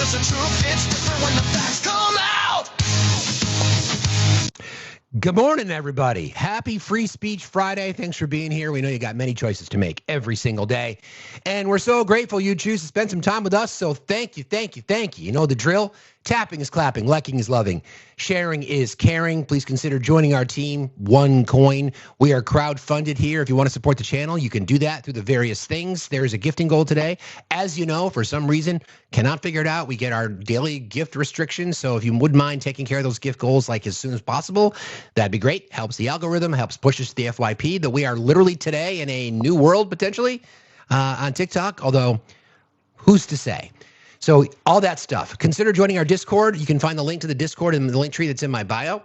'cause the truth hits different when the facts come out. Good morning, everybody. Happy Free Speech Friday. Thanks for being here. We know you got many choices to make every single day. And we're so grateful you choose to spend some time with us. So thank you, thank you, thank you. You know the drill. Tapping is clapping, liking is loving, sharing is caring. Please consider joining our team, OneCoin. We are crowd-funded here. If you want to support the channel, you can do that through the various things. There is a gifting goal today. As you know, for some reason, cannot figure it out. We get our daily gift restrictions. So if you wouldn't mind taking care of those gift goals like as soon as possible, that'd be great. Helps the algorithm, helps push us to the FYP, that we are literally today in a new world potentially on TikTok, although who's to say? So all that stuff. Consider joining our Discord. You can find the link to the Discord in the link tree that's in my bio.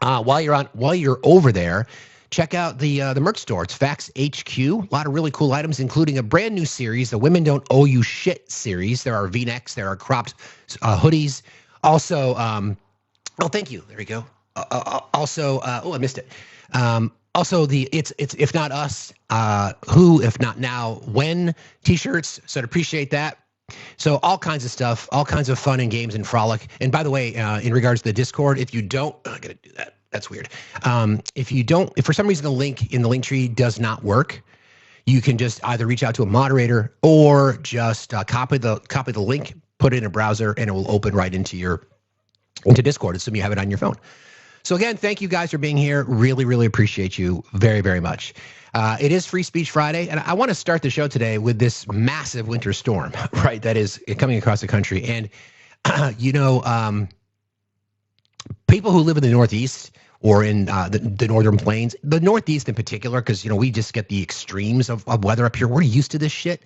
While you're over there, check out the merch store. It's Facts HQ. A lot of really cool items, including a brand new series, the Women Don't Owe You Shit series. There are V-necks, there are cropped hoodies. Also, oh, thank you. There we go. Also, oh, I missed it. Also, it's if not us, who, if not now, when t-shirts. So I'd appreciate that. So all kinds of stuff, all kinds of fun and games and frolic. And by the way, in regards to the Discord, if you don't, I gotta do that. That's weird. If for some reason the link in the link tree does not work, you can just either reach out to a moderator or just copy the link, put it in a browser, and it will open right into Discord. Assume you have it on your phone. So again, thank you guys for being here. Really, really appreciate you very, very much. It is Free Speech Friday, and I want to start the show today with this massive winter storm, right, that is coming across the country. And, people who live in the Northeast or in the Northern Plains, the Northeast in particular, because, we just get the extremes of weather up here. We're used to this shit.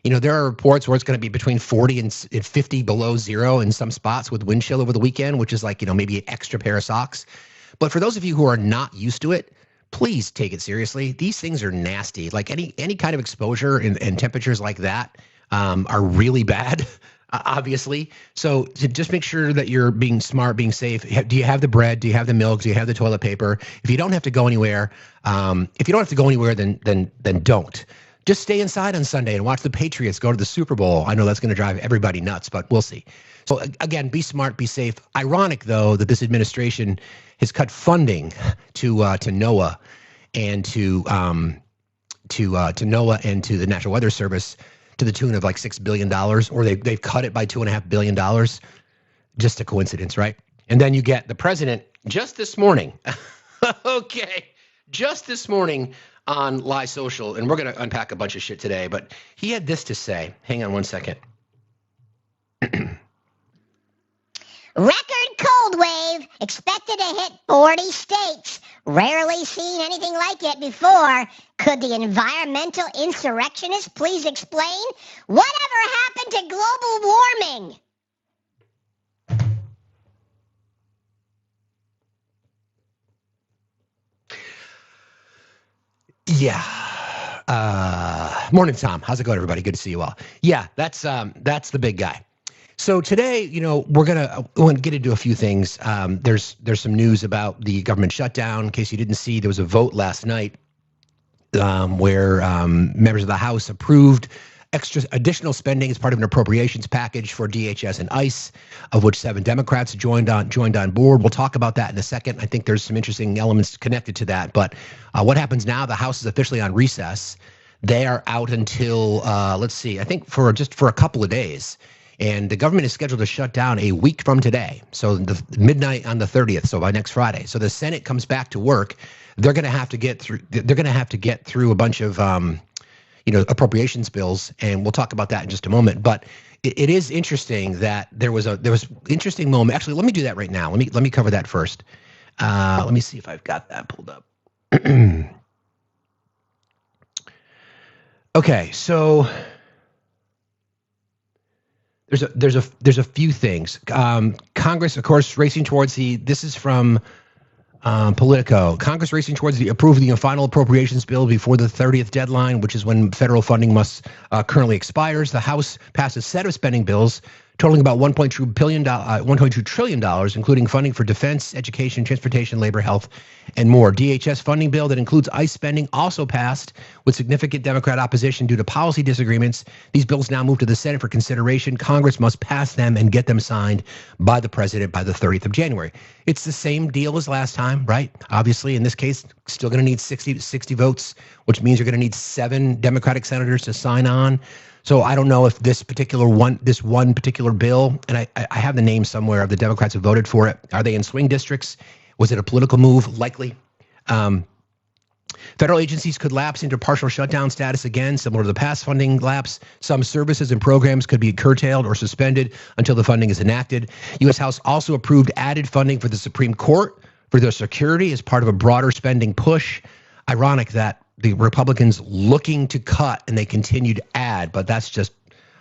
There are reports where it's going to be between 40 and 50 below zero in some spots with wind chill over the weekend, which is like, maybe an extra pair of socks. But for those of you who are not used to it, please take it seriously. These things are nasty. Like any kind of exposure and temperatures like that are really bad, obviously. So to just make sure that you're being smart, being safe. Do you have the bread? Do you have the milk? Do you have the toilet paper? If you don't have to go anywhere, then don't. Just stay inside on Sunday and watch the Patriots go to the Super Bowl. I know that's going to drive everybody nuts, but we'll see. So again, be smart, be safe. Ironic, though, that this administration has cut funding to NOAA and to NOAA and to the National Weather Service to the tune of like $6 billion, or they've cut it by $2.5 billion. Just a coincidence, right? And then you get the president just this morning. Okay, just this morning on Live Social, and we're going to unpack a bunch of shit today, but he had this to say. Hang on one second. Record cold wave expected to hit 40 states. Rarely seen anything like it before. Could the environmental insurrectionists please explain whatever happened to global warming? Yeah. Morning, Tom. How's it going, everybody? Good to see you all. Yeah, that's the big guy. So today, we're gonna get into a few things. There's some news about the government shutdown. In case you didn't see, there was a vote last night where members of the House approved additional spending as part of an appropriations package for DHS and ICE, of which 7 Democrats joined on board. We'll talk about that in a second. I think there's some interesting elements connected to that. But what happens now? The House is officially on recess. They are out until let's see, I think for a couple of days. And the government is scheduled to shut down a week from today, so the midnight on the 30th, so by next Friday. So the Senate comes back to work. They're going to have to get through. They're going to have to get through a bunch of appropriations bills, and we'll talk about that in just a moment. But it is interesting that there was interesting moment. Actually, let me do that right now. Let me cover that first. Let me see if I've got that pulled up. Okay, so there's a few things. Congress, of course, racing towards this is from Politico. Congress racing towards approving a final appropriations bill before the 30th deadline, which is when federal funding currently expires. The House passed a set of spending bills totaling about $1.2 trillion, including funding for defense, education, transportation, labor, health, and more. DHS funding bill that includes ICE spending also passed with significant Democrat opposition due to policy disagreements. These bills now move to the Senate for consideration. Congress must pass them and get them signed by the president by the 30th of January. It's the same deal as last time, right? Obviously, in this case, still going to need 60 votes, which means you're going to need 7 Democratic senators to sign on. So I don't know if this one particular bill, and I have the name somewhere of the Democrats who voted for it. Are they in swing districts? Was it a political move? Likely. Federal agencies could lapse into partial shutdown status again, similar to the past funding lapse. Some services and programs could be curtailed or suspended until the funding is enacted. U.S. House also approved added funding for the Supreme Court for their security as part of a broader spending push. Ironic that the Republicans looking to cut and they continue to add, but that's just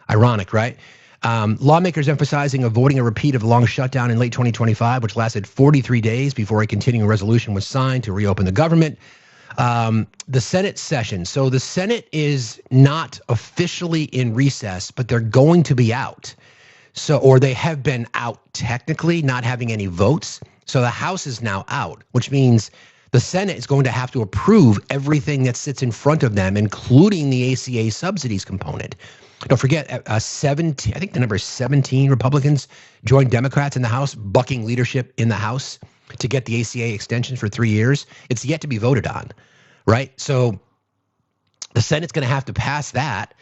ironic, right? Lawmakers emphasizing avoiding a repeat of the long shutdown in late 2025, which lasted 43 days before a continuing resolution was signed to reopen the government. The Senate session. So the Senate is not officially in recess, but they're going to be out. Or they have been out technically, not having any votes. So the House is now out, which means the Senate is going to have to approve everything that sits in front of them, including the ACA subsidies component. Don't forget, 17, I think the number is 17 Republicans joined Democrats in the House, bucking leadership in the House to get the ACA extension for 3 years. It's yet to be voted on, right? So the Senate's going to have to pass that.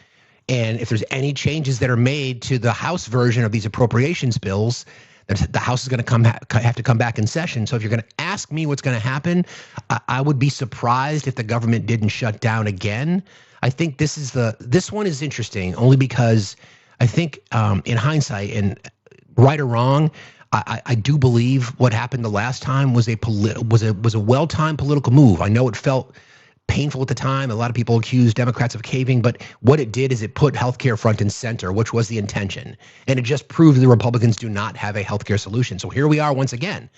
And if there's any changes that are made to the House version of these appropriations bills, the House is going to have to come back in session. So if you're going to ask me what's going to happen, I would be surprised if the government didn't shut down again. I think this one is interesting only because I think in hindsight, and right or wrong, I do believe what happened the last time was a well-timed political move. I know it felt painful at the time. A lot of people accused Democrats of caving, but what it did is it put healthcare front and center, which was the intention. And it just proved the Republicans do not have a healthcare solution. So here we are once again.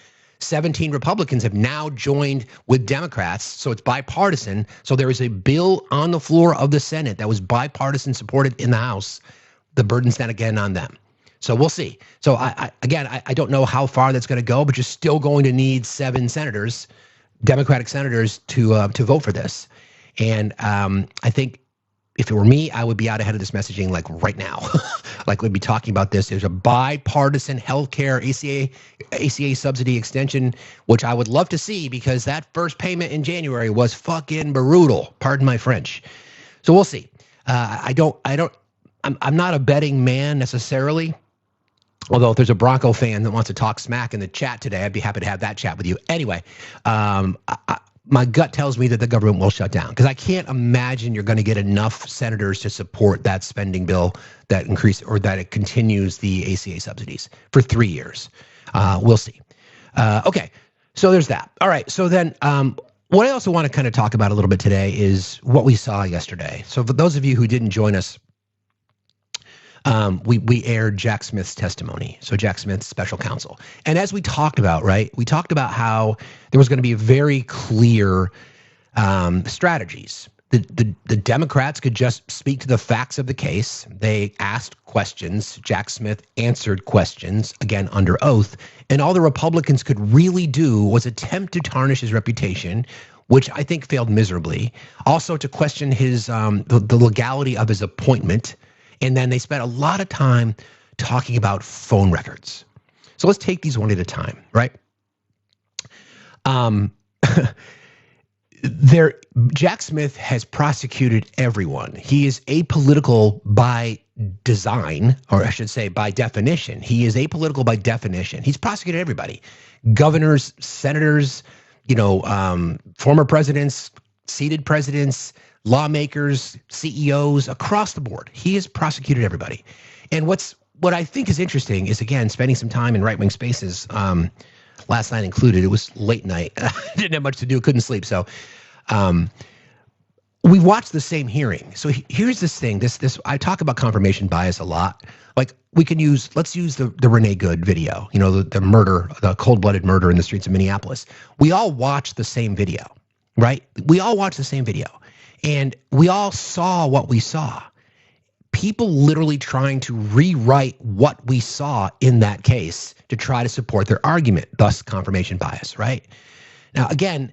17 Republicans have now joined with Democrats, so it's bipartisan. So there is a bill on the floor of the Senate that was bipartisan supported in the House. The burden's then again on them. So we'll see. So I don't know how far that's going to go, but you're still going to need 7 senators, Democratic senators, to vote for this. And I think if it were me, I would be out ahead of this messaging like right now. Like we'd be talking about this. There's a bipartisan healthcare ACA subsidy extension, which I would love to see because that first payment in January was fucking brutal. Pardon my French. So we'll see. I'm not a betting man necessarily. Although if there's a Bronco fan that wants to talk smack in the chat today, I'd be happy to have that chat with you. Anyway, my gut tells me that the government will shut down because I can't imagine you're going to get enough senators to support that spending bill that it continues the ACA subsidies for 3 years. We'll see. Okay, so there's that. All right, so then what I also want to kind of talk about a little bit today is what we saw yesterday. So for those of you who didn't join us, we aired Jack Smith's testimony. So Jack Smith's special counsel. And as we talked about, right, we talked about how there was going to be very clear strategies. The Democrats could just speak to the facts of the case. They asked questions. Jack Smith answered questions, again, under oath. And all the Republicans could really do was attempt to tarnish his reputation, which I think failed miserably. Also to question his the legality of his appointment. And then they spent a lot of time talking about phone records. So let's take these one at a time, right? Jack Smith has prosecuted everyone. He is apolitical by design, or I should say by definition. He is apolitical by definition. He's prosecuted everybody. Governors, senators, former presidents, seated presidents, lawmakers, CEOs, across the board. He has prosecuted everybody. And what I think is interesting is, again, spending some time in right-wing spaces, last night included. It was late night. Didn't have much to do, couldn't sleep. So we watched the same hearing. So here's this thing. I talk about confirmation bias a lot. Like let's use the Renee Good video, the murder, the cold-blooded murder in the streets of Minneapolis. We all watched the same video, right? We all watched the same video. And we all saw what we saw. people literally trying to rewrite what we saw in that case to try to support their argument, thus confirmation bias, right? Now, again,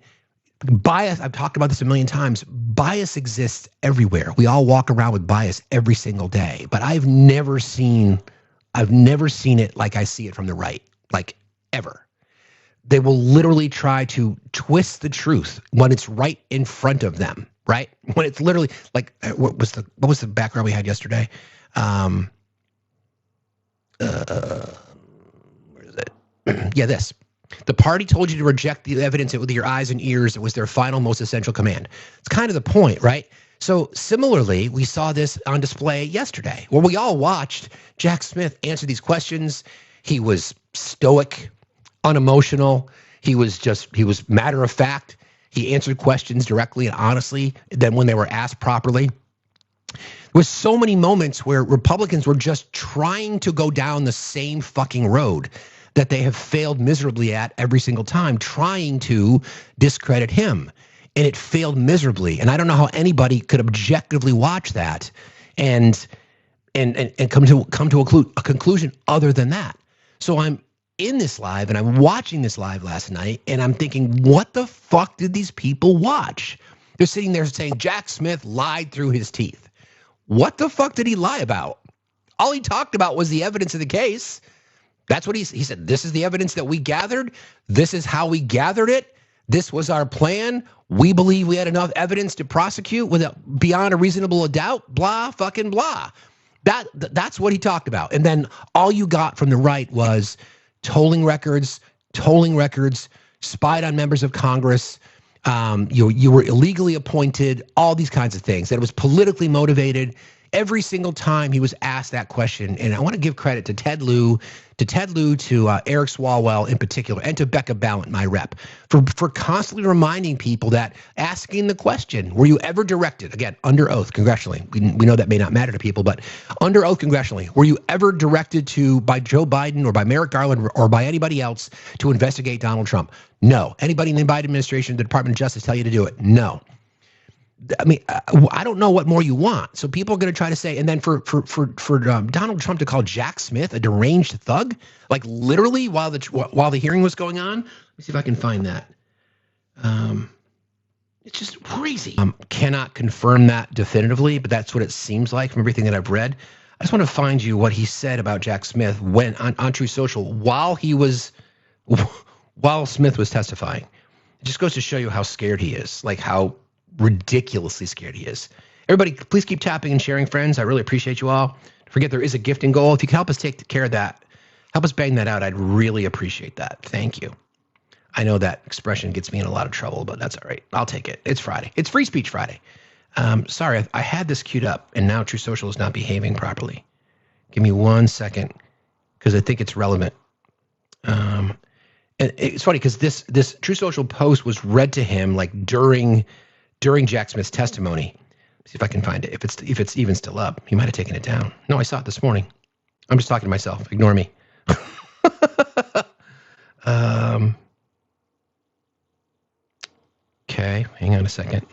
bias, I've talked about this a million times, bias exists everywhere. We all walk around with bias every single day, but I've never seen it like I see it from the right, like ever. They will literally try to twist the truth when it's right in front of them, right? When it's literally like, what was the background we had yesterday? Where is it? Yeah, this. The party told you to reject the evidence with your eyes and ears. It was their final, most essential command. It's kind of the point, right? So similarly, we saw this on display yesterday, where we all watched Jack Smith answer these questions. He was stoic, unemotional. He was matter of fact. He answered questions directly and honestly. Then when they were asked properly, there was so many moments where Republicans were just trying to go down the same fucking road that they have failed miserably at every single time, trying to discredit him. And it failed miserably. And I don't know how anybody could objectively watch that and come to a conclusion other than that. So I'm in this live and I'm watching this live last night and I'm thinking, what the fuck did these people watch? They're sitting there saying Jack Smith lied through his teeth. What the fuck did he lie about? All he talked about was the evidence of the case. That's what he said. This is the evidence that we gathered. This is how we gathered it. This was our plan. We believe we had enough evidence to prosecute beyond a reasonable doubt. Blah, fucking blah. That's what he talked about. And then all you got from the right was tolling records, spied on members of Congress. You were illegally appointed, all these kinds of things. That it was politically motivated. Every single time he was asked that question, and I want to give credit to Ted Lieu, to Eric Swalwell in particular, and to Becca Ballant, my rep, for constantly reminding people that asking the question, were you ever directed, again, under oath congressionally, we know that may not matter to people, but under oath congressionally, were you ever directed by Joe Biden or by Merrick Garland or by anybody else to investigate Donald Trump? No. Anybody in the Biden administration, the Department of Justice tell you to do it? No. I mean, I don't know what more you want. So people are going to try to say, and then for Donald Trump to call Jack Smith a deranged thug, like literally while the hearing was going on. Let me see if I can find that. It's just crazy. Cannot confirm that definitively, but that's what it seems like from everything that I've read. I just want to find you what he said about Jack Smith when on True Social while Smith was testifying. It just goes to show you how scared he is, like how ridiculously scared he is. Everybody, please keep tapping and sharing, friends. I really appreciate you all. Don't forget, there is a gifting goal. If you can help us take care of that, help us bang that out, I'd really appreciate that. Thank you. I know that expression gets me in a lot of trouble, but that's all right. I'll take it. It's Friday. It's Free Speech Friday. Sorry, I had this queued up, and now True Social is not behaving properly. Give me 1 second, because I think it's relevant. And it's funny, because this True Social post was read to him like during Jack Smith's testimony. See if I can find it. If it's even still up, he might have taken it down. No, I saw it this morning. I'm just talking to myself. Ignore me. Okay, hang on a second.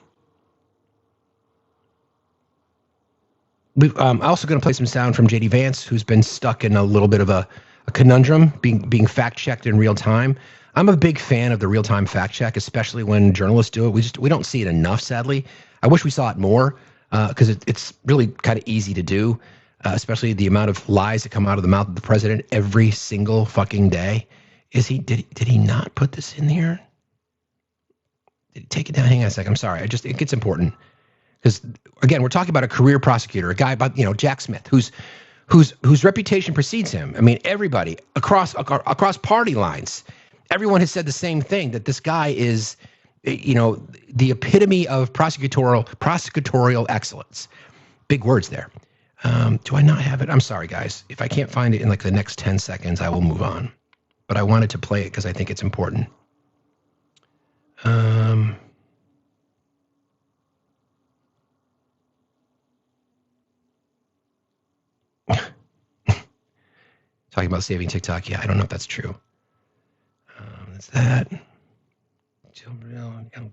I'm also going to play some sound from JD Vance, who's been stuck in a little bit of a conundrum, being fact checked in real time. I'm a big fan of the real-time fact check, especially when journalists do it. We don't see it enough, sadly. I wish we saw it more because it's really kind of easy to do, especially the amount of lies that come out of the mouth of the president every single fucking day. Did he not put this in here? Did he take it down? Hang on a second. I'm sorry. It gets important because again, we're talking about a career prosecutor, a guy about Jack Smith, whose reputation precedes him. I mean, everybody across party lines. Everyone has said the same thing, that this guy is, the epitome of prosecutorial excellence. Big words there. Do I not have it? I'm sorry, guys. If I can't find it in like the next 10 seconds, I will move on. But I wanted to play it because I think it's important. Talking about saving TikTok. Yeah, I don't know if that's true. That's that.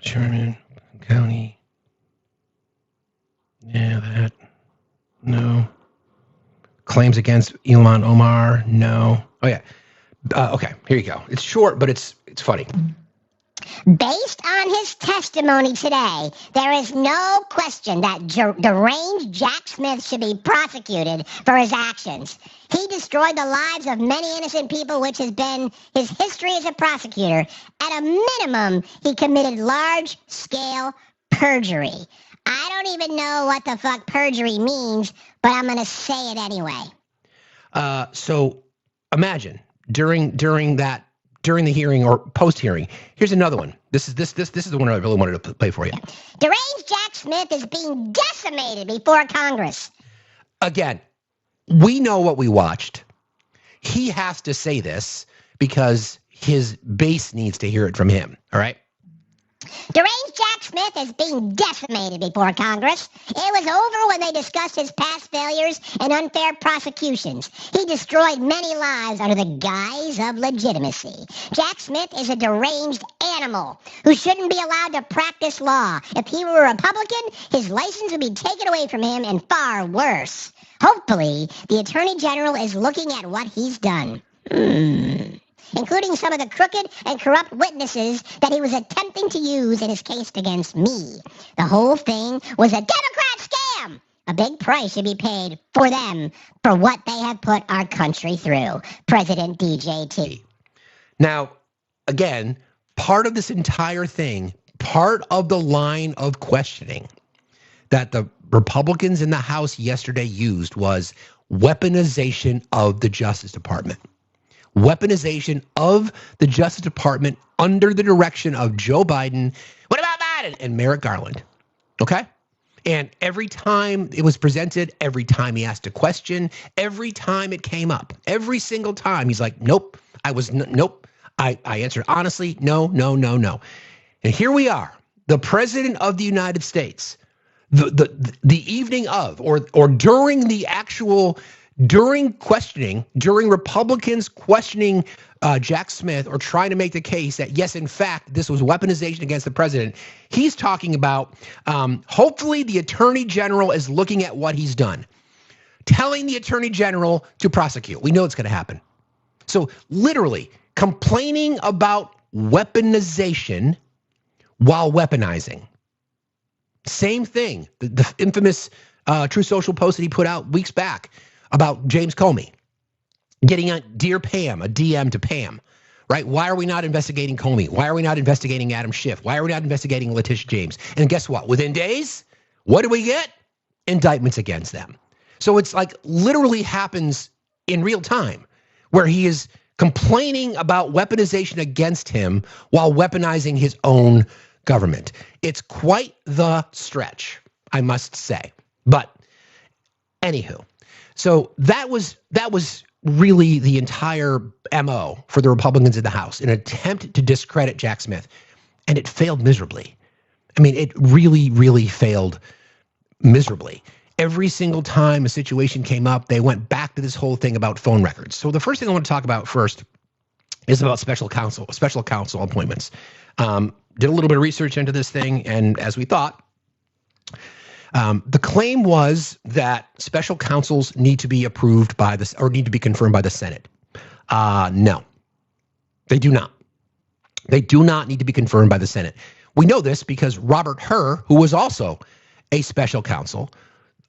Sherman County. Yeah, that. No. claims against Ilhan Omar. No. Oh yeah. Okay, here you go. It's short, but it's funny. Based on his testimony today, there is no question that deranged Jack Smith should be prosecuted for his actions. He destroyed the lives of many innocent people, which has been his history as a prosecutor. At a minimum, he committed large-scale perjury. I don't even know what the fuck perjury means, but I'm going to say it anyway. So imagine during the hearing or post-hearing. Here's another one. This is the one I really wanted to play for you. Deranged Jack Smith is being decimated before Congress. Again, we know what we watched. He has to say this because his base needs to hear it from him. All right. Deranged Jack Smith is being decimated before Congress. It was over when they discussed his past failures and unfair prosecutions. He destroyed many lives under the guise of legitimacy. Jack Smith is a deranged animal who shouldn't be allowed to practice law. If he were a Republican, his license would be taken away from him, and far worse. Hopefully, the Attorney General is looking at what he's done. Including some of the crooked and corrupt witnesses that he was attempting to use in his case against me. The whole thing was a Democrat scam. A big price should be paid for them for what they have put our country through. President DJT. Now, again, part of this entire thing, part of the line of questioning that the Republicans in the House yesterday used was weaponization of the Justice Department. Weaponization of the Justice Department under the direction of Joe Biden. What about Biden? And Merrick Garland. Okay? And every time it was presented, every time he asked a question, every time it came up, every single time, he's like, nope, nope. I answered honestly, no. And here we are, the President of the United States, the evening of, or during the actual, during Republicans questioning Jack Smith or trying to make the case that, yes, in fact, this was weaponization against the president, he's talking about hopefully the Attorney General is looking at what he's done, telling the Attorney General to prosecute. We know it's going to happen. So literally complaining about weaponization while weaponizing. Same thing, the infamous True Social post that he put out weeks back about James Comey getting a Dear Pam, a DM to Pam, right? Why are we not investigating Comey? Why are we not investigating Adam Schiff? Why are we not investigating Letitia James? And guess what? Within days, what do we get? Indictments against them. So it's like literally happens in real time where he is complaining about weaponization against him while weaponizing his own government. It's quite the stretch, I must say. But anywho, so that was really the entire MO for the Republicans in the House, an attempt to discredit Jack Smith, and it failed miserably. I mean, it really, really failed miserably. Every single time a situation came up, they went back to this whole thing about phone records. So the first thing I want to talk about first is about special counsel appointments. Did a little bit of research into this thing, and as we thought, the claim was that special counsels need to be approved by this or need to be confirmed by the Senate. No, they do not. They do not need to be confirmed by the Senate. We know this because Robert Hur, who was also a special counsel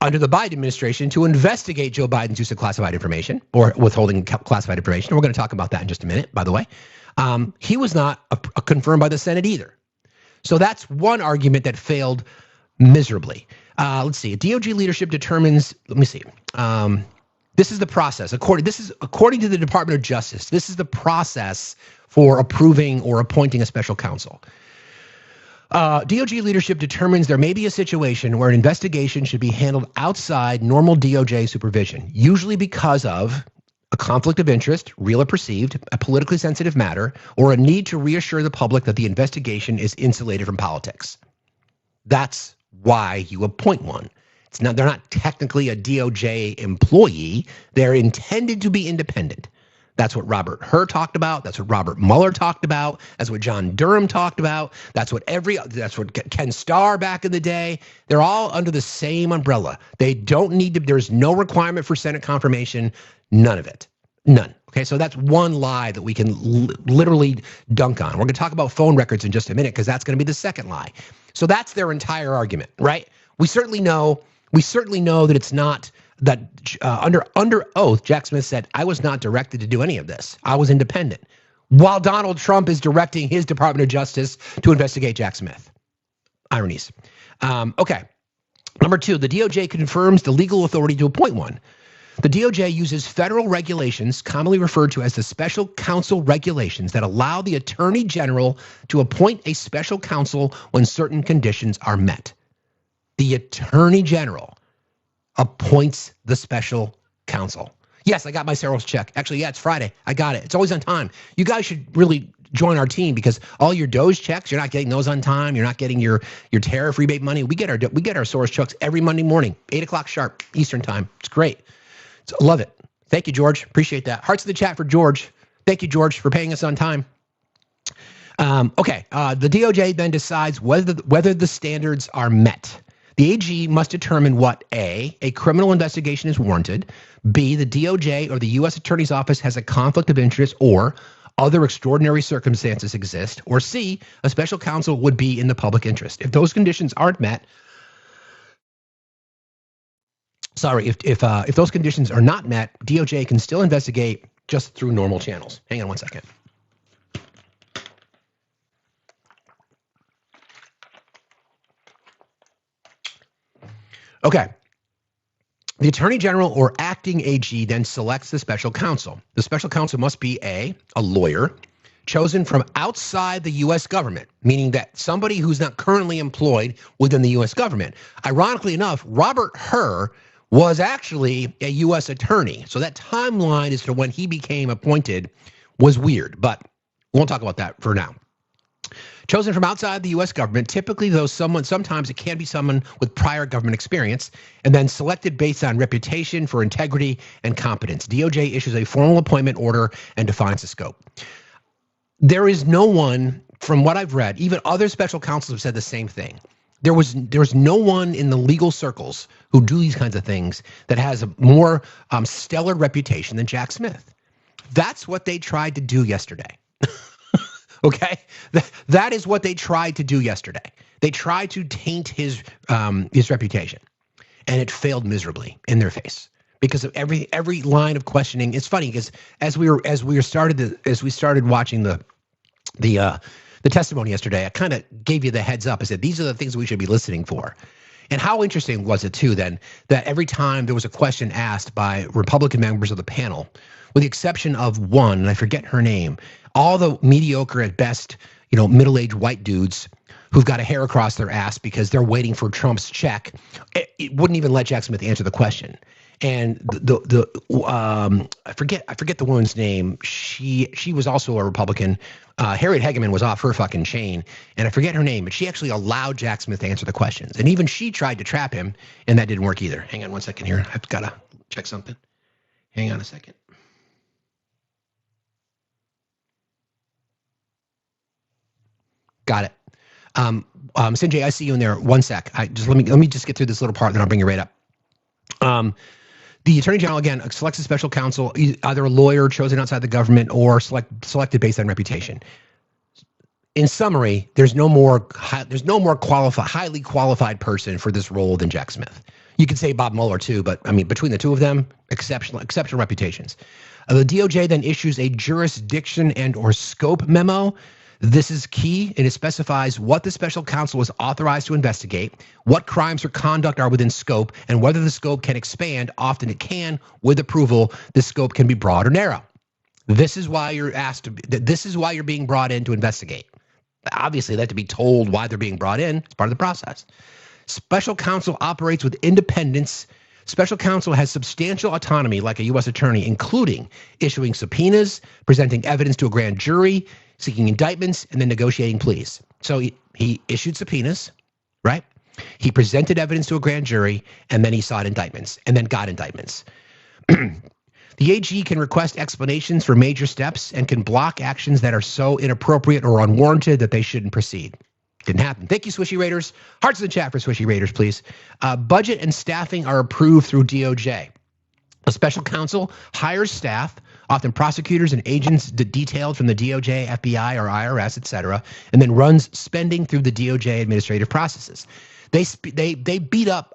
under the Biden administration to investigate Joe Biden's use of classified information or withholding classified information, and we're going to talk about that in just a minute, by the way, he was not confirmed by the Senate either. So that's one argument that failed miserably. Let's see. DOJ leadership determines. Let me see. This is the process. According to the Department of Justice, this is the process for approving or appointing a special counsel. DOJ leadership determines there may be a situation where an investigation should be handled outside normal DOJ supervision, usually because of a conflict of interest, real or perceived, a politically sensitive matter, or a need to reassure the public that the investigation is insulated from politics. That's why you appoint one. They're not technically a DOJ employee. They're intended to be independent. That's what Robert Hur talked about. That's what Robert Mueller talked about. That's what John Durham talked about. That's what Ken Starr back in the day. They're all under the same umbrella. They don't need to, there's no requirement for Senate confirmation. None of it. None. Okay, so that's one lie that we can literally dunk on. We're going to talk about phone records in just a minute because that's going to be the second lie. So that's their entire argument, right? We certainly know that it's not that under oath, Jack Smith said, I was not directed to do any of this. I was independent. While Donald Trump is directing his Department of Justice to investigate Jack Smith. Ironies. Okay. Number 2, the DOJ confirms the legal authority to appoint one. The DOJ uses federal regulations, commonly referred to as the special counsel regulations, that allow the Attorney General to appoint a special counsel when certain conditions are met. The Attorney General appoints the special counsel. Yes, I got my Sarah's check. Actually, yeah, it's Friday. I got it. It's always on time. You guys should really join our team because all your Doge checks, you're not getting those on time. You're not getting your tariff rebate money. We get our Source checks every Monday morning, 8 o'clock sharp Eastern time. It's great. So, love it. Thank you, George. Appreciate that. Hearts in the chat for George. Thank you, George, for paying us on time. Okay. The DOJ then decides whether the standards are met. The AG must determine what a criminal investigation is warranted, B, the DOJ or the U.S. Attorney's Office has a conflict of interest or other extraordinary circumstances exist, or C, a special counsel would be in the public interest. If those conditions aren't met, if those conditions are not met, DOJ can still investigate just through normal channels. Hang on one second. Okay. The Attorney General or acting AG then selects the special counsel. The special counsel must be a lawyer chosen from outside the U.S. government, meaning that somebody who's not currently employed within the U.S. government. Ironically enough, Robert Hur was actually a U.S. attorney. So that timeline as to when he became appointed was weird, but we won't talk about that for now. Chosen from outside the U.S. government, typically though sometimes it can be someone with prior government experience, and then selected based on reputation for integrity and competence. DOJ issues a formal appointment order and defines the scope. There is no one, from what I've read, even other special counsels have said the same thing. There's no one in the legal circles who do these kinds of things that has a more stellar reputation than Jack Smith. That's what they tried to do yesterday. Okay, that is what they tried to do yesterday. They tried to taint his reputation, and it failed miserably in their face because of every line of questioning. It's funny because as we started watching the testimony yesterday, I kind of gave you the heads up. I said these are the things we should be listening for. And how interesting was it too then that every time there was a question asked by Republican members of the panel, with the exception of one, and I forget her name, all the mediocre at best, middle-aged white dudes who've got a hair across their ass because they're waiting for Trump's check, it wouldn't even let Jack Smith answer the question. And I forget the woman's name. She was also a Republican. Harriet Hageman was off her fucking chain, and I forget her name, but she actually allowed Jack Smith to answer the questions. And even she tried to trap him, and that didn't work either. Hang on one second here. I've got to check something. Hang on a second. Got it. Sanjay, I see you in there. One sec. Let me just get through this little part, then I'll bring you right up. The Attorney General again selects a special counsel, either a lawyer chosen outside the government or selected based on reputation. In summary, there's no more highly qualified person for this role than Jack Smith. You could say Bob Mueller too, but I mean between the two of them, exceptional reputations. The DOJ then issues a jurisdiction and or scope memo. This is key, and it specifies what the special counsel is authorized to investigate, what crimes or conduct are within scope, and whether the scope can expand. Often it can. With approval, the scope can be broad or narrow. This is why this is why you're being brought in to investigate. Obviously, they have to be told why they're being brought in. It's part of the process. Special counsel operates with independence. Special counsel has substantial autonomy like a U.S. attorney, including issuing subpoenas, presenting evidence to a grand jury, seeking indictments, and then negotiating pleas. So he issued subpoenas, right? He presented evidence to a grand jury, and then he sought indictments, and then got indictments. The AG can request explanations for major steps and can block actions that are so inappropriate or unwarranted that they shouldn't proceed. Didn't happen. Thank you, Swishy Raiders. Hearts in the chat for Swishy Raiders, please. Budget and staffing are approved through DOJ. A special counsel hires staff, often prosecutors and agents detailed from the DOJ, FBI, or IRS, et cetera, and then runs spending through the DOJ administrative processes. They beat up.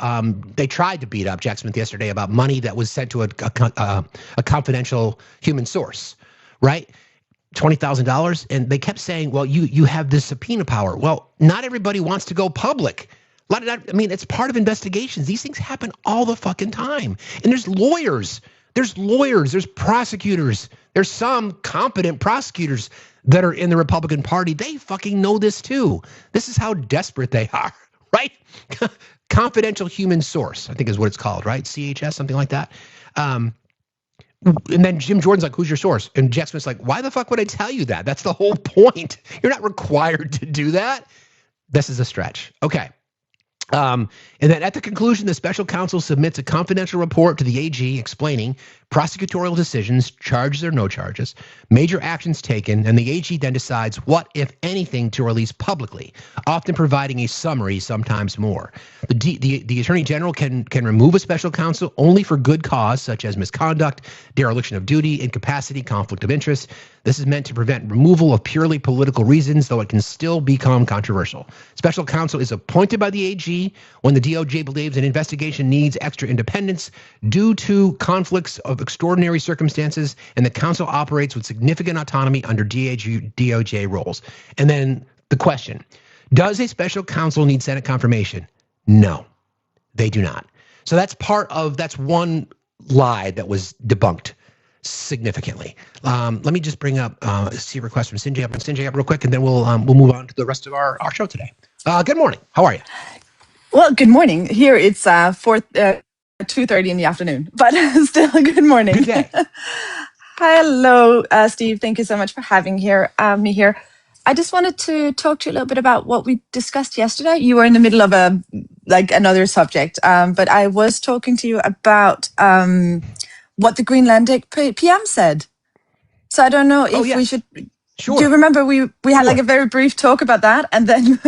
They tried to beat up Jack Smith yesterday about money that was sent to a confidential human source, right? $20,000, and they kept saying, "Well, you have this subpoena power." Well, not everybody wants to go public. It's part of investigations. These things happen all the fucking time. And there's lawyers, there's prosecutors, there's some competent prosecutors that are in the Republican Party. They fucking know this too. This is how desperate they are, right? Confidential human source, I think is what it's called, right? CHS, something like that. And then Jim Jordan's like, "Who's your source?" And Jack Smith's like, "Why the fuck would I tell you that? That's the whole point. You're not required to do that." This is a stretch. Okay. And then at the conclusion, the special counsel submits a confidential report to the AG explaining prosecutorial decisions, charges or no charges, major actions taken, and the AG then decides what, if anything, to release publicly, often providing a summary, sometimes more. The Attorney General can remove a special counsel only for good cause, such as misconduct, dereliction of duty, incapacity, conflict of interest. This is meant to prevent removal of purely political reasons, though it can still become controversial. Special counsel is appointed by the AG when the DOJ believes an investigation needs extra independence due to conflicts of extraordinary circumstances, and the counsel operates with significant autonomy under DOJ rules. And then the question, does a special counsel need Senate confirmation? No, they do not. So that's one lie that was debunked significantly. Let me just bring up see a request from Sinjay up real quick, and then we'll move on to the rest of our show today. Good morning. How are you? Well, good morning. Here it's 2:30 in the afternoon, but still good morning. Good day. Hello, Steve. Thank you so much for having me here. I just wanted to talk to you a little bit about what we discussed yesterday. You were in the middle of another subject, but I was talking to you about what the Greenlandic PM said. So I don't know if we should. Sure. Do you remember we had like a very brief talk about that, and then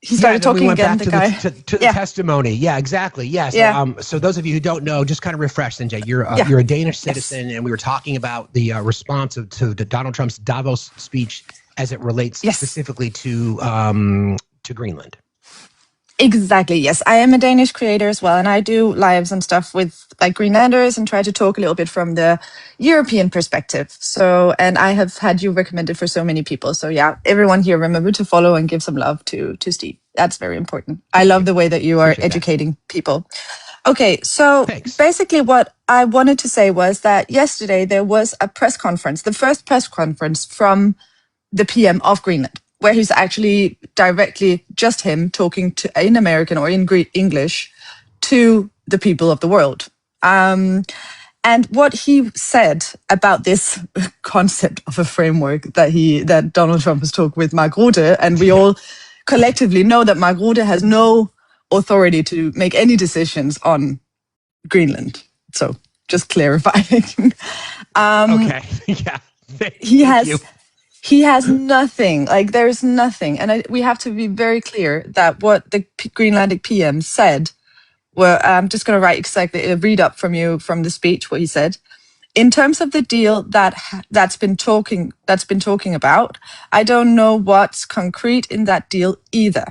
he started talking again. To the testimony. Yeah, exactly. Yeah. So, so those of you who don't know, just kind of refresh, Sinjay. You're a Danish citizen, and we were talking about the response to Donald Trump's Davos speech as it relates specifically to Greenland. Exactly. Yes, I am a Danish creator as well, and I do lives and stuff with like Greenlanders and try to talk a little bit from the European perspective. So, and I have had you recommended for so many people. So yeah, everyone here, remember to follow and give some love to Steve. That's very important. I love the way that you are educating people. Okay, so basically what I wanted to say was that yesterday there was a press conference, the first press conference from the PM of Greenland, where he's actually directly just him talking to in American or in English to the people of the world. And what he said about this concept of a framework that Donald Trump has talked with Mark Rutte, and we all collectively know that Mark Rutte has no authority to make any decisions on Greenland. So just clarifying. Okay. Yeah. He has nothing, like there's nothing. And we have to be very clear that what the Greenlandic PM said, I'm just going to read up from the speech, what he said. In terms of the deal that's been talking about, I don't know what's concrete in that deal either.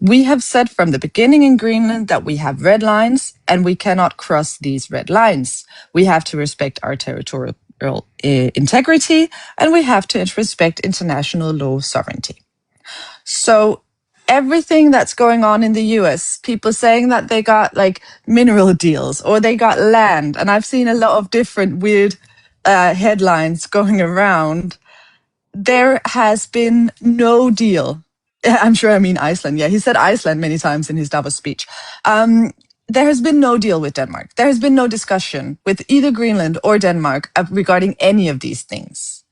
We have said from the beginning in Greenland that we have red lines and we cannot cross these red lines. We have to respect our territorial integrity, and we have to respect international law sovereignty. So everything that's going on in the US, people saying that they got like mineral deals or they got land, and I've seen a lot of different weird headlines going around. There has been no deal. I'm sure I mean Iceland. Yeah, he said Iceland many times in his Davos speech. There has been no deal with Denmark. There has been no discussion with either Greenland or Denmark regarding any of these things.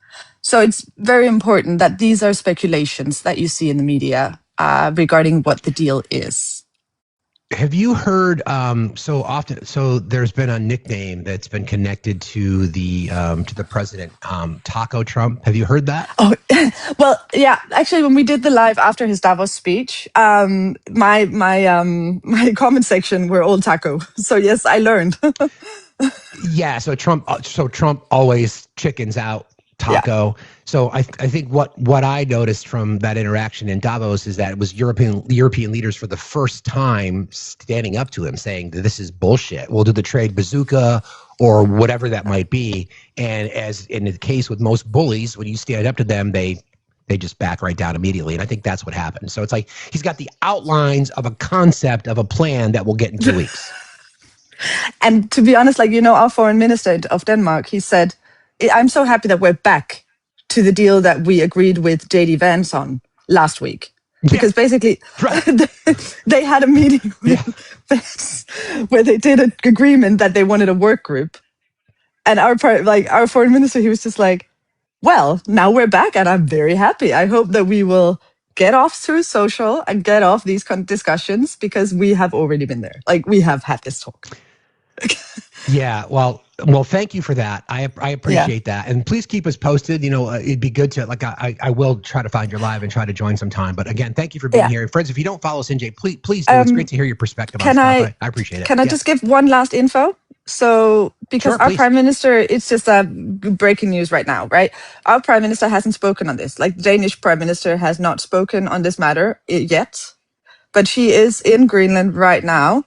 So it's very important that these are speculations that you see in the media regarding what the deal is. Have you heard so often? So there's been a nickname that's been connected to the president, Taco Trump. Have you heard that? Oh, well, yeah. Actually, when we did the live after his Davos speech, my comment section were all taco. So yes, I learned. Yeah. So Trump always chickens out Taco. Yeah. So I think what I noticed from that interaction in Davos is that it was European leaders for the first time standing up to him, saying that this is bullshit. We'll do the trade bazooka or whatever that might be. And as in the case with most bullies, when you stand up to them, they just back right down immediately. And I think that's what happened. So it's like he's got the outlines of a concept of a plan that we'll get in 2 weeks. And to be honest, our foreign minister of Denmark, he said, I'm so happy that we're back to the deal that we agreed with JD Vance on last week. Because basically, right. they had a meeting with Vance where they did an agreement that they wanted a work group. And our foreign minister, he was just like, well, now we're back and I'm very happy. I hope that we will get off through social and get off these discussions because we have already been there. Like, we have had this talk. Yeah, well, thank you for that. I appreciate that, and please keep us posted. It'd be good to I will try to find your live and try to join sometime. But again, thank you for being here, friends. If you don't follow us, NJ, please do. It's great to hear your perspective on stuff. I appreciate it. Can I just give one last info? So, because our prime minister, it's just breaking news right now, right? Our prime minister hasn't spoken on this. Like, the Danish prime minister has not spoken on this matter yet, but she is in Greenland right now.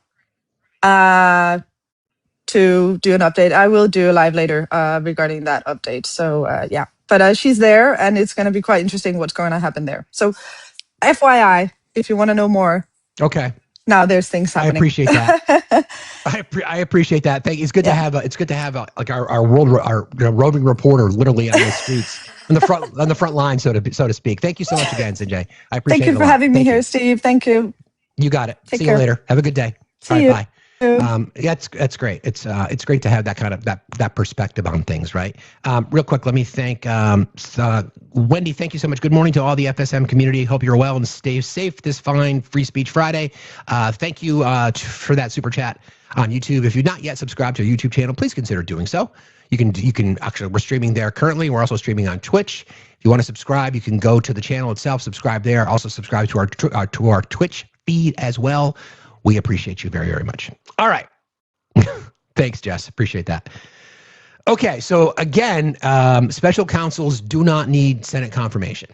To do an update. I will do a live later regarding that update. So yeah, but she's there and it's going to be quite interesting what's going to happen there. So FYI, if you want to know more. Okay. Now there's things happening. I appreciate that. I appreciate that. Thank you. It's good to have like our roving reporter literally on the streets on the front line, so to speak. Thank you so much again, Sanjay. I appreciate it. Thank you for having me here, Steve. Thank you. You got it. Take See care. you later. Have a good day. See you. Bye. Yeah, that's great. It's great to have that kind of that perspective on things, right? Real quick, let me thank Wendy. Thank you so much. Good morning to all the FSM community. Hope you're well and stay safe this fine Free Speech Friday. Thank you for that super chat on YouTube. If you've not yet subscribed to our YouTube channel, please consider doing so. You can actually, we're streaming there currently. We're also streaming on Twitch. If you want to subscribe, you can go to the channel itself, subscribe there. Also subscribe to our Twitch feed as well. We appreciate you very, very much. All right. Thanks, Jess. Appreciate that. Okay, so again, special counsels do not need Senate confirmation.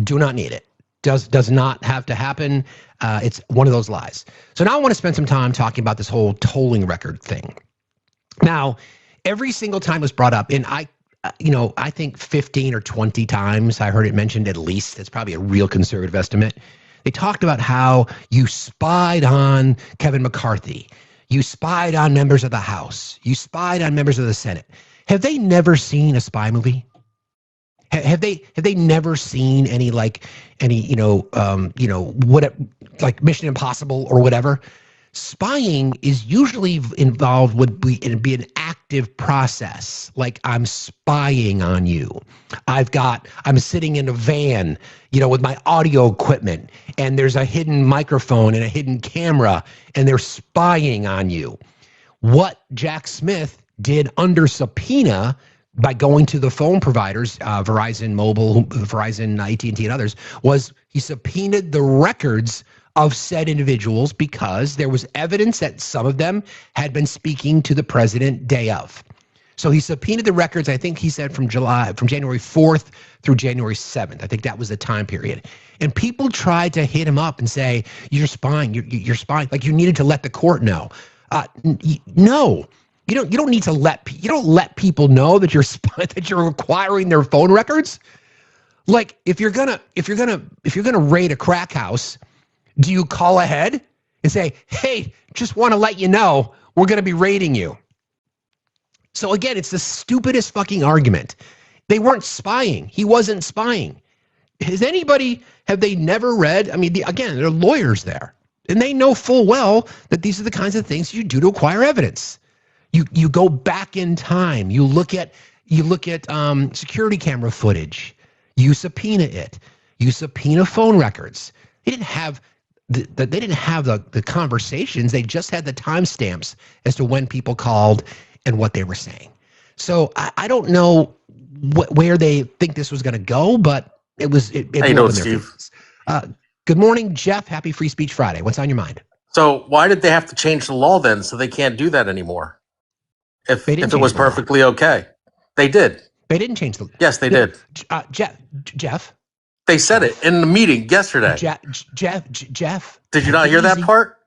Do not need it. Does not have to happen. It's one of those lies. So now I want to spend some time talking about this whole tolling record thing. Now, every single time it was brought up, and I think 15 or 20 times I heard it mentioned at least. That's probably a real conservative estimate. They talked about how you spied on Kevin McCarthy. You spied on members of the House. You spied on members of the Senate. Have they never seen a spy movie? Have they never seen any like Mission Impossible or whatever? Spying is usually involved would be an active process. Like, I'm spying on you. I'm sitting in a van, with my audio equipment, and there's a hidden microphone and a hidden camera, and they're spying on you. What Jack Smith did under subpoena by going to the phone providers, Verizon Mobile, Verizon, AT&T, and others, was he subpoenaed the records of said individuals because there was evidence that some of them had been speaking to the president day of. So he subpoenaed the records, I think he said from January 4th through January 7th. I think that was the time period. And people tried to hit him up and say, you're spying, you're spying. Like, you needed to let the court know. No, you don't need to let people know that you're acquiring their phone records. Like, if you're gonna raid a crack house, do you call ahead and say, hey, just want to let you know we're going to be raiding you? So again, it's the stupidest fucking argument. They weren't spying. He wasn't spying. Have they never read? I mean, again, there are lawyers there, and they know full well that these are the kinds of things you do to acquire evidence. You go back in time. You look at security camera footage. You subpoena it. You subpoena phone records. They didn't have they didn't have the conversations. They just had the timestamps as to when people called and what they were saying. So I don't know where they think this was going to go, but it blew up in their faces. Good morning, Jeff. Happy Free Speech Friday. What's on your mind? So why did they have to change the law then so they can't do that anymore? If it was perfectly okay. They did. They didn't change the law. Yes, they did. Jeff. They said it in the meeting yesterday. Jeff. Did you not hear that part?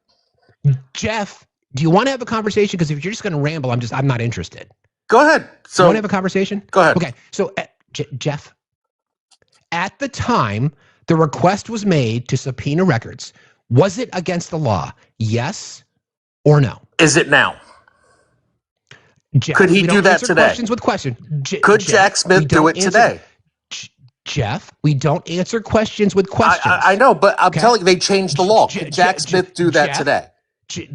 Jeff, do you want to have a conversation? Because if you're just going to ramble, I'm not interested. Go ahead. So you want to have a conversation? Go ahead. Okay. So Jeff, at the time the request was made to subpoena records, was it against the law? Yes or no? Is it now? Jeff, could he do that today? Questions with questions. Could Jack Smith do it today? Jeff, we don't answer questions with questions. I know, but I'm telling you, they changed the law. Could Jack Smith do that today?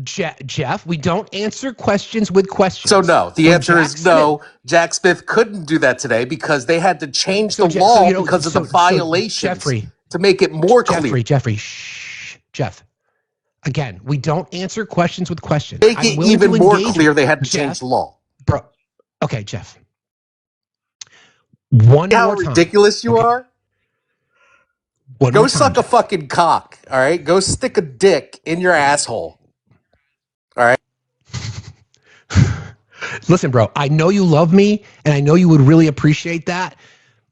Jeff, we don't answer questions with questions. So no, the answer is no. Jack Smith couldn't do that today because they had to change the law because of the violations to make it more clear. Jeff. Again, we don't answer questions with questions. Make it even more clear they had to change the law. Bro. Okay, Jeff. One more time. How ridiculous you are? Go suck a fucking cock, all right? Go stick a dick in your asshole, all right? Listen, bro, I know you love me, and I know you would really appreciate that,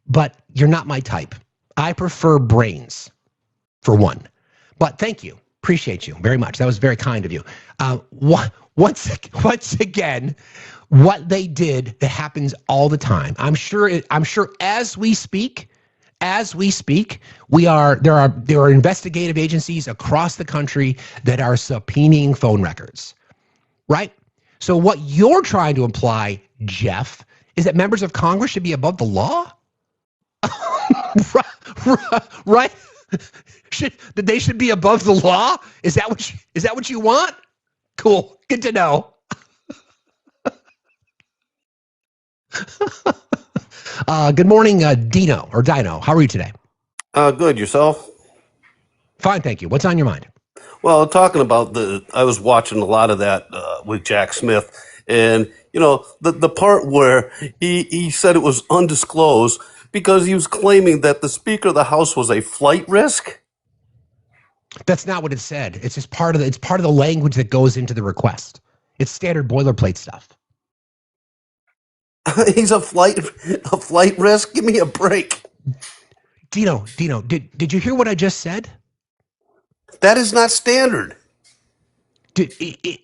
but you're not my type. I prefer brains, for one. But thank you. Appreciate you very much. That was very kind of you. Once again, what they did that happens all the time. I'm sure as we speak, there are investigative agencies across the country that are subpoenaing phone records. Right? So what you're trying to imply, Jeff, is that members of Congress should be above the law? Right? That they should be above the law? Is that what you want? Cool. Good to know. Good morning, Dino. How are you today? Good. Yourself? Fine, thank you. What's on your mind? Well, talking about I was watching a lot of that with Jack Smith, and the part where he said it was undisclosed because he was claiming that the Speaker of the House was a flight risk. That's not what it said. It's just part of the language that goes into the request. It's standard boilerplate stuff. He's a flight risk. Give me a break. Dino, did you hear what I just said? That is not standard.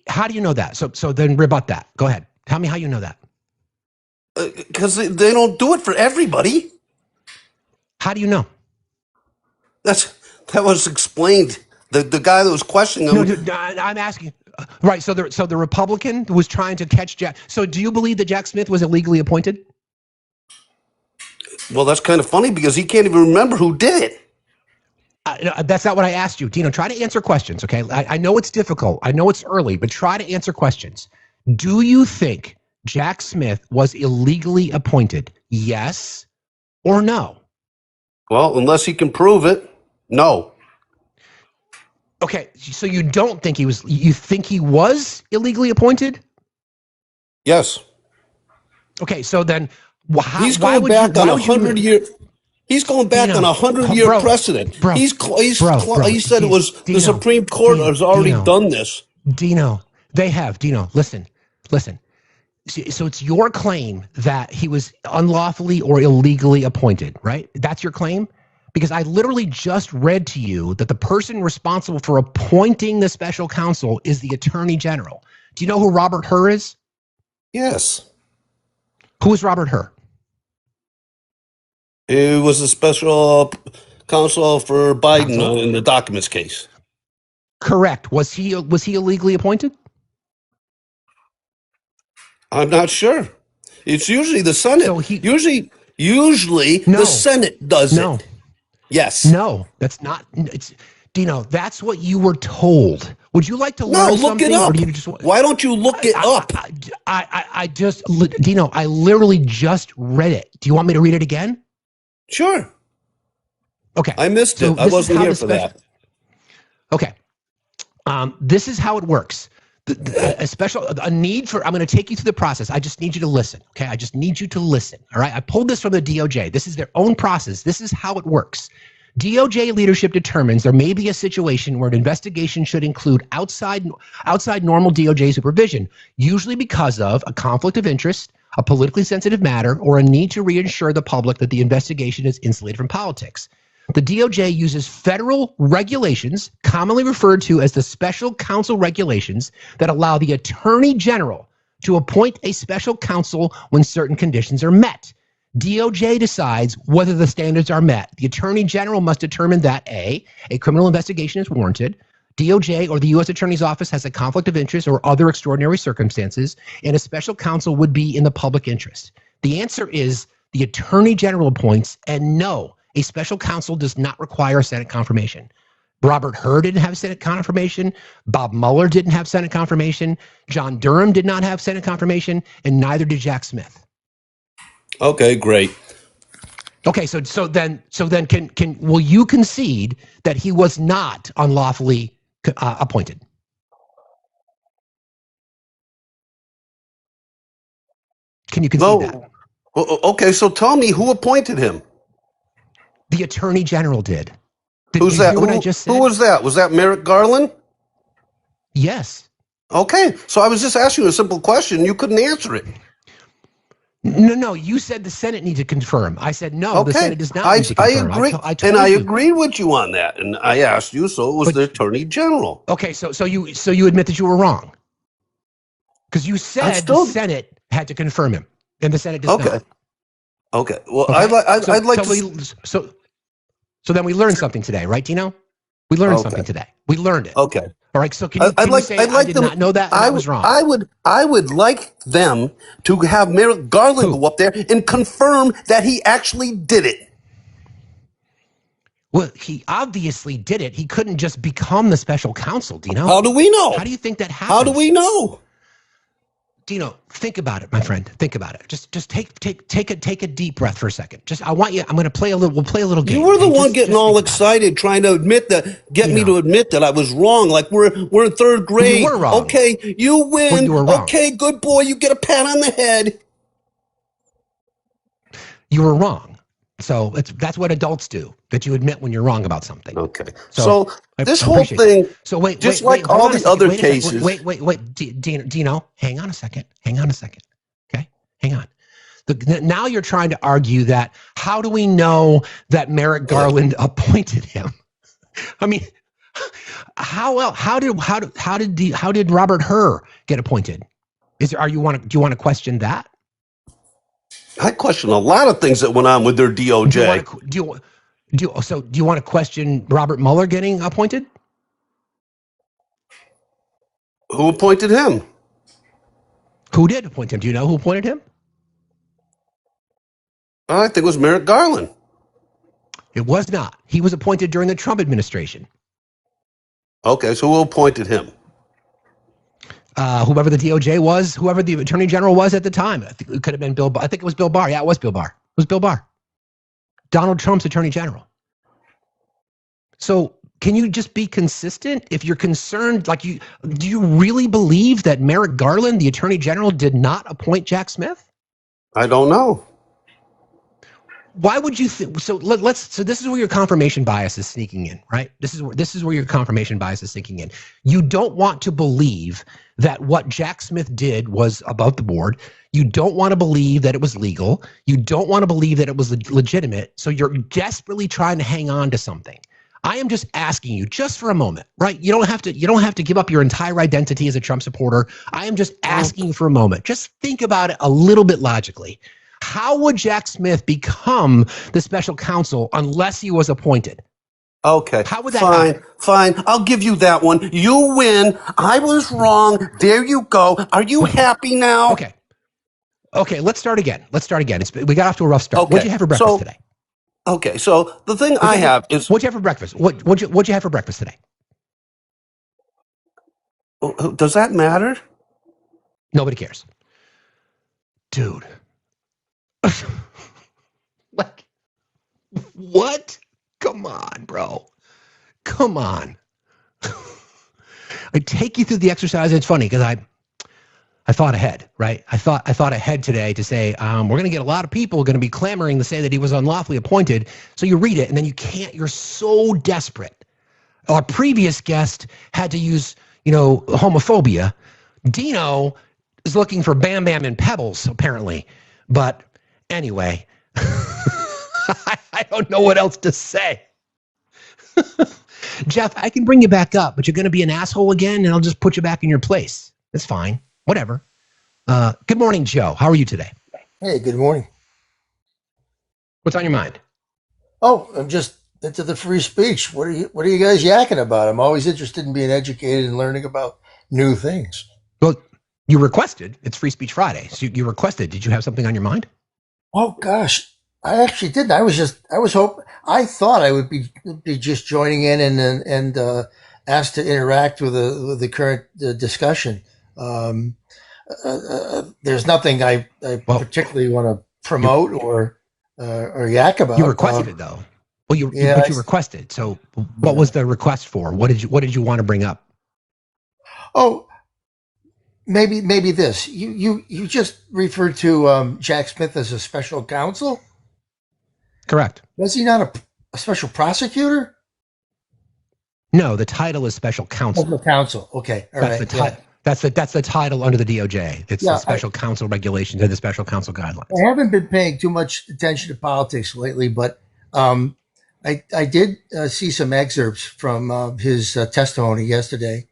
How do you know that? So then rebut that. Go ahead. Tell me how you know that. Because they don't do it for everybody. How do you know? That was explained. The guy that was questioning him. No, I'm asking. Right. So the Republican was trying to catch Jack. So do you believe that Jack Smith was illegally appointed? Well, that's kind of funny because he can't even remember who did it. That's not what I asked you. Dino, try to answer questions, okay? I know it's difficult. I know it's early, but try to answer questions. Do you think Jack Smith was illegally appointed? Yes or no? Well, unless he can prove it, no. Okay, so you don't think he was, you think he was illegally appointed? Yes. Okay, so then he's going back on 100 year. He's going back on a 100-year precedent. He said it was the Supreme Court has already done this. Dino, they have. Dino, listen. So it's your claim that he was unlawfully or illegally appointed, right? That's your claim? Because I literally just read to you that the person responsible for appointing the special counsel is the Attorney General. Do you know who Robert Hur is? Yes. Who is Robert Hur? He was a special counsel for Biden in the documents case. Correct. Was he illegally appointed? I'm not sure. It's usually the Senate. So usually the Senate does it. Yes. No, that's not. It's Dino. That's what you were told. Would you like to learn something? Look it up. Or do you just, why don't you look it up? Dino, I literally just read it. Do you want me to read it again? Sure. Okay. I missed it. I wasn't here for that. Okay. This is how it works. A need for, I'm going to take you through the process. I just need you to listen. Okay. I just need you to listen. All right. I pulled this from the DOJ. This is their own process. This is how it works. DOJ leadership determines there may be a situation where an investigation should include outside normal DOJ supervision, usually because of a conflict of interest, a politically sensitive matter, or a need to reassure the public that the investigation is insulated from politics. The DOJ uses federal regulations, commonly referred to as the special counsel regulations, that allow the attorney general to appoint a special counsel when certain conditions are met. DOJ decides whether the standards are met. The attorney general must determine that A, a criminal investigation is warranted, DOJ or the U.S. Attorney's Office has a conflict of interest or other extraordinary circumstances, and a special counsel would be in the public interest. The answer is the attorney general appoints, and no, a special counsel does not require Senate confirmation. Robert Hur didn't have Senate confirmation. Bob Mueller didn't have Senate confirmation. John Durham did not have Senate confirmation, and neither did Jack Smith. Okay, great. Okay, so then will you concede that he was not unlawfully appointed? Can you concede that? Okay, so tell me, who appointed him? The attorney general did. Who's that? What I just said? Who was that? Was that Merrick Garland? Yes. Okay, so I was just asking you a simple question. You couldn't answer it. No, you said the Senate needs to confirm. I said no, the Senate does not need to confirm. I agree, I agreed with you on that, and I asked you, so it was the attorney general. Okay, so you admit that you were wrong, because you said the Senate had to confirm him, and the Senate does not. Okay. Well, I'd like to. So then we learned something today, right, Dino? We learned something today. We learned it. Okay. All right. So can you say I did not know that? I was wrong. I would like them to have Merrick Garland go up there and confirm that he actually did it. Well, he obviously did it. He couldn't just become the special counsel, Dino. How do we know? How do you think that happens? How do we know? Dino, think about it, my friend. Think about it. Just take a deep breath for a second. I'm going to play a little. We'll play a little game. You were the one getting all excited, trying to get me to admit that I was wrong. Like we're in third grade. You were wrong. Okay, you win. Well, you were wrong. Okay, good boy. You get a pat on the head. You were wrong. So that's what adults do. That you admit when you're wrong about something. Okay. So this whole thing. So wait. Just like all the other cases. Wait. Dino, hang on a second. Okay, hang on. Now you're trying to argue that how do we know that Merrick Garland appointed him? I mean, how did Robert Hur get appointed? Do you want to question that? I question a lot of things that went on with their DOJ. Do you want to question Robert Mueller getting appointed? Who appointed him? Who did appoint him? Do you know who appointed him? I think it was Merrick Garland. It was not. He was appointed during the Trump administration. Okay, so who appointed him? Whoever the DOJ was, whoever the attorney general was at the time. I think it could have been Bill Barr. I think it was Bill Barr. Yeah, it was Bill Barr. It was Bill Barr. Donald Trump's attorney general. So can you just be consistent? If you're concerned, do you really believe that Merrick Garland, the attorney general, did not appoint Jack Smith? I don't know. Why would you think? So this is where your confirmation bias is sneaking in, right? This is where your confirmation bias is sneaking in. You don't want to believe that what Jack Smith did was above the board. You don't want to believe that it was legal. You don't want to believe that it was legitimate. So you're desperately trying to hang on to something. I am just asking you, just for a moment, right? You don't have to give up your entire identity as a Trump supporter. I am just asking you for a moment. Just think about it a little bit logically. How would Jack Smith become the special counsel unless he was appointed? Okay. How would that happen? Fine. I'll give you that one. You win. I was wrong. There you go. Are you happy now? Okay. Let's start again. We got off to a rough start. Okay. What'd you have for breakfast today? Okay. So the thing I have is. What'd you have for breakfast? What'd you have for breakfast today? Does that matter? Nobody cares. Dude. What? Come on, bro. Come on. I take you through the exercise. It's funny because I thought ahead, right? I thought ahead today to say we're going to get a lot of people going to be clamoring to say that he was unlawfully appointed. So you read it, and then you can't. You're so desperate. Our previous guest had to use, homophobia. Dino is looking for Bam Bam and Pebbles, apparently. But anyway, I don't know what else to say. Jeff, I can bring you back up, but you're going to be an asshole again, and I'll just put you back in your place. That's fine. Whatever. Good morning, Joe. How are you today? Hey, good morning. What's on your mind? Oh, I'm just into the free speech. What are you guys yakking about? I'm always interested in being educated and learning about new things. Well, you requested. It's Free Speech Friday. So you requested. Did you have something on your mind? Oh gosh, I actually didn't. I thought I would be just joining in and asked to interact with the current discussion. There's nothing I particularly want to promote or yak about. You requested it though. Well, you requested. So what was the request for? What did you want to bring up? Oh, maybe this. You just referred to Jack Smith as a special counsel? Correct. Was he not a special prosecutor? No, the title is special counsel. Special counsel. Okay. All right. That's the title under the DOJ. It's the special counsel regulations and the special counsel guidelines. I haven't been paying too much attention to politics lately, but I did see some excerpts from his testimony yesterday.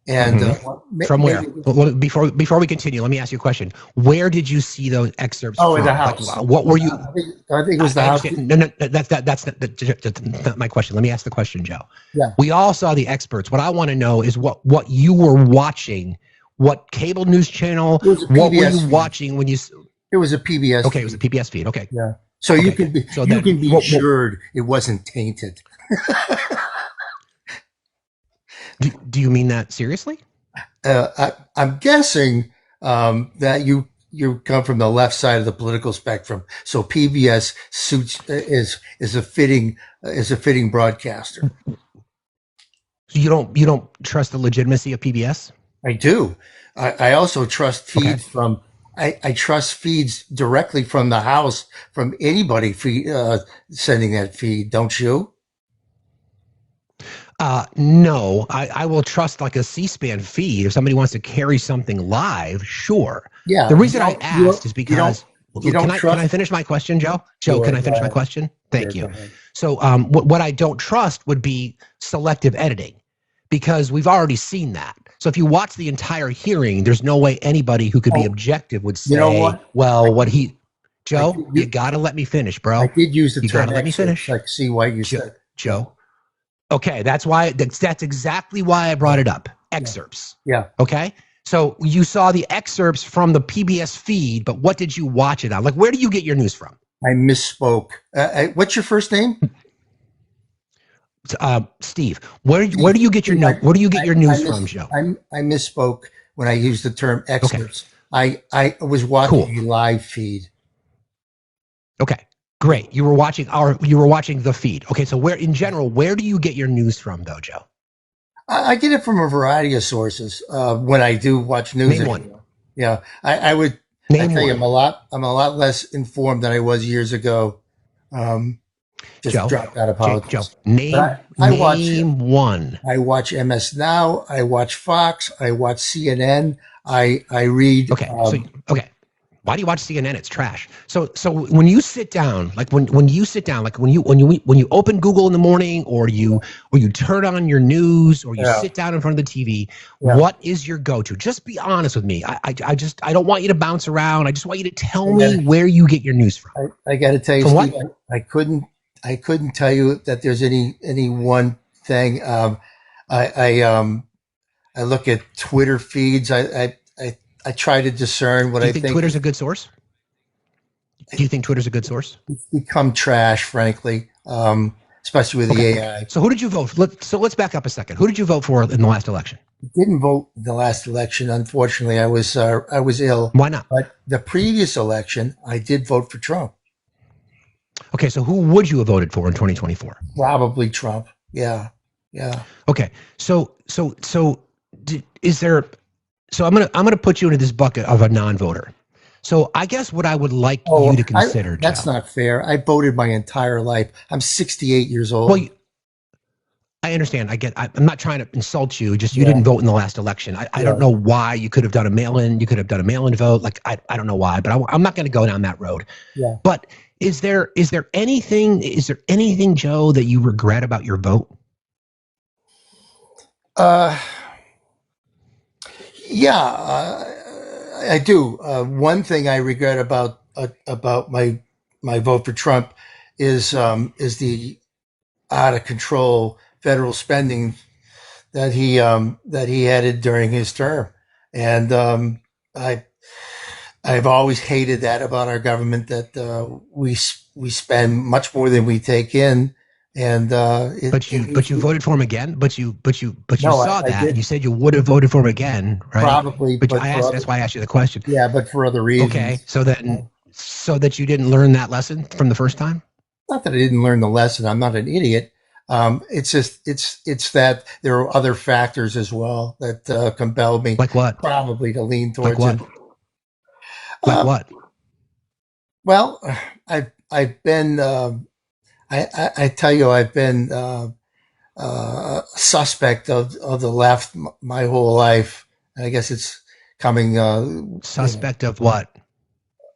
And from where? Well, before we continue, let me ask you a question. Where did you see those excerpts? Oh, from? in the house. Like, what were you? I think it was the house. No, that's not my question. Let me ask the question, Joe. Yeah. We all saw the experts. What I want to know is what you were watching. What cable news channel? What were you watching when you? It was a PBS. Okay, it was a PBS feed. Okay. Yeah. So you can be assured it wasn't tainted. Do you mean that seriously? I'm guessing that you come from the left side of the political spectrum, so PBS is a fitting broadcaster. So you don't trust the legitimacy of PBS? I do. I also trust feeds from. I trust feeds directly from the House from anybody sending that feed. Don't you? No, I will trust like a C-SPAN feed. If somebody wants to carry something live, sure. Yeah. The reason I asked is because can I finish my question, Joe? Joe, Sure, can I finish my question? Thank you. So what I don't trust would be selective editing, because we've already seen that. So if you watch the entire hearing, there's no way anybody who could be objective would say, Joe, you got to let me finish, bro. I did use the term. You got to let me finish. Like, see why you said. Joe. Okay, that's exactly why I brought it up. Excerpts. Yeah. Okay. So you saw the excerpts from the PBS feed, but what did you watch it on? Like, where do you get your news from? I misspoke. What's your first name? Steve. Where do you get your news from, Joe? I misspoke when I used the term excerpts. Okay. I was watching a live feed. Okay. Great. You were watching the feed. Okay, so where do you get your news from though, Joe? I get it from a variety of sources. When I do watch news. Name one. Yeah. I would tell you I'm a lot less informed than I was years ago. Just dropped out of politics. Joe, name one. I watch MS Now. I watch Fox. I watch CNN. I read. Okay. Why do you watch CNN? It's trash. So when you sit down, like when you open Google in the morning, or you turn on your news, or you sit down in front of the TV, what is your go-to? Just be honest with me. I don't want you to bounce around. I just want you to tell me where you get your news from. I got to tell you, Steve, I couldn't tell you that there's any one thing. I look at Twitter feeds. I try to discern what I think. Do you think Twitter's a good source? Do you think Twitter's a good source? It's become trash, frankly, especially with the AI. So who did you vote for? Let's back up a second. Who did you vote for in the last election? I didn't vote in the last election. Unfortunately, I was ill. Why not? But the previous election, I did vote for Trump. Okay, so who would you have voted for in 2024? Probably Trump. Yeah. Okay, so is there? So I'm gonna put you into this bucket of a non-voter. So I guess what I would like you to consider, that's Joe. not fair. I voted my entire life. I'm 68 years old. Well, I understand. I'm not trying to insult you. Just you didn't vote in the last election. I don't know why. You could have done a mail-in. You could have done a mail-in vote. Like I don't know why, but I'm not going to go down that road. Yeah. But is there anything, Joe, that you regret about your vote? Yeah, I do. One thing I regret about my vote for Trump is the out of control federal spending that he added during his term, and I've always hated that about our government, that we spend much more than we take in. And but you voted for him again. But you saw that, and you said you would have voted for him again, right? Probably. But that's why I asked you the question. Yeah, but for other reasons. Okay, so that you didn't learn that lesson from the first time. Not that I didn't learn the lesson. I'm not an idiot. It's just it's that there are other factors as well that compelled me, like what, probably to lean towards like what? it. Like what? Well, I've been. I tell you, I've been suspect of the left my whole life. I guess it's coming. Suspect of what?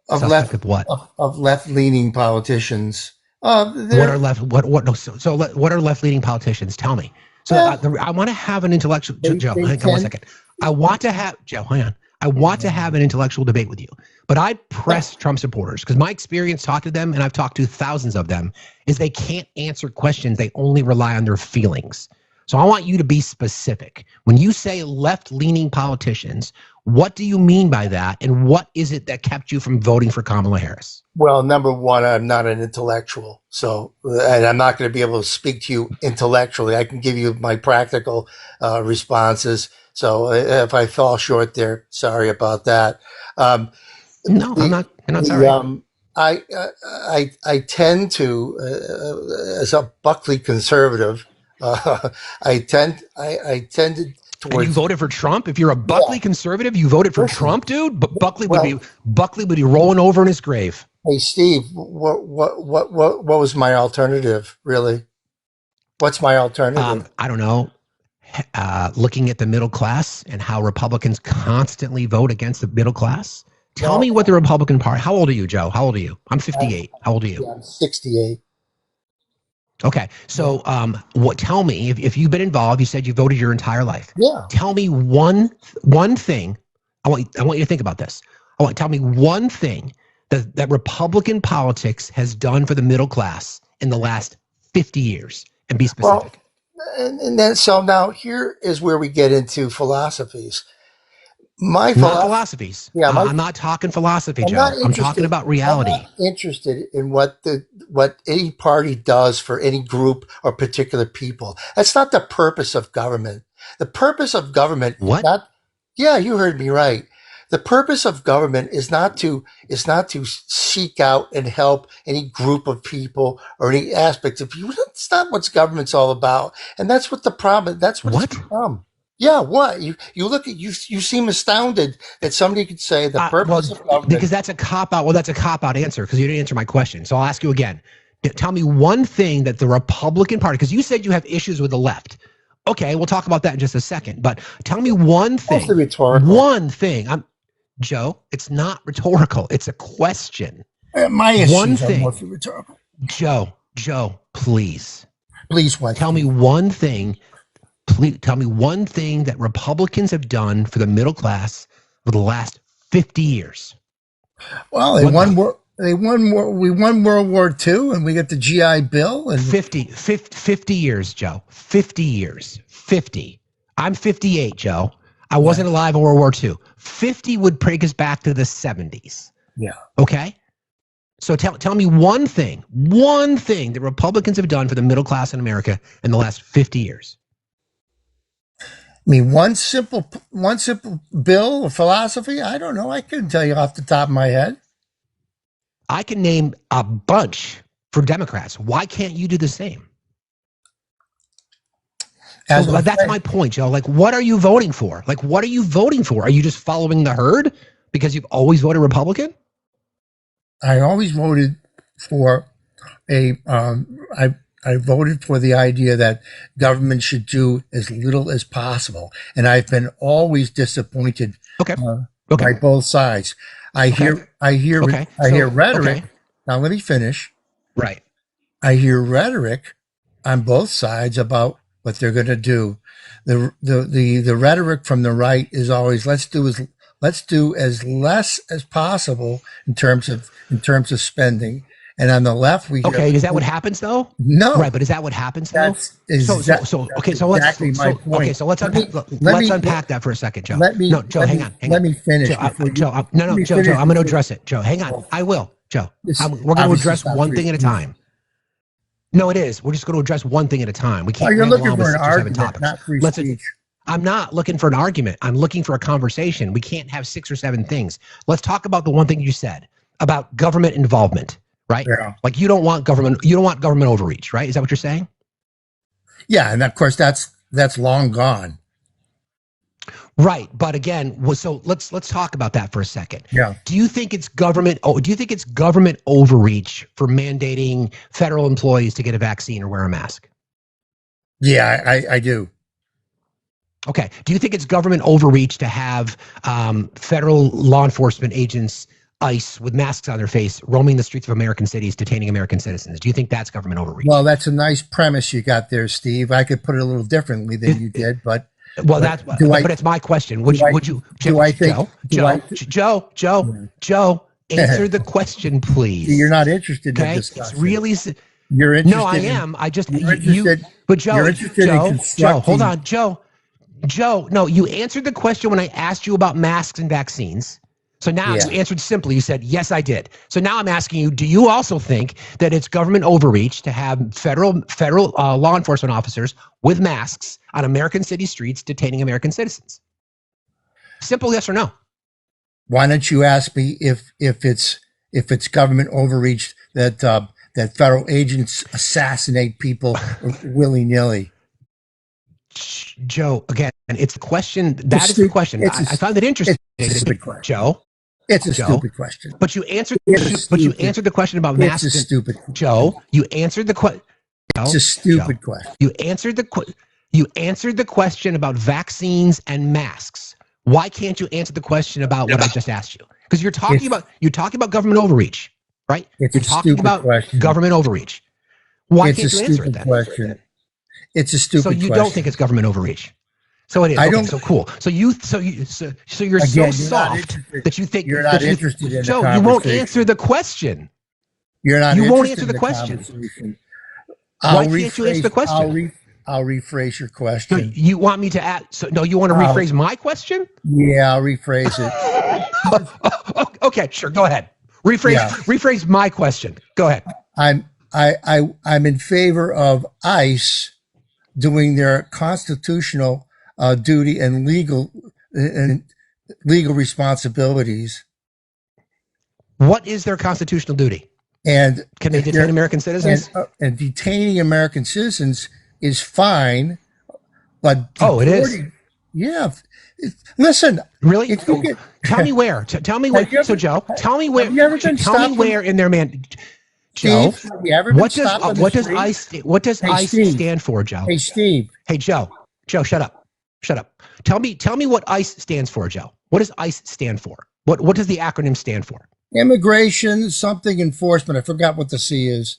Of suspect left of what? Of left-leaning politicians. What are left? What? No. So what are left-leaning politicians? Tell me. So I want to have an intellectual. Joe, hang on 1 second. I want to have Joe. Hang on. I want to have an intellectual debate with you, but I press Trump supporters because my experience talking to them, and I've talked to thousands of them, is they can't answer questions. They only rely on their feelings. So I want you to be specific. When you say left-leaning politicians, what do you mean by that? And what is it that kept you from voting for Kamala Harris? Well, number one, I'm not an intellectual. So, and I'm not going to be able to speak to you intellectually. I can give you my practical responses. So if I fall short there, sorry about that. No, I'm not. You're not sorry. I tend to, as a Buckley conservative, I tended towards. And you voted for Trump. If you're a Buckley conservative, you voted for Trump, dude. But Buckley would be rolling over in his grave. Hey, Steve, what was my alternative? Really, what's my alternative? I don't know. Looking at the middle class and how Republicans constantly vote against the middle class. Tell me what the Republican Party. How old are you, Joe? How old are you? I'm 58. How old are you? Yeah, I'm 68. Okay, so tell me if you've been involved. You said you voted your entire life. Yeah. Tell me one thing. I want you to think about this. Tell me one thing that Republican politics has done for the middle class in the last 50 years, and be specific. Well, and then so now here is where we get into philosophies. Not philosophies. Yeah, I'm not talking philosophy, Joe. I'm talking about reality. I'm not interested in what any party does for any group or particular people. That's not the purpose of government. The purpose of government what? Yeah, you heard me right. The purpose of government is not to seek out and help any group of people or any aspect of people. That's not what government's all about. And that's what the problem. That's what it's become. Yeah, what? You look at you seem astounded that somebody could say the purpose of government. Because that's a cop-out. Well, that's a cop-out answer because you didn't answer my question. So I'll ask you again. Tell me one thing that the Republican Party, because you said you have issues with the left. Okay, we'll talk about that in just a second. But tell me one thing. Mostly rhetorical. One thing. Joe, it's not rhetorical. It's a question. My issues one thing. Are mostly rhetorical. Joe, please. Please what? Tell me one thing. Please tell me one thing that Republicans have done for the middle class for the last 50 years. Well, we won World War II, and we got the GI Bill. And 50 years, Joe. 50 years. 50. I'm 58, Joe. I wasn't alive in World War II. 50 would bring us back to the 70s. Yeah. Okay? So tell me one thing the Republicans have done for the middle class in America in the last 50 years. I mean, one simple bill or philosophy? I don't know. I couldn't tell you off the top of my head. I can name a bunch for Democrats. Why can't you do the same? So that's my point, Joe. Like, what are you voting for? Like, what are you voting for? Are you just following the herd because you've always voted Republican? I always voted for I voted for the idea that government should do as little as possible, and I've been always disappointed by both sides. I hear rhetoric. Now let me finish. Right. I hear rhetoric on both sides about what they're going to do. The rhetoric from the right is always let's do as less as possible in terms of spending. And on the left, we hear, is that what happens though? No, right. But is that what happens though? So let's unpack that for a second, Joe. Joe, hang on. Let me finish. Joe, I'm going to address it. Joe, hang on. I will, Joe. We're going to address one thing at a time. No, it is. We're just going to address one thing at a time. We can't. You're looking for an 6 or 7 argument, topics. not free speech. I'm not looking for an argument. I'm looking for a conversation. We can't have 6 or 7 things. Let's talk about the one thing you said about government involvement, right? Yeah. Like you don't want government overreach, right? Is that what you're saying? Yeah, and of course that's long gone. Right, but again, so let's talk about that for a second. Yeah. Do you think it's government overreach for mandating federal employees to get a vaccine or wear a mask? Yeah, I do. Okay. Do you think it's government overreach to have federal law enforcement agents, ICE, with masks on their face, roaming the streets of American cities, detaining American citizens? Do you think that's government overreach? Well, that's a nice premise you got there, Steve. I could put it a little differently than you did, but it's my question. Joe, answer the question, please. You're not interested in this. It's really. You're interested. No, I am. I just but Joe, hold on, Joe, no, you answered the question when I asked you about masks and vaccines. So now you answered simply. You said, yes, I did. So now I'm asking you, do you also think that it's government overreach to have federal law enforcement officers with masks on American city streets detaining American citizens? Simple yes or no. Why don't you ask me if it's government overreach that federal agents assassinate people willy-nilly? Joe, again, it's a question. That is the question. I found it interesting. It's a stupid question. Joe, it's a stupid question. But you answered. But you answered the question about masks. It's a stupid question. Joe, you answered the question. It's a stupid question. You answered the question about vaccines and masks. Why can't you answer the question about what I just asked you? Because you're talking about government overreach, right? You're talking about government overreach. Why can't you answer it then? It's a stupid question. So you don't think it's government overreach? So it is. I don't. So cool. So you're so soft that you think you're not interested in Joe, you won't answer the question. You're not. You won't answer the question. Why can't you answer the question? I'll rephrase your question. No, you want me to add? So no, you want to rephrase my question? Yeah, I'll rephrase it. Okay, sure. Go ahead. Rephrase my question. Go ahead. I'm in favor of ICE doing their constitutional duty and legal responsibilities. What is their constitutional duty? And can they detain American citizens? And detaining American citizens is fine, but it is. Yeah. Listen, really? Tell me where. Tell me where. So Joe, tell me where. Tell me where in their man. Joe, what does ICE stand for, Joe? Hey, Steve. Hey, Joe. Joe, shut up. Shut up. Tell me what ICE stands for, Joe. What does ICE stand for? What does the acronym stand for? Immigration something enforcement. I forgot what the C is.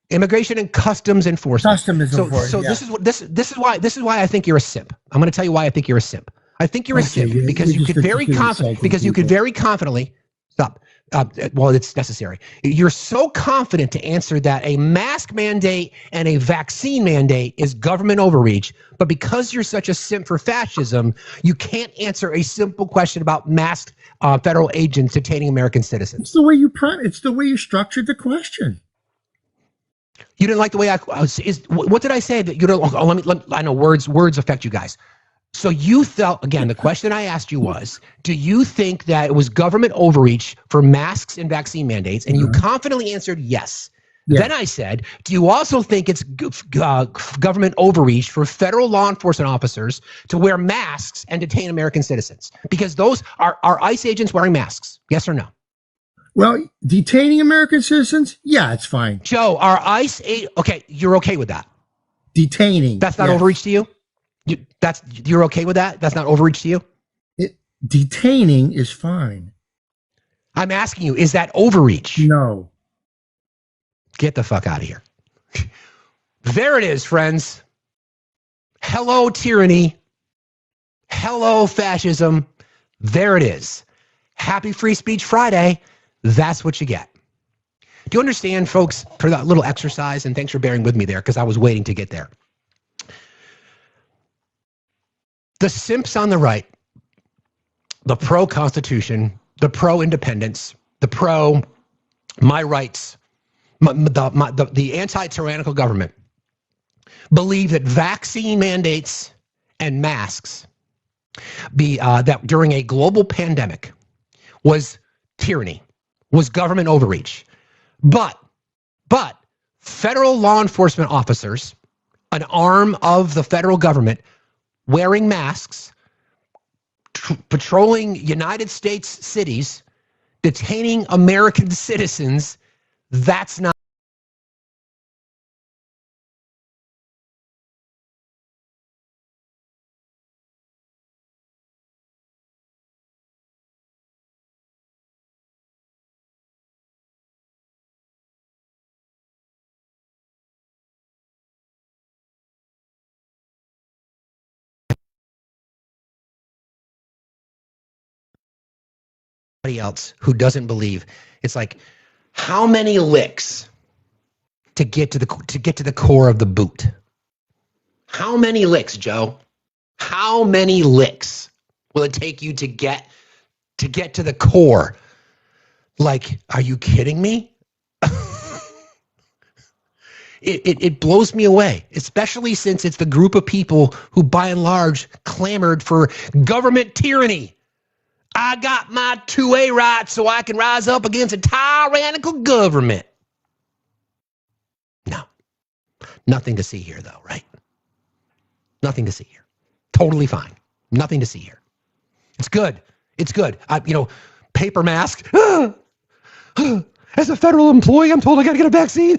Immigration and Customs Enforcement. Customs enforcement. So this is why I think you're a simp. I'm going to tell you why I think you're a simp. I think you're a simp because you could very confidently stop. Well, it's necessary. You're so confident to answer that a mask mandate and a vaccine mandate is government overreach, but because you're such a simp for fascism, you can't answer a simple question about masked federal agents detaining American citizens. It's the way you structured the question. You didn't like the way what did I say that you don't? I know words affect you guys. So you felt, again, the question I asked you was, do you think that it was government overreach for masks and vaccine mandates? And you confidently answered yes. Yeah. Then I said, do you also think it's government overreach for federal law enforcement officers to wear masks and detain American citizens? Because those are ICE agents wearing masks. Yes or no? Well, detaining American citizens? Yeah, it's fine. Joe, are ICE okay, you're okay with that? Detaining. That's not overreach to you? You're okay with that? That's not overreach to you? Detaining is fine. I'm asking you, is that overreach? No. Get the fuck out of here. There it is, friends. Hello, tyranny. Hello, fascism. There it is. Happy Free Speech Friday. That's what you get. Do you understand, folks, for that little exercise, and thanks for bearing with me there because I was waiting to get there. The simps on the right, the pro-Constitution, the pro-independence, the pro-my rights, the anti-tyrannical government believe that vaccine mandates and masks that during a global pandemic was tyranny, was government overreach. But federal law enforcement officers, an arm of the federal government, wearing masks, patrolling United States cities, detaining American citizens, that's not. Else who doesn't believe. It's like, how many licks to get to the core of the boot? How many licks, Joe? How many licks will it take you to get to the core? Like, are you kidding me? It blows me away, especially since it's the group of people who, by and large, clamored for government tyranny. I got my 2A rights so I can rise up against a tyrannical government. No. Nothing to see here, though, right? Nothing to see here. Totally fine. Nothing to see here. It's good. It's good. Paper mask. As a federal employee, I'm told I got to get a vaccine.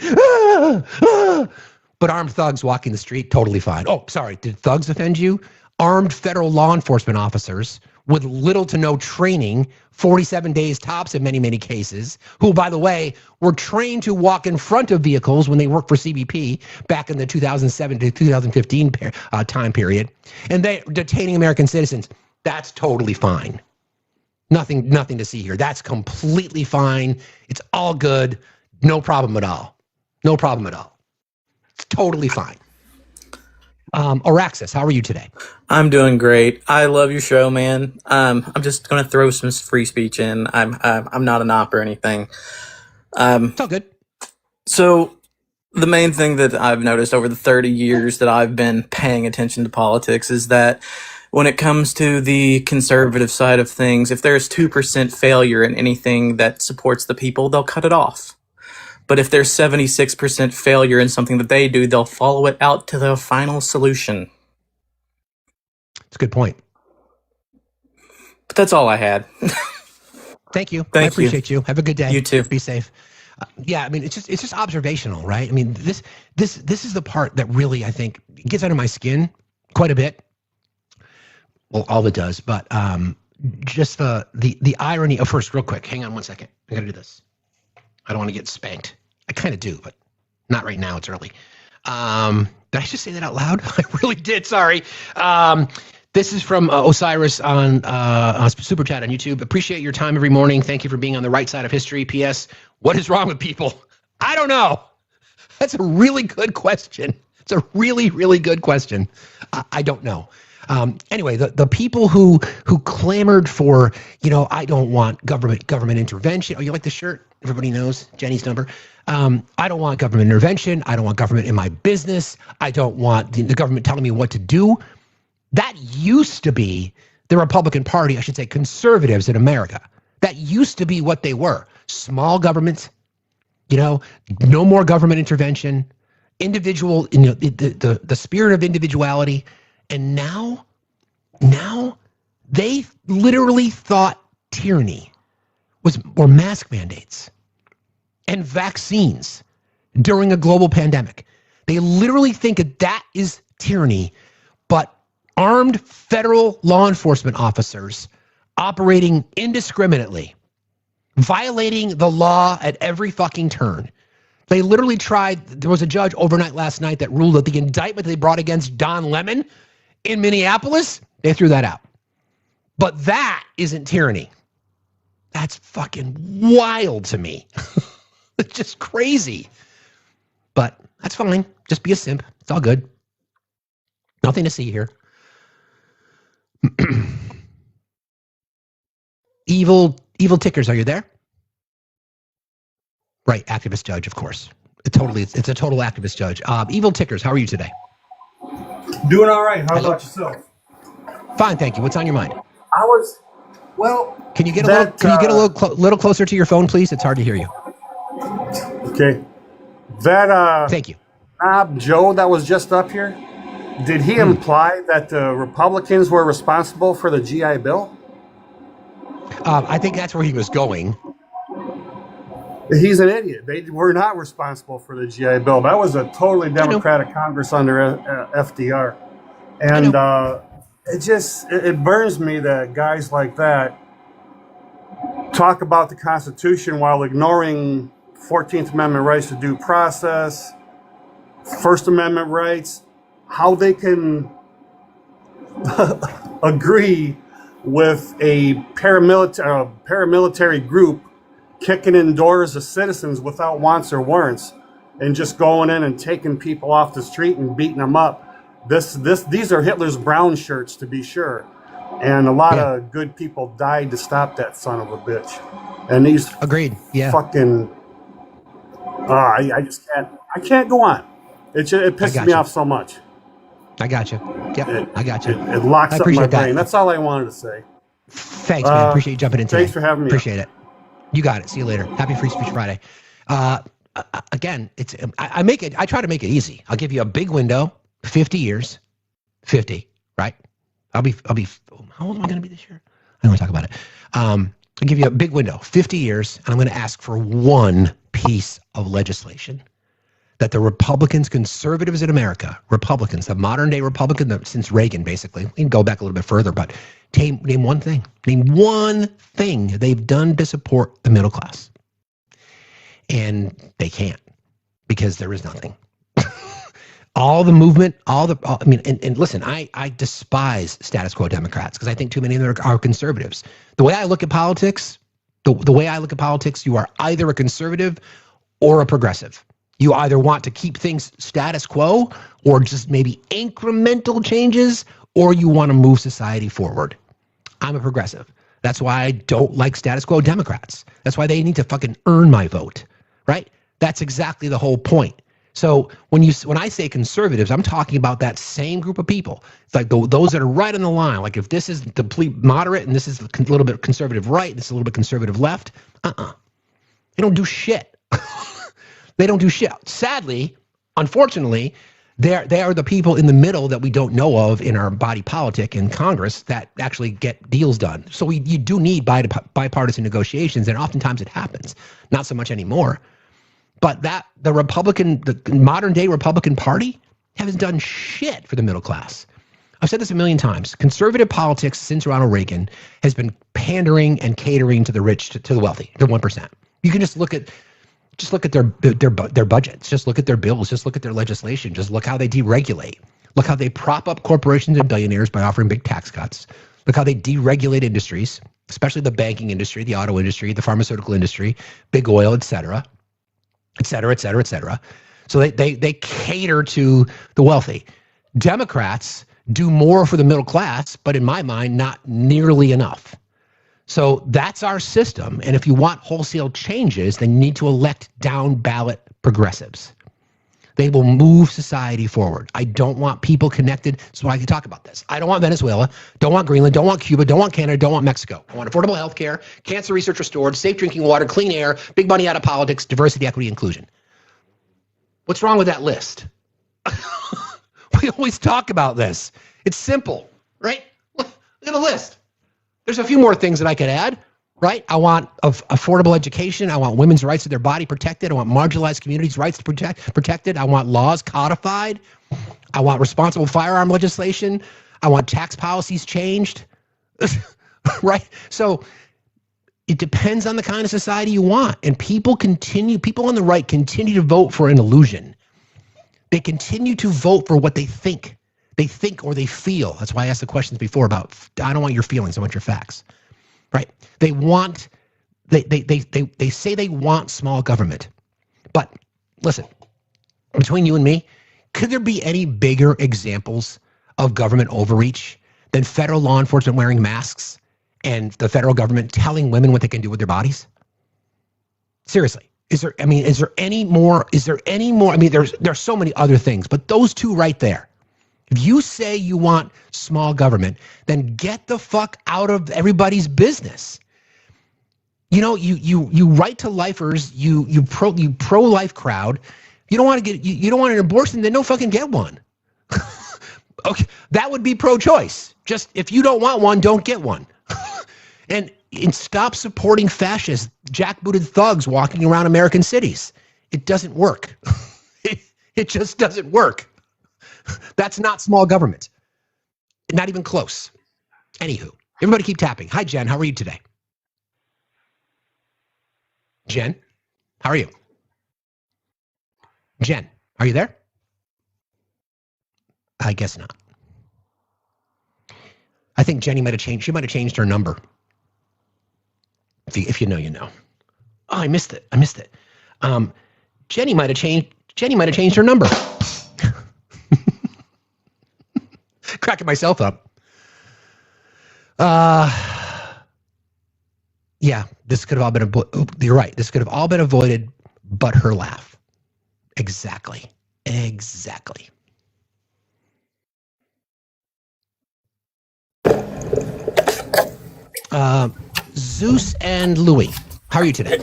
But armed thugs walking the street, totally fine. Oh, sorry. Did thugs offend you? Armed federal law enforcement officers with little to no training, 47 days tops in many, many cases, who, by the way, were trained to walk in front of vehicles when they worked for CBP back in the 2007 to 2015 time period, and they detaining American citizens. That's totally fine. Nothing to see here. That's completely fine. It's all good. No problem at all. No problem at all. It's totally fine. Araxis, how are you today? I'm doing great. I love your show, man. I'm just gonna throw some free speech in. I'm not an op or anything. It's all good. So the main thing that I've noticed over the 30 years that I've been paying attention to politics is that when it comes to the conservative side of things, if there's 2% failure in anything that supports the people, they'll cut it off. But if there's 76% failure in something that they do, they'll follow it out to the final solution. It's a good point. But that's all I had. Thank you. Thank I appreciate you. Have a good day. You too. Be safe. Yeah, I mean, it's just observational, right? I mean, this is the part that really, I think, gets under my skin quite a bit. Well, all of it does, but just the irony. Oh, first, real quick, hang on 1 second. I gotta do this. I don't want to get spanked. I kind of do, but not right now. It's early. Did I just say that out loud? I really did. Sorry. This is from Osiris on Super Chat on YouTube. Appreciate your time every morning. Thank you for being on the right side of history. P.S. What is wrong with people? I don't know. That's a really good question. It's a really, really good question. I don't know. Anyway, the people who clamored for, I don't want government intervention. Oh, you like the shirt? Everybody knows Jenny's number. I don't want government intervention. I don't want government in my business. I don't want the government telling me what to do. That used to be the Republican Party, I should say conservatives in America. That used to be what they were. Small government, You know, no more government intervention, individual, the spirit of individuality. And now they literally thought tyranny were mask mandates and vaccines during a global pandemic. They literally think that is tyranny, but armed federal law enforcement officers operating indiscriminately, violating the law at every fucking turn. They literally tried, there was a judge overnight last night that ruled that the indictment they brought against Don Lemon in Minneapolis, they threw that out. But that isn't tyranny. That's fucking wild to me. It's just crazy. But that's fine. Just be a simp. It's all good. Nothing to see here. Evil tickers, are you there? Right, activist judge, of course. It's a total activist judge. Evil tickers, how are you today? Doing all right. How about yourself? Fine, thank you. What's on your mind? Can you get a little closer to your phone, please? It's hard to hear you. Okay. Thank you. Joe that was just up here, did he imply that the Republicans were responsible for the GI Bill? I think that's where he was going. He's an idiot. They were not responsible for the GI Bill. That was a totally Democratic Congress under FDR. And it burns me that guys like that talk about the Constitution while ignoring 14th Amendment rights to due process, First Amendment rights, how they can agree with a paramilitary group kicking in doors of citizens without wants or warrants and just going in and taking people off the street and beating them up. These are Hitler's brown shirts, to be sure. And a lot of good people died to stop that son of a bitch. And these fucking I can't go on. It pisses me off so much. I got you. Yep, I got you. It locks up my brain. That's all I wanted to say. Thanks, man. Appreciate you jumping in today. Thanks for having me. Appreciate it. You got it. See you later. Happy Free Speech Friday. Again, I try to make it easy. I'll give you a big window, 50 years, 50, right? I'll be, how old am I going to be this year? I don't want to talk about it. I'll give you a big window, 50 years, and I'm going to ask for one piece of legislation that the Republicans, conservatives in America, Republicans, the modern day Republican, since Reagan, basically, we can go back a little bit further, but name one thing. Name one thing they've done to support the middle class. And they can't, because there is nothing. All the movement, and listen, I despise status quo Democrats because I think too many of them are conservatives. The way I look at politics, you are either a conservative or a progressive. You either want to keep things status quo or just maybe incremental changes, or you want to move society forward. I'm a progressive. That's why I don't like status quo Democrats. That's why they need to fucking earn my vote, right? That's exactly the whole point. So when I say conservatives, I'm talking about that same group of people. It's like those that are right on the line. Like if this is complete moderate and this is a little bit conservative right, this is a little bit conservative left. They don't do shit. They don't do shit. Sadly, unfortunately, they are the people in the middle that we don't know of in our body politic in Congress that actually get deals done. So you do need bipartisan negotiations, and oftentimes it happens. Not so much anymore. But the modern day Republican Party hasn't done shit for the middle class. I've said this a million times. Conservative politics since Ronald Reagan has been pandering and catering to the rich, to the wealthy, the 1%. You can just look at their budgets. Just look at their bills. Just look at their legislation. Just look how they deregulate. Look how they prop up corporations and billionaires by offering big tax cuts. Look how they deregulate industries, especially the banking industry, the auto industry, the pharmaceutical industry, big oil, et cetera, et cetera, et cetera, et cetera. So they cater to the wealthy. Democrats do more for the middle class, but in my mind, not nearly enough. So that's our system. And if you want wholesale changes, then you need to elect down ballot progressives. They will move society forward. I don't want people connected, so I can talk about this. I don't want Venezuela, don't want Greenland, don't want Cuba, don't want Canada, don't want Mexico. I want affordable health care, cancer research restored, safe drinking water, clean air, big money out of politics, diversity, equity, inclusion. What's wrong with that list? We always talk about this. It's simple, right? Look at the list. There's a few more things that I could add, right? I want affordable education. I want women's rights to their body protected. I want marginalized communities' rights to protected. I want laws codified. I want responsible firearm legislation. I want tax policies changed, right? So it depends on the kind of society you want. And people on the right continue to vote for an illusion. They continue to vote for what they think. They think or they feel. That's why I asked the questions before about, I don't want your feelings, I want your facts. Right? They say they want small government. But listen, between you and me, could there be any bigger examples of government overreach than federal law enforcement wearing masks and the federal government telling women what they can do with their bodies? Seriously. Is there any more? I mean, there's so many other things, but those two right there. If you say you want small government, then get the fuck out of everybody's business. You know, you right to lifers, you pro-life crowd. You don't want an abortion, then don't fucking get one. Okay, that would be pro-choice. Just if you don't want one, don't get one. And stop supporting fascists, jackbooted thugs walking around American cities. It doesn't work. It just doesn't work. That's not small government. Not even close. Anywho, everybody keep tapping. Hi, Jen. How are you today? Jen, how are you? Jen, are you there? I guess not. I think Jenny might have changed. She might have changed her number. If you know, you know. Oh, I missed it. Jenny might have changed her number. Cracking myself up. Yeah, this could have all been you're right. This could have all been avoided, but her laugh. Exactly. Zeus and Louie, how are you today?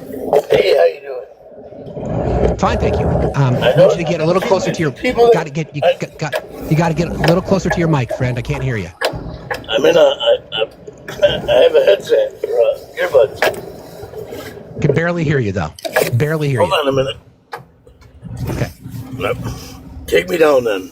Hey, how you doing? Fine, thank you. I need you to get a little closer to your. You got to get a little closer to your mic, friend. I can't hear you. I have a headset for earbuds. Can barely hear you though. Barely hear you. Hold on a minute. Okay. Take me down then.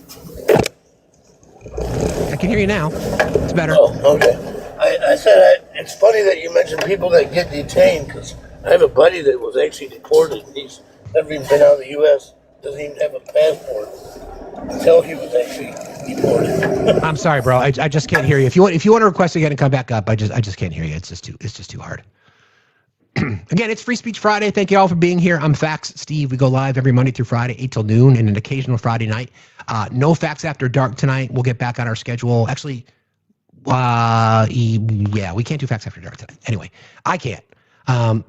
I can hear you now. It's better. Oh, okay. I said it's funny that you mentioned people that get detained, because I have a buddy that was actually deported. He's never even been out of the U.S. Doesn't even have a passport until he was actually deported. I'm sorry, bro. I just can't hear you. If you want to request again and come back up, I just can't hear you. It's just too hard. Again, it's Free Speech Friday. Thank you all for being here. I'm Facts Steve. We go live every Monday through Friday, 8 till noon, and an occasional Friday night. No Facts After Dark tonight. We'll get back on our schedule. Actually, yeah, we can't do Facts After Dark tonight. Anyway, I can't.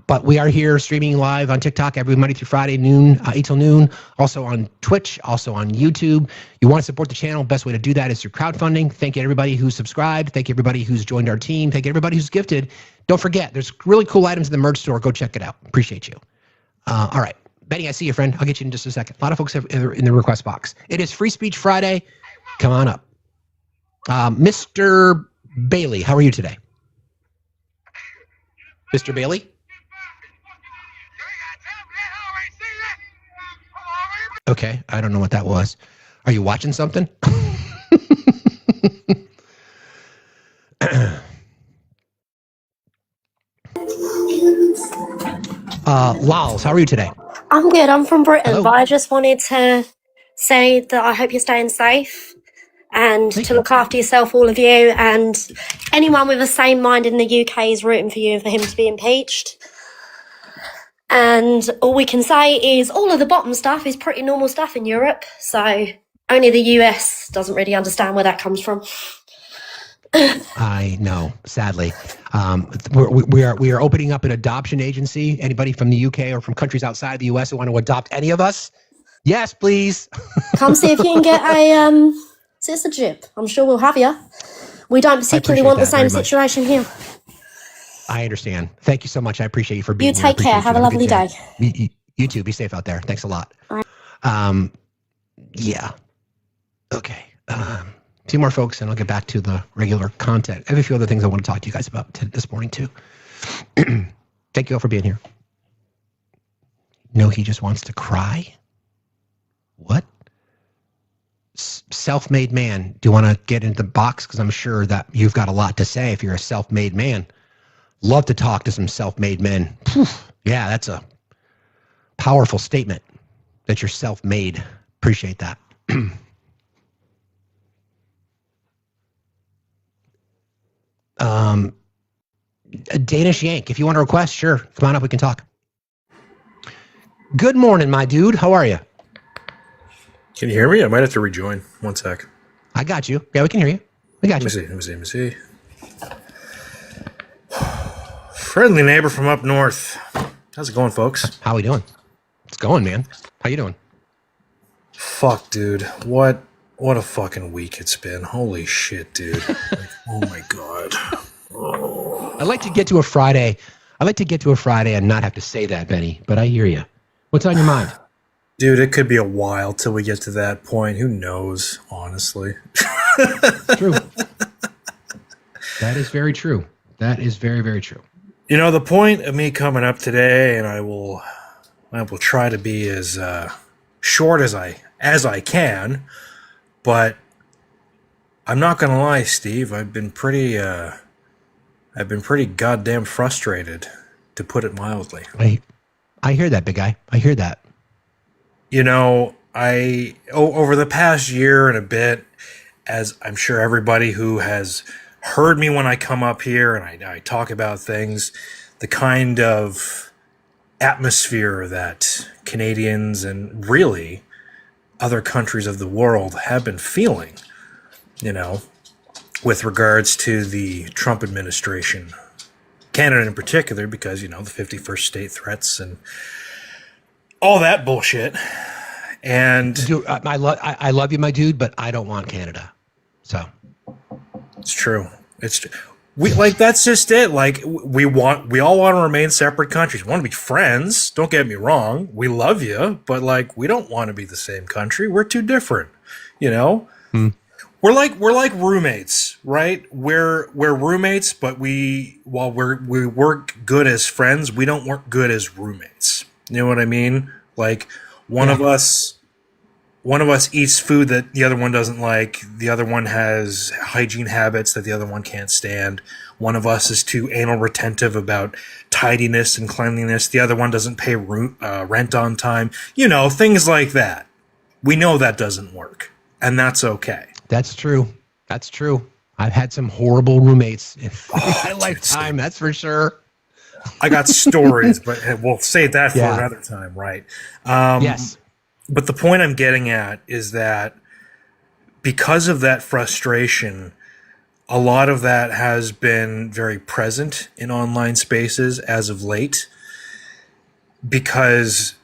But we are here streaming live on TikTok every Monday through Friday, 8 till noon. Also on Twitch, also on YouTube. You want to support the channel, best way to do that is through crowdfunding. Thank you everybody who's subscribed. Thank you everybody who's joined our team. Thank you everybody who's gifted. Don't forget, there's really cool items in the merch store. Go check it out. Appreciate you. All right. Benny, I see you, friend. I'll get you in just a second. A lot of folks are in the request box. It is Free Speech Friday. Come on up. Mr. Bailey, how are you today? Mr. Bailey? Okay, I don't know what that was. Are you watching something? Lals, how are you today? I'm good. I'm from Britain, Hello. but I just wanted to say that I hope you're staying safe and to look after yourself, all of you, and anyone with the same mind in the UK is rooting for you and for him to be impeached. And all we can say is all of the bottom stuff is pretty normal stuff in Europe, so only the US doesn't really understand where that comes from. I know, sadly. We are opening up an adoption agency. Anybody from the UK or from countries outside the US who want to adopt any of us, Yes, please. Come see if you can get a citizenship. I'm sure we'll have you. We don't particularly want the same situation here. I understand. Thank you so much. I appreciate you for being here. You take care. Have a lovely day. You too. Be safe out there. Thanks a lot. All right. Yeah. Okay. Two more folks, and I'll get back to the regular content. I have a few other things I want to talk to you guys about this morning, too. Thank you all for being here. No, he just wants to cry? What? Self-made man. Do you want to get into the box? Because I'm sure that you've got a lot to say if you're a self-made man. Love to talk to some self-made men. Yeah, that's a powerful statement that you're self-made. Appreciate that. A Danish Yank, if you want to request, sure. Come on up, we can talk. Good morning, my dude. How are you? Can you hear me? I might have to rejoin. One sec. I got you. Yeah, we can hear you. We got you. Let me see. Friendly neighbor from up north. How's it going, folks? How we doing? It's going, man. How you doing? Fuck, dude. What a fucking week it's been. Holy shit, dude. Oh my God. Oh. I'd like to get to a Friday. And not have to say that, Benny, but I hear you. What's on your mind? Dude, it could be a while till we get to that point. Who knows, honestly. True. That is very true. That is very, very true. You know, the point of me coming up today, and I will try to be as short as I can, but I'm not gonna lie, Steve. I've been pretty goddamn frustrated, to put it mildly. I hear that, big guy. I hear that. You know, over the past year and a bit, as I'm sure everybody who has heard me when I come up here and I talk about things, the kind of atmosphere that Canadians and really other countries of the world have been feeling, you know, with regards to the Trump administration, Canada in particular, because, you know, the 51st state threats and all that bullshit. And dude, I love you, my dude, but I don't want Canada. So it's true. That's just it. Like, we all want to remain separate countries. We want to be friends. Don't get me wrong. We love you, but like, we don't want to be the same country. We're too different, you know? We're like roommates, right? We're roommates, but while we work good as friends, we don't work good as roommates. You know what I mean? Like, one of us eats food that the other one doesn't like. The other one has hygiene habits that the other one can't stand. One of us is too anal retentive about tidiness and cleanliness. The other one doesn't pay rent on time. You know, things like that. We know that doesn't work, and that's okay. That's true. That's true. I've had some horrible roommates in my lifetime, that's for sure. I got stories, but we'll save that for another time, right? Yes. But the point I'm getting at is that because of that frustration, a lot of that has been very present in online spaces as of late. Because,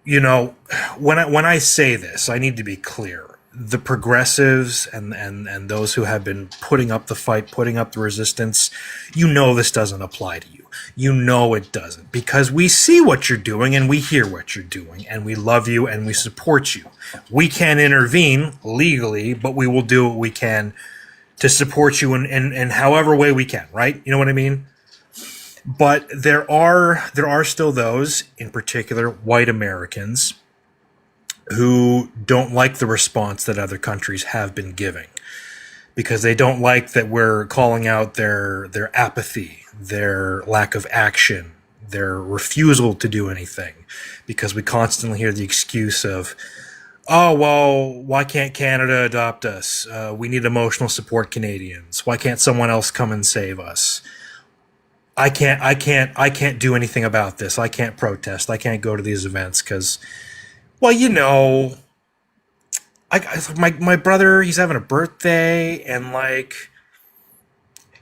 you know, when I say this, I need to be clear. The progressives and those who have been putting up the fight, putting up the resistance, you know this doesn't apply to you. You know it doesn't, because we see what you're doing and we hear what you're doing and we love you and we support you. We can't intervene legally, but we will do what we can to support you in however way we can, right? You know what I mean? But there are still those, in particular white Americans, who don't like the response that other countries have been giving, because they don't like that we're calling out their apathy, their lack of action, their refusal to do anything, because we constantly hear the excuse of, oh, well, why can't Canada adopt us? We need emotional support Canadians. Why can't someone else come and save us? I can't do anything about this. I can't protest. I can't go to these events because, well, you know, my brother, he's having a birthday, and like,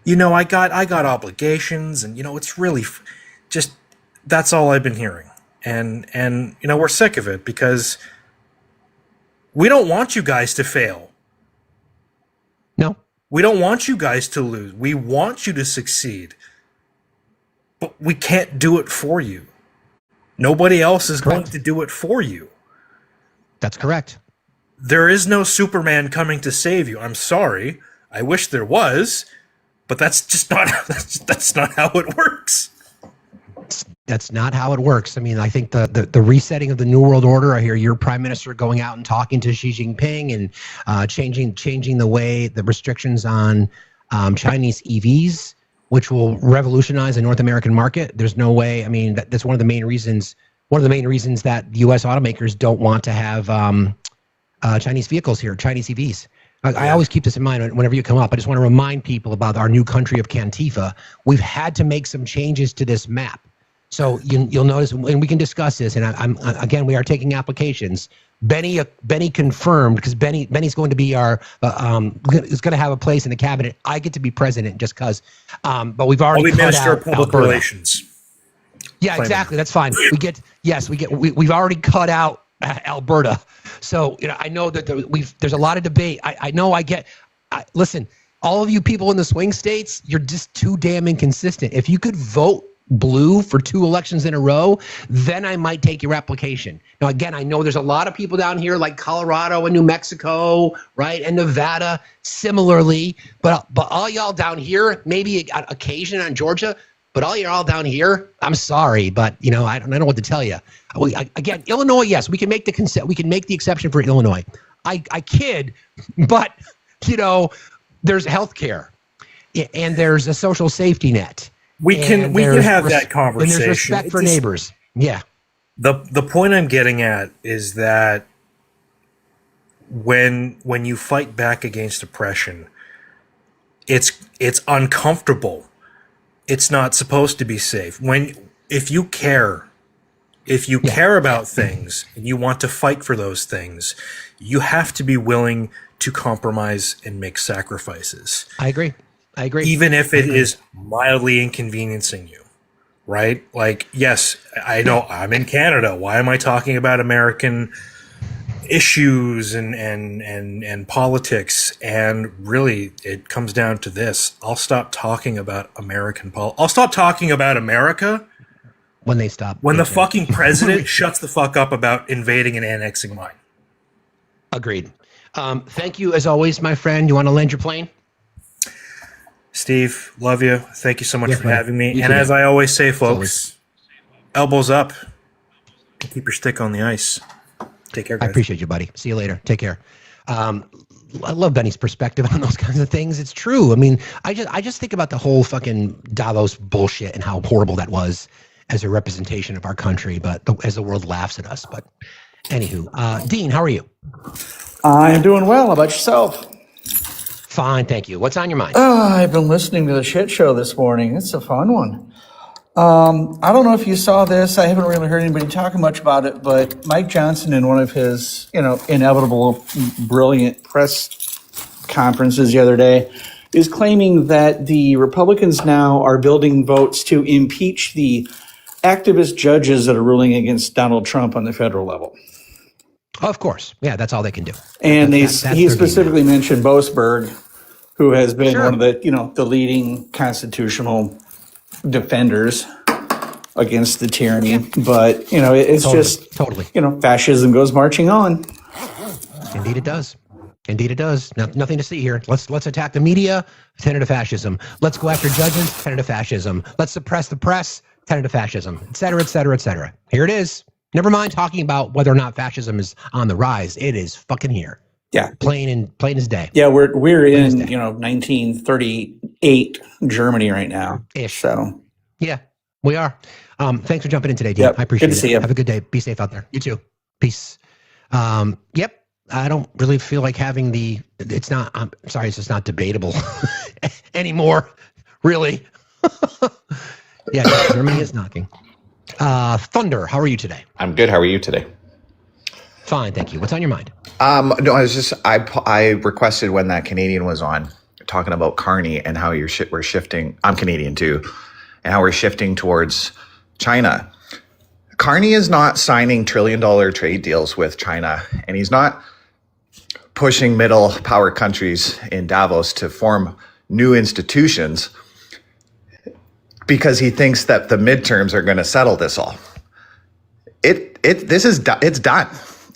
you know, I got obligations, and you know, it's really just, that's all I've been hearing, and you know, we're sick of it, because We don't want you guys to fail. No. We don't want you guys to lose. We want you to succeed. But we can't do it for you. Nobody else is going to do it for you. That's correct. There is no Superman coming to save you. I'm sorry. I wish there was, but that's just not that's not how it works. That's not how it works. I mean, I think the resetting of the New World Order, I hear your prime minister going out and talking to Xi Jinping and changing the way, the restrictions on Chinese EVs, which will revolutionize the North American market. There's no way. I mean, that's one of the main reasons that U.S. automakers don't want to have Chinese vehicles here, Chinese EVs. I always keep this in mind whenever you come up. I just want to remind people about our new country of Cantifa. We've had to make some changes to this map. So you'll notice, and we can discuss this. And again, we are taking applications. Benny confirmed, because Benny's going to be is going to have a place in the cabinet. I get to be president just because. But we've already cut Minister out of Public Alberta. Relations. Yeah, exactly. That's fine. We've already cut out Alberta. So I know that there's a lot of debate. Listen, all of you people in the swing states, you're just too damn inconsistent. If you could vote blue for 2 elections in a row, then I might take your application. Now, again, I know there's a lot of people down here like Colorado and New Mexico, right, and Nevada, similarly. But all y'all down here, maybe on occasion on Georgia, but all y'all down here, I'm sorry, but I don't know what to tell you. Again, Illinois, yes, we can make the exception for Illinois. I kid, but there's health care, and there's a social safety net. We can have that conversation. And there's respect for neighbors. Yeah. The point I'm getting at is that when you fight back against oppression, it's uncomfortable. It's not supposed to be safe. If you care about things and you want to fight for those things, you have to be willing to compromise and make sacrifices. I agree. Even if it is mildly inconveniencing you, right? Like, yes, I know I'm in Canada. Why am I talking about American issues and politics? And really, it comes down to this. I'll stop talking about I'll stop talking about America when they stop. When the fucking president shuts the fuck up about invading and annexing mine. Agreed. Thank you, as always, my friend. You want to land your plane? Steve, love you. Thank you so much for having me. And as I always say, folks, elbows up. Keep your stick on the ice. Take care, guys. I appreciate you, buddy. See you later. Take care. I love Benny's perspective on those kinds of things. It's true. I mean, I just think about the whole fucking Davos bullshit and how horrible that was as a representation of our country, but as the world laughs at us. But anywho, Dean, how are you? I'm doing well. How about yourself? Fine, thank you. What's on your mind? I've been listening to the shit show this morning. It's a fun one. I don't know if you saw this. I haven't really heard anybody talking much about it, but Mike Johnson, in one of his, inevitable, brilliant press conferences the other day, is claiming that the Republicans now are building votes to impeach the activist judges that are ruling against Donald Trump on the federal level. Of course. Yeah, that's all they can do. And he specifically mentioned Boasberg, who has been one of the leading constitutional defenders against the tyranny. But, it's totally. Fascism goes marching on. Indeed it does. Indeed it does. Nothing to see here. Let's attack the media, tenet of fascism. Let's go after judges, tenet of fascism. Let's suppress the press, tenet of fascism, et cetera, et cetera, et cetera. Here it is. Never mind talking about whether or not fascism is on the rise. It is fucking here. Yeah. Plain as day. Yeah, we're in, 1938 Germany right now. Ish. So. Yeah, we are. Thanks for jumping in today, Dean. Yep. I appreciate it. Good to see you. Have a good day. Be safe out there. You too. Peace. Yep. I don't really feel like having it's just not debatable anymore. Really. Yeah, Germany is knocking. Thunder, how are you today? I'm good. How are you today? Fine, thank you. What's on your mind? No, I requested when that Canadian was on talking about Carney and how we're shifting. I'm Canadian too, and how we're shifting towards China. Carney is not signing $1 trillion trade deals with China, and he's not pushing middle power countries in Davos to form new institutions because he thinks that the midterms are going to settle this all. It's done.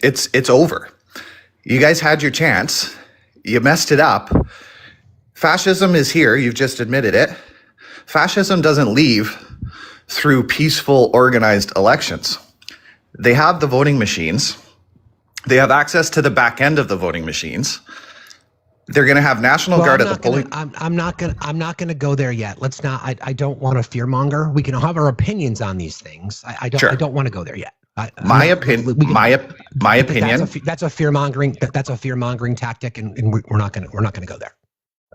It's over. You guys had your chance. You messed it up. Fascism is here. You've just admitted it. Fascism doesn't leave through peaceful, organized elections. They have the voting machines. They have access to the back end of the voting machines. They're going to have National Guard at the polling. I'm not gonna go there yet. Let's not. I don't want to fearmonger. We can have our opinions on these things. I don't want to go there yet. My opinion. That's a fearmongering. That's a fearmongering tactic, and we're not gonna go there.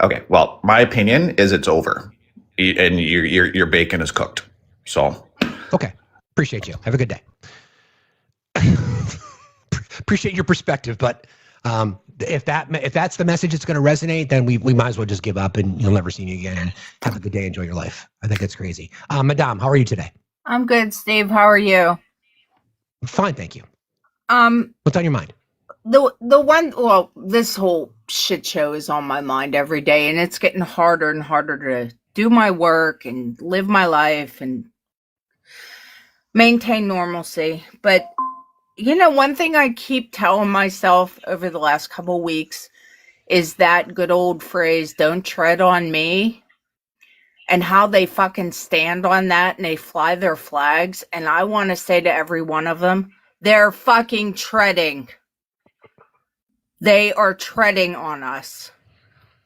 Okay. Well, my opinion is it's over, and your bacon is cooked. So. Okay. Appreciate you. Have a good day. Appreciate your perspective, but if that's the message that's going to resonate, then we might as well just give up, and you'll never see me again. And have a good day. Enjoy your life. I think it's crazy. Madame, how are you today? I'm good, Steve. How are you? Fine, thank you. What's on your mind? This whole shit show is on my mind every day, and it's getting harder and harder to do my work and live my life and maintain normalcy. But one thing I keep telling myself over the last couple weeks is that good old phrase, "Don't tread on me," and how they fucking stand on that and they fly their flags. And I want to say to every one of them, they're fucking treading. They are treading on us.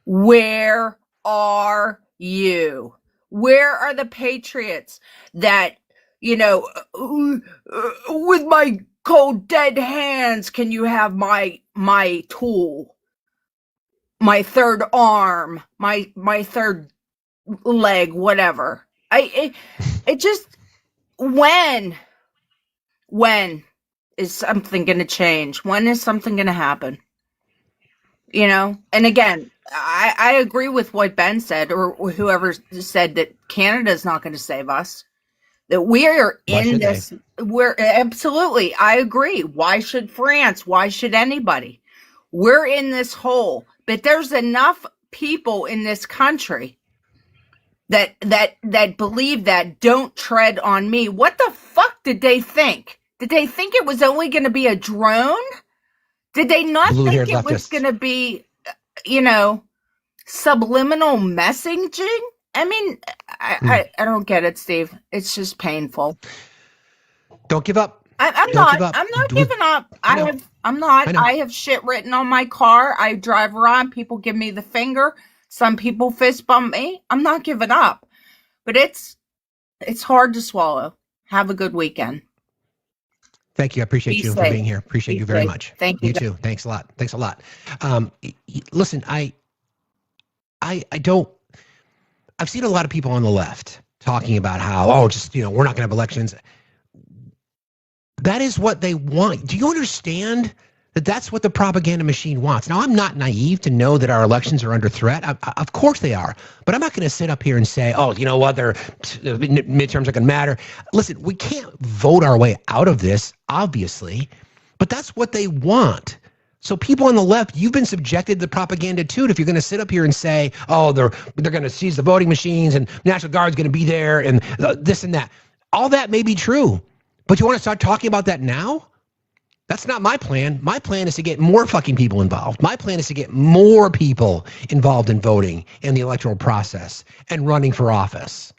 Where are you? Where are the patriots that, with my cold dead hands, can you have my tool, my third arm, my third leg, whatever? It just, when is something going to change? When is something going to happen? And again, I agree with what Ben said, or whoever said that Canada's not going to save us. That we are in this. We're absolutely. I agree. Why should France? Why should anybody? We're in this hole. But there's enough people in this country that believe that. Don't tread on me. What the fuck did they think? Did they think it was only going to be a drone? Did they not think it was going to be, subliminal messaging? I mean, I don't get it, Steve. It's just painful. Don't give up. I'm not giving up. I'm not. I have shit written on my car. I drive around. People give me the finger. Some people fist bump me. I'm not giving up. But it's hard to swallow. Have a good weekend. Thank you. I appreciate you for being here. Appreciate you very much. Thank you. You too. Thanks a lot. Thanks a lot. Listen, I don't. I've seen a lot of people on the left talking about how, we're not going to have elections. That is what they want. Do you understand that that's what the propaganda machine wants? Now, I'm not naive to know that our elections are under threat. Of course they are. But I'm not going to sit up here and say, you know what, the midterms are going to matter. Listen, we can't vote our way out of this, obviously. But that's what they want. So people on the left, you've been subjected to propaganda too. If you're going to sit up here and say, they're going to seize the voting machines and National Guard's going to be there and this and that. All that may be true. But you want to start talking about that now? That's not my plan. My plan is to get more fucking people involved. My plan is to get more people involved in voting and the electoral process and running for office.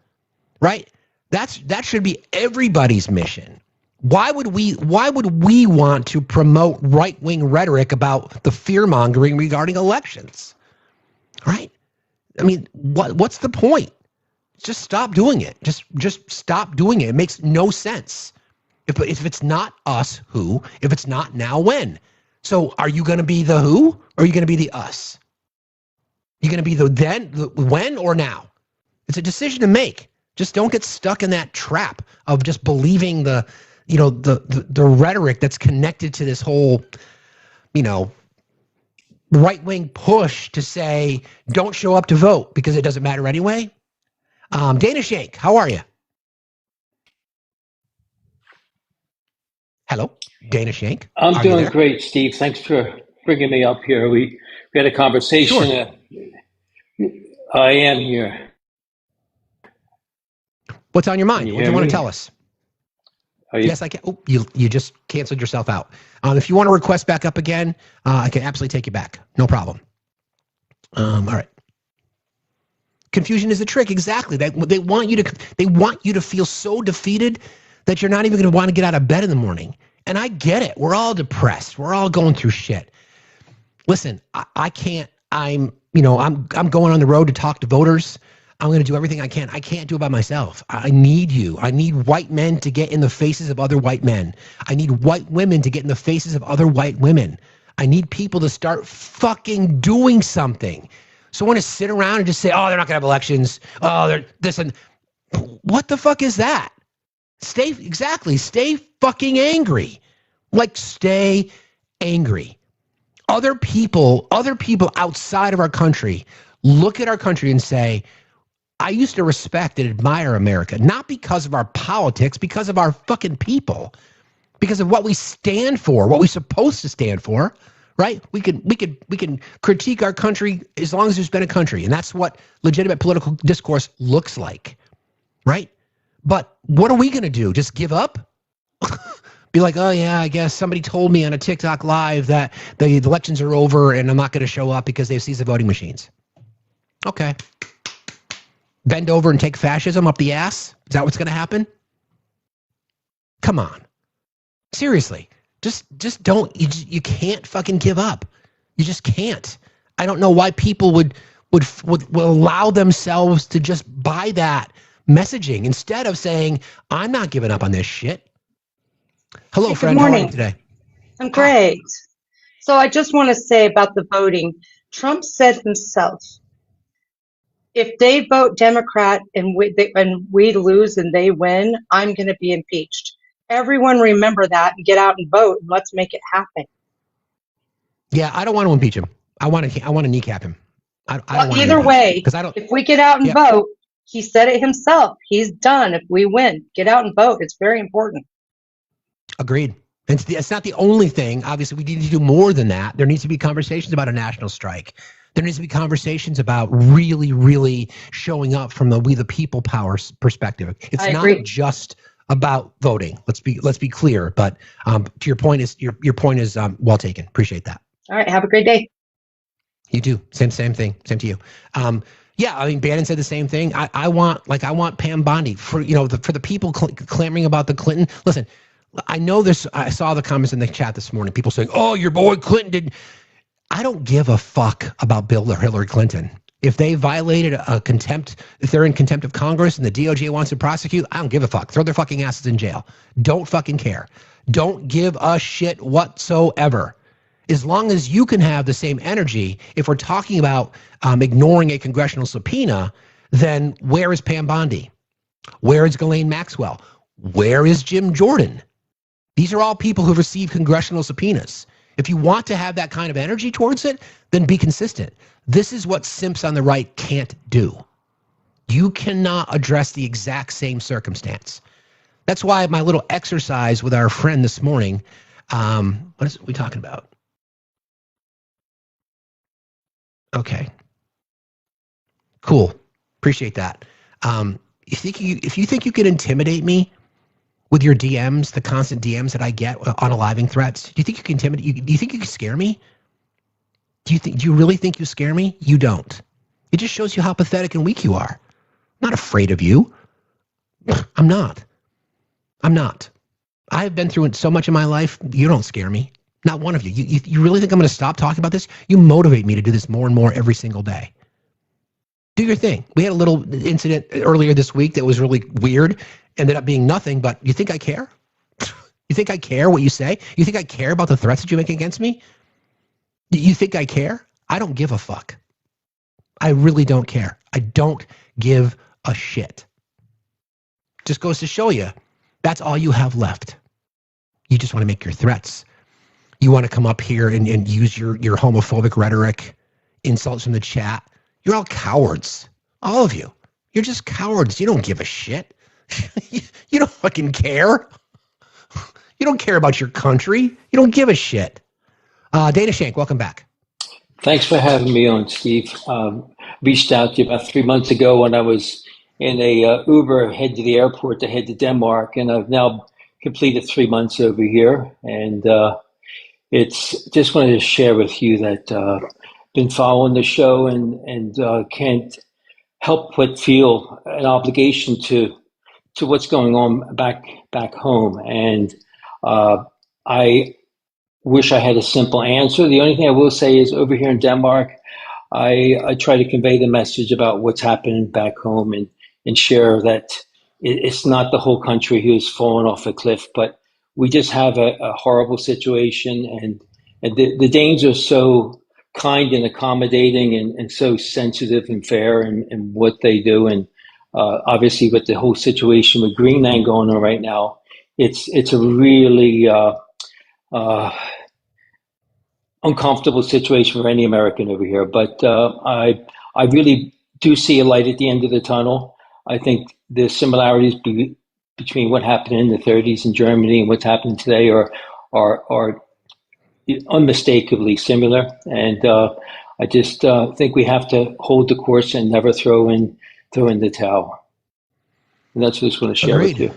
Right? That should be everybody's mission. Why would we want to promote right-wing rhetoric about the fear-mongering regarding elections? Right? I mean, what's the point? Just stop doing it. Just stop doing it. It makes no sense. If it's not us, who? If it's not now, when? So are you going to be the who, or are you going to be the us? You going to be the then, the when, or now? It's a decision to make. Just don't get stuck in that trap of just believing the rhetoric that's connected to this whole, right-wing push to say, don't show up to vote because it doesn't matter anyway. Dana Shank, how are you? Hello, Dana Shank. I'm doing great, Steve. Thanks for bringing me up here. We had a conversation. Sure. I am here. What's on your mind? What do you want to tell us? Yes, I can. Oh, you just canceled yourself out. If you want to request back up again, I can absolutely take you back. No problem. All right. Confusion is the trick. Exactly. They want you to feel so defeated that you're not even going to want to get out of bed in the morning. And I get it. We're all depressed. We're all going through shit. Listen, I can't. I'm going on the road to talk to voters. I'm going to do everything I can. I can't do it by myself. I need you. I need white men to get in the faces of other white men. I need white women to get in the faces of other white women. I need people to start fucking doing something. So I want to sit around and just say, oh, they're not going to have elections. Oh, they're this and what the fuck is that? Stay fucking angry. Like, stay angry. Other people outside of our country look at our country and say, I used to respect and admire America, not because of our politics, because of our fucking people, because of what we stand for, what we're supposed to stand for, right? We can critique our country as long as there's been a country, and that's what legitimate political discourse looks like, right? But what are we going to do? Just give up? Be like, oh yeah, I guess somebody told me on a TikTok live that the elections are over and I'm not going to show up because they've seized the voting machines. Okay. Bend over and take fascism up the ass? Is that what's going to happen? Come on. Seriously. Just don't. You can't fucking give up. You just can't. I don't know why people would allow themselves to just buy that messaging instead of saying, I'm not giving up on this shit. Hello, hey, friend. Good morning. How are you today? I'm great. So I just want to say about the voting. Trump said himself, if they vote Democrat and we lose and they win, I'm going to be impeached. Everyone remember that and get out and vote and let's make it happen. Yeah, I don't want to impeach him. I want to kneecap him. I don't want either way, if we get out and vote, he said it himself. He's done if we win. Get out and vote. It's very important. Agreed. It's not the only thing. Obviously, we need to do more than that. There needs to be conversations about a national strike. There needs to be conversations about really, really showing up from the we the people power perspective. It's not just about voting. Let's be clear. But to your point is your point is well taken. Appreciate that. All right. Have a great day. You too. Same thing. Same to you. Yeah, I mean, Bannon said the same thing. I want Pam Bondi for the people clamoring about the Clinton. Listen, I know this. I saw the comments in the chat this morning. People saying, "Oh, your boy Clinton did." I don't give a fuck about Bill or Hillary Clinton. If they violated if they're in contempt of Congress and the DOJ wants to prosecute, I don't give a fuck. Throw their fucking asses in jail. Don't fucking care. Don't give a shit whatsoever. As long as you can have the same energy, if we're talking about ignoring a congressional subpoena, then where is Pam Bondi? Where is Ghislaine Maxwell? Where is Jim Jordan? These are all people who've received congressional subpoenas. If you want to have that kind of energy towards it, then be consistent. This is what simps on the right can't do. You cannot address the exact same circumstance. That's why my little exercise with our friend this morning, what is we talking about? Okay. Cool. Appreciate that. If you think you can intimidate me with your DMs, the constant DMs that I get unaliving threats, do you think you can intimidate? Do you think you can scare me? Do you really think you scare me? You don't. It just shows you how pathetic and weak you are. I'm not afraid of you. I'm not. I've been through so much in my life. You don't scare me. Not one of you. You really think I'm going to stop talking about this? You motivate me to do this more and more every single day. Do your thing. We had a little incident earlier this week that was really weird. Ended up being nothing, but you think I care? You think I care what you say? You think I care about the threats that you make against me? You think I care? I don't give a fuck. I really don't care. I don't give a shit. Just goes to show you, that's all you have left. You just want to make your threats. You want to come up here and use your homophobic rhetoric, insults from the chat. You're all cowards. All of you. You're just cowards. You don't give a shit. You don't fucking care. You don't care about your country. You don't give a shit. Dana Shank, welcome back. Thanks for having me on, Steve. Reached out to you about 3 months ago when I was in a Uber head to the airport to head to Denmark, and I've now completed 3 months over here. And it's just wanted to share with you that been following the show and can't help but feel an obligation to what's going on back home. And I wish I had a simple answer. The only thing I will say is over here in Denmark, I try to convey the message about what's happening back home and share that it's not the whole country who's fallen off a cliff, but we just have a horrible situation. And the Danes are so kind and accommodating and so sensitive and fair in what they do. And obviously with the whole situation with Greenland going on right now, it's a really uncomfortable situation for any American over here. But I really do see a light at the end of the tunnel. I think the similarities between what happened in the 30s in Germany and what's happening today are unmistakably similar. And I just think we have to hold the course and never throw in the towel. And that's what I just want to share with you.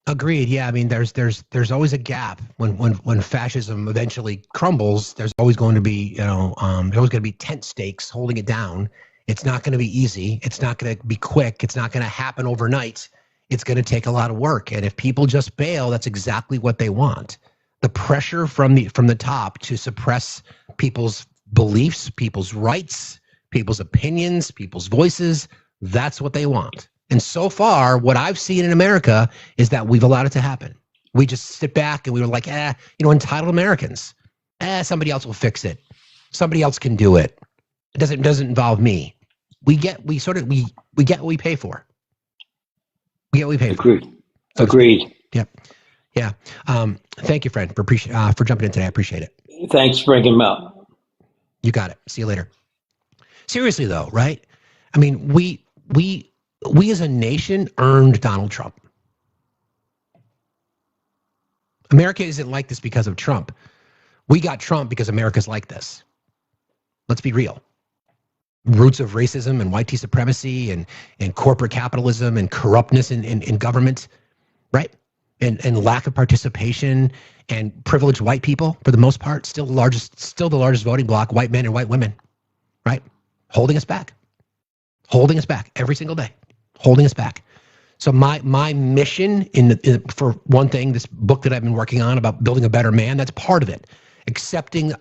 Agreed. Yeah, I mean, there's always a gap when fascism eventually crumbles. There's always going to be, there's always going to be tent stakes holding it down. It's not going to be easy. It's not going to be quick. It's not going to happen overnight. It's going to take a lot of work. And if people just bail, that's exactly what they want. The pressure from the top to suppress people's beliefs, people's rights, people's opinions, people's voices, that's what they want. And so far, what I've seen in America is that we've allowed it to happen. We just sit back and we were like, entitled Americans. Somebody else will fix it. Somebody else can do it. It doesn't involve me. We get what we pay for. We get what we pay for. Agreed. Yep. Yeah. Thank you, friend, for jumping in today. I appreciate it. Thanks for bringing him up. You got it. See you later. Seriously, though, right? I mean, we as a nation earned Donald Trump. America isn't like this because of Trump. We got Trump because America's like this. Let's be real. Roots of racism and white supremacy and corporate capitalism and corruptness in government, right? And lack of participation and privileged white people, for the most part, still the largest voting bloc, white men and white women, right? Holding us back every single day. Holding us back. So my mission for one thing, this book that I've been working on about building a better man, that's part of it. Accepting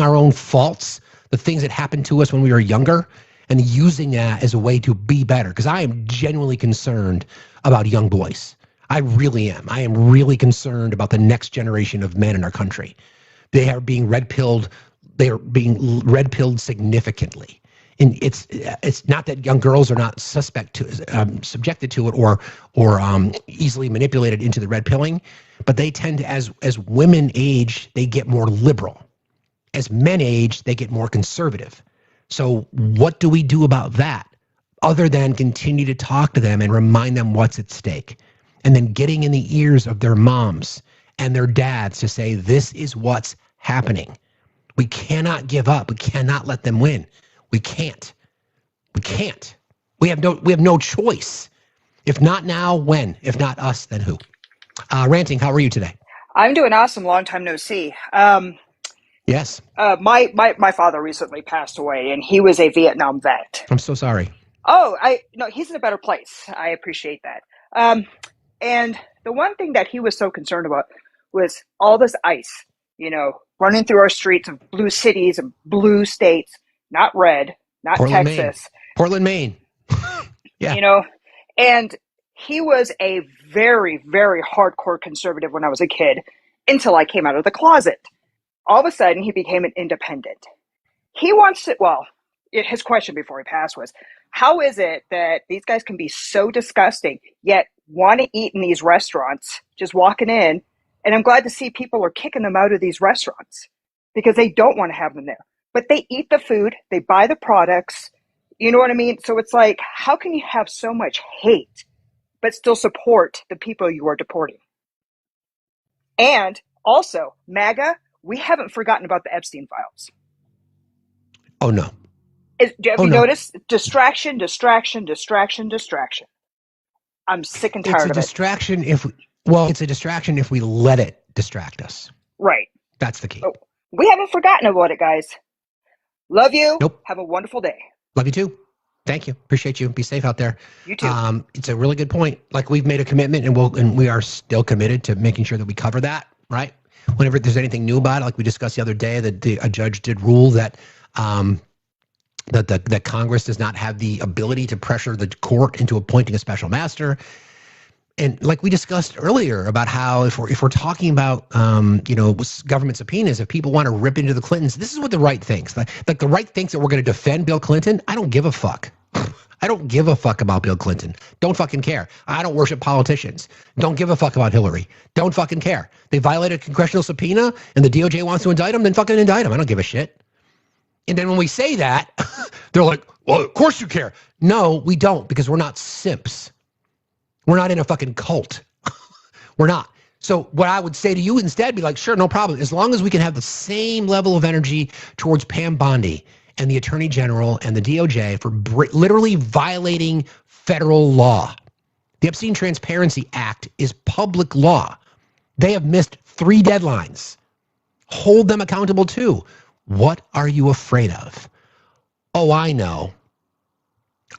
our own faults, the things that happened to us when we were younger, and using that as a way to be better. Because I am genuinely concerned about young boys. I really am. I am really concerned about the next generation of men in our country. They are being red-pilled. They are being red-pilled significantly. And it's not that young girls are not subjected to it or easily manipulated into the red pilling, but they tend to, as women age, they get more liberal. As men age, they get more conservative. So what do we do about that other than continue to talk to them and remind them what's at stake? And then getting in the ears of their moms and their dads to say, this is what's happening. We cannot give up. We cannot let them win. We can't. We have no choice. If not now, when? If not us, then who? Ranting, how are you today? I'm doing awesome. Long time no see. Yes. My father recently passed away, and he was a Vietnam vet. I'm so sorry. Oh, no, he's in a better place. I appreciate that. And the one thing that he was so concerned about was all this ice, running through our streets of blue cities and blue states, not red, not Portland, Texas. Maine. Portland, Maine. Yeah. And he was a very, very hardcore conservative when I was a kid until I came out of the closet. All of a sudden, he became an independent. He wants to, his question before he passed was, how is it that these guys can be so disgusting, yet want to eat in these restaurants, just walking in? And I'm glad to see people are kicking them out of these restaurants because they don't want to have them there. But they eat the food, they buy the products, you know what I mean? So it's like, how can you have so much hate, but still support the people you are deporting? And also, MAGA, we haven't forgotten about the Epstein files. Oh, no. Have you noticed? Distraction, distraction, distraction, distraction. I'm sick and tired of it. It's a distraction if we let it distract us. Right. That's the key. Oh, we haven't forgotten about it, guys. Love you. Nope. Have a wonderful day. Love you too. Thank you. Appreciate you. Be safe out there. You too. It's a really good point. Like, we've made a commitment, and we are still committed to making sure that we cover that, right? Whenever there's anything new about it, like we discussed the other day, that a judge did rule that that Congress does not have the ability to pressure the court into appointing a special master. And like we discussed earlier about how if we're talking about government subpoenas, if people want to rip into the Clintons, this is what the right thinks. Like the right thinks that we're going to defend Bill Clinton. I don't give a fuck. I don't give a fuck about Bill Clinton. Don't fucking care. I don't worship politicians. Don't give a fuck about Hillary. Don't fucking care. They violated a congressional subpoena and the DOJ wants to indict them, then fucking indict them. I don't give a shit. And then when we say that, they're like, well, of course you care. No, we don't, because we're not simps. We're not in a fucking cult. We're not. So what I would say to you instead, be like, sure, no problem. As long as we can have the same level of energy towards Pam Bondi and the Attorney General and the DOJ for literally violating federal law. The Epstein Transparency Act is public law. They have missed 3 deadlines. Hold them accountable too. What are you afraid of? Oh, I know.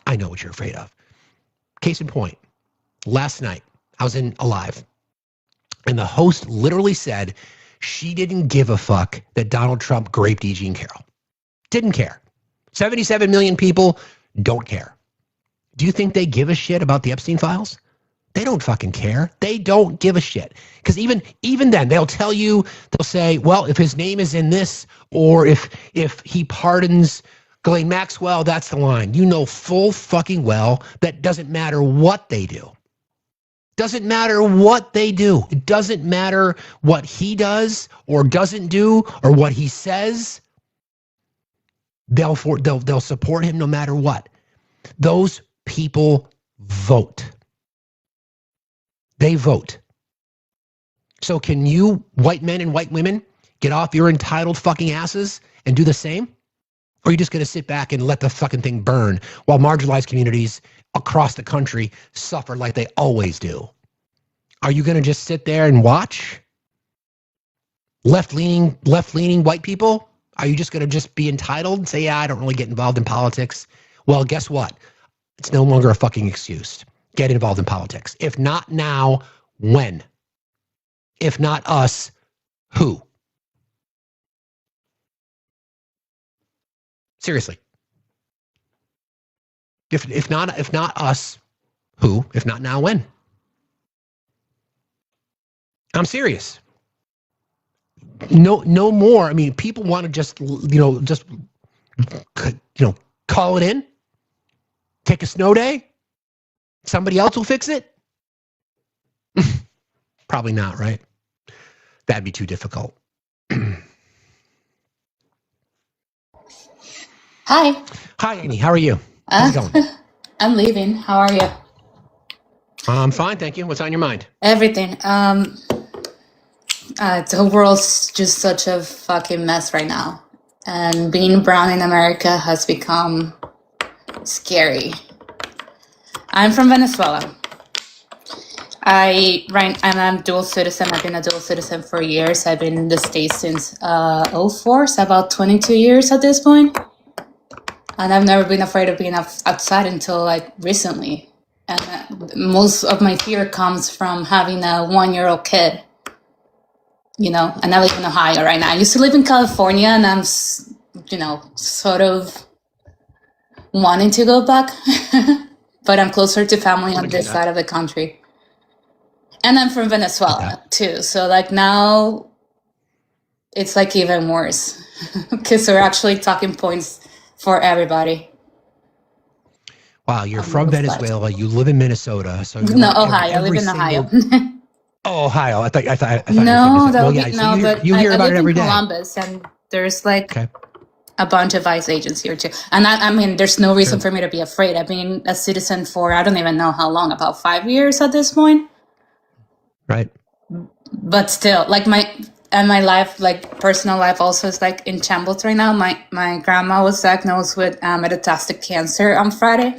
I know what you're afraid of. Case in point, last night I was in Alive, and the host literally said she didn't give a fuck that Donald Trump raped E. Jean Carroll. Didn't care. 77 million people don't care. Do you think they give a shit about the Epstein files? They don't fucking care. They don't give a shit. Because even then, they'll say, well, if his name is in this, or if he pardons Ghislaine Maxwell, that's the line. You know full fucking well that doesn't matter what they do. Doesn't matter what they do. It doesn't matter what he does or doesn't do or what he says. They'll support him no matter what. Those people vote. They vote. So can you, white men and white women, get off your entitled fucking asses and do the same? Or are you just going to sit back and let the fucking thing burn while marginalized communities across the country suffer like they always do? Are you going to just sit there and watch? Left-leaning white people? Are you just going to just be entitled and say, yeah, I don't really get involved in politics? Well, guess what? It's no longer a fucking excuse. Get involved in politics. If not now, when? If not us, who? Seriously. If not us, who? If not now, when? I'm serious. No more. I mean, people want to just call it in. Take a snow day. Somebody else will fix it. Probably not, right? That'd be too difficult. Hi. Hi, Annie. How are you? How's it going? I'm leaving. How are you? I'm fine, thank you. What's on your mind? Everything. The world's just such a fucking mess right now. And being brown in America has become scary. I'm from Venezuela. I'm a dual citizen. I've been a dual citizen for years. I've been in the States since 2004, so about 22 years at this point. And I've never been afraid of being outside until like recently. And most of my fear comes from having a 1-year-old kid. And I live in Ohio right now. I used to live in California, and I'm, sort of wanting to go back. But I'm closer to family on this side of the country. And I'm from Venezuela, too. So, like, now it's, like, even worse. Because they're actually talking points for everybody. Wow, you're from Venezuela. You live in Minnesota. So Ohio. I live in Ohio. Oh, Ohio. I thought no, that would be no, but you hear about it every day. I live in Columbus, and there's like a bunch of ICE agents here too. And I mean, there's no reason for me to be afraid. I've been a citizen for I don't even know how long, about 5 years at this point. Right. But still, like and my life, like personal life, also is like in shambles right now. My grandma was diagnosed with metastatic cancer on Friday,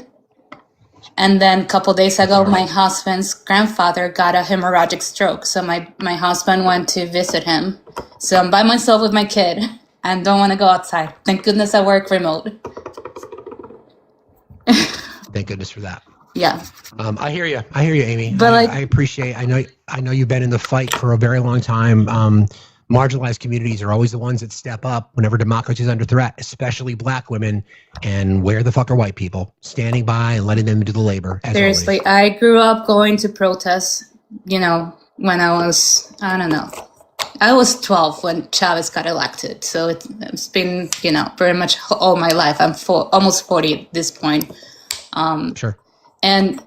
and then a couple days ago, my husband's grandfather got a hemorrhagic stroke. So my husband went to visit him. So I'm by myself with my kid and don't want to go outside. Thank goodness I work remote. Thank goodness for that. Yeah. I hear you. I hear you, Amy. But I appreciate. I know you've been in the fight for a very long time. Marginalized communities are always the ones that step up whenever democracy is under threat, especially Black women. And where the fuck are white people standing by and letting them do the labor? Seriously, always. I grew up going to protests. You know, when I was, I don't know, I was 12 when Chavez got elected. So it's been, you know, pretty much all my life. I'm almost 40 at this point. Sure. And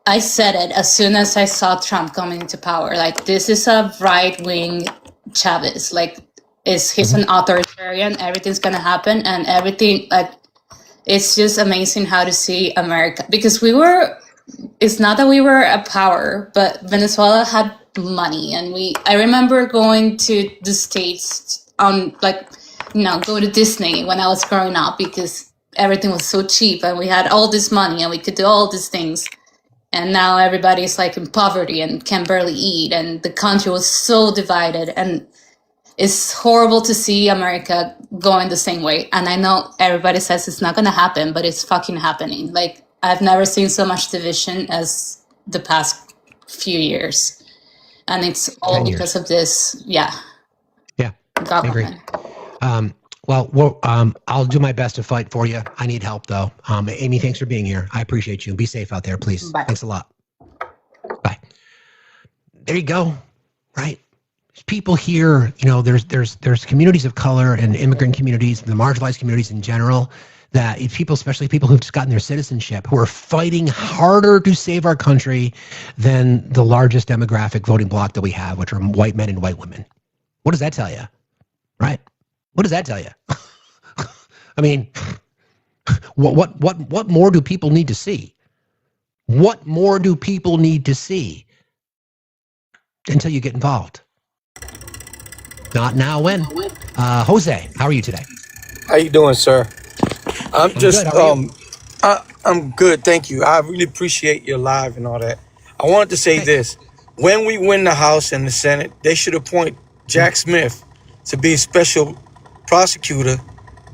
I said it as soon as I saw Trump coming into power. Like, this is a right-wing Chavez. Like, he's an authoritarian. Everything's gonna happen, and everything. Like, it's just amazing how to see America, because it's not that we were a power, but Venezuela had money, and I remember going to the States on, like, you know, go to Disney when I was growing up, because everything was so cheap and we had all this money and we could do all these things. And now everybody's like in poverty and can barely eat, and the country was so divided, and it's horrible to see America going the same way. And I know everybody says it's not going to happen, but it's fucking happening. Like, I've never seen so much division as the past few years. And it's all because of this, government. I agree. Well, I'll do my best to fight for you. I need help, though. Amy, thanks for being here. I appreciate you. Be safe out there, please. Bye. Thanks a lot. Bye. There you go. Right. There's people here. You know, there's communities of color and immigrant communities, the marginalized communities in general, that people, especially people who've just gotten their citizenship, who are fighting harder to save our country than the largest demographic voting bloc that we have, which are white men and white women. What does that tell you? Right. What does that tell you? I mean, what more do people need to see? What more do people need to see until you get involved? Not now, when? Jose, how are you today? How you doing, sir? I'm just good. I'm good, thank you. I really appreciate your live and all that. I wanted to say this. When we win the House and the Senate, they should appoint Jack Smith to be special prosecutor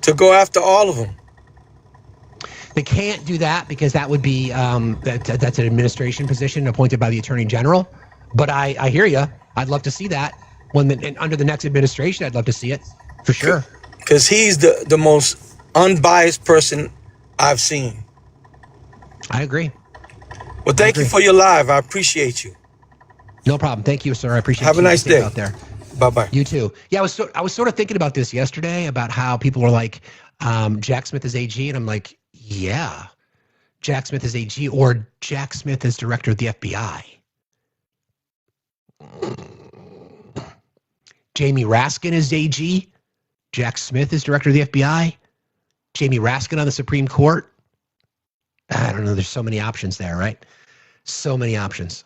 to go after all of them. They can't do that because that would be that's an administration position appointed by the Attorney General. But I hear you. I'd love to see that under the next administration. I'd love to see it for sure. Because he's the most unbiased person I've seen. I agree. Well, thank you for your live. I appreciate you. No problem. Thank you, sir. I appreciate you. Have a nice day out there. Bye-bye. You too. Yeah, I was sort of thinking about this yesterday, about how people were like, Jack Smith is AG, and I'm like, yeah, Jack Smith is AG, or Jack Smith is director of the FBI. Jamie Raskin is AG. Jack Smith is director of the FBI. Jamie Raskin on the Supreme Court. I don't know. There's so many options there, right? So many options.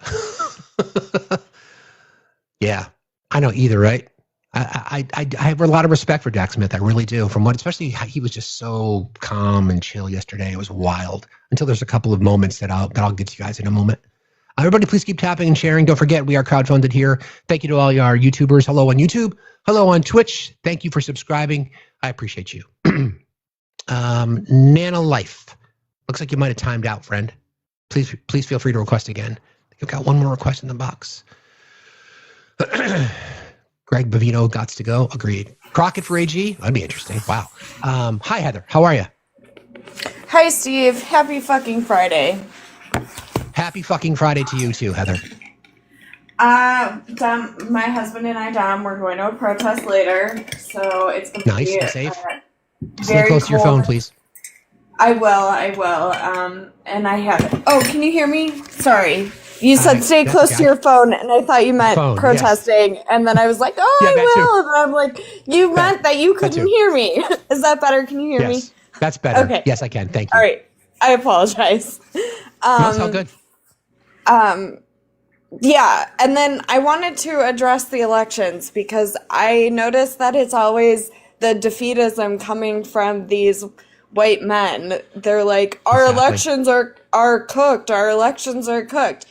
Yeah. I know either, right? I have a lot of respect for Jack Smith. I really do. Especially he was just so calm and chill yesterday. It was wild until there's a couple of moments that I'll get to you guys in a moment. Everybody, please keep tapping and sharing. Don't forget, we are crowdfunded here. Thank you to all our YouTubers. Hello on YouTube. Hello on Twitch. Thank you for subscribing. I appreciate you. Nana Life. Looks like you might have timed out, friend. Please feel free to request again. I think I've got one more request in the box. Greg Bavino gots to go. Agreed. Crockett for AG? That'd be interesting. Wow. Hi, Heather. How are you? Hi, Steve. Happy fucking Friday. Happy fucking Friday to you too, Heather. Dom, my husband and I, Dom, we're going to a protest later, so it's going to be nice. Stay safe. Stay close to your phone, please. I will. And I have it. Oh, can you hear me? Sorry. You said stay close to your phone, and I thought you meant protesting, yes. And then I was like, oh, I will. And I'm like, you meant that you couldn't hear me. Is that better? Can you hear me? That's better. Okay. Yes, I can. Thank you. All right. I apologize. No, it's all good. Yeah, and then I wanted to address the elections because I noticed that it's always the defeatism coming from these white men. They're like, our elections are cooked, our elections are cooked.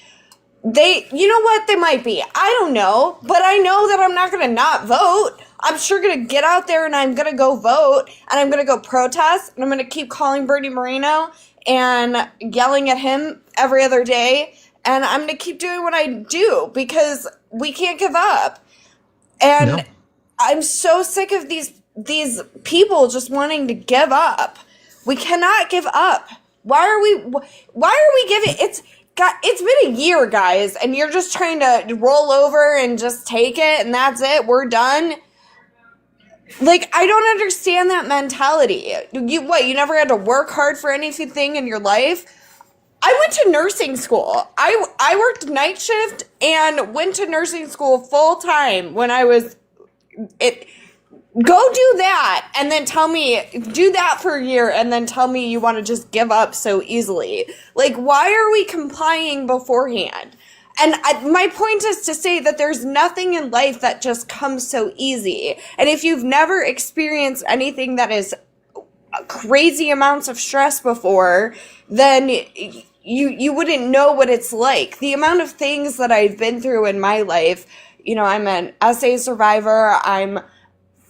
You know what, they might be. I don't know, but I know that I'm not going to not vote. I'm sure going to get out there and I'm going to go vote and I'm going to go protest and I'm going to keep calling Bernie Moreno and yelling at him every other day. And I'm going to keep doing what I do because we can't give up. And I'm so sick of these people just wanting to give up. We cannot give up. Why are we giving it's been a year, guys, and you're just trying to roll over and just take it and that's it. We're done. Like, I don't understand that mentality. You never had to work hard for anything in your life? I went to nursing school. I worked night shift and went to nursing school full time when I was Go do that and then do that for a year and then tell me you want to just give up so easily. Like, why are we complying beforehand? And my point is to say that there's nothing in life that just comes so easy. And if you've never experienced anything that is crazy amounts of stress before, then you wouldn't know what it's like. The amount of things that I've been through in my life, I'm an SA survivor. I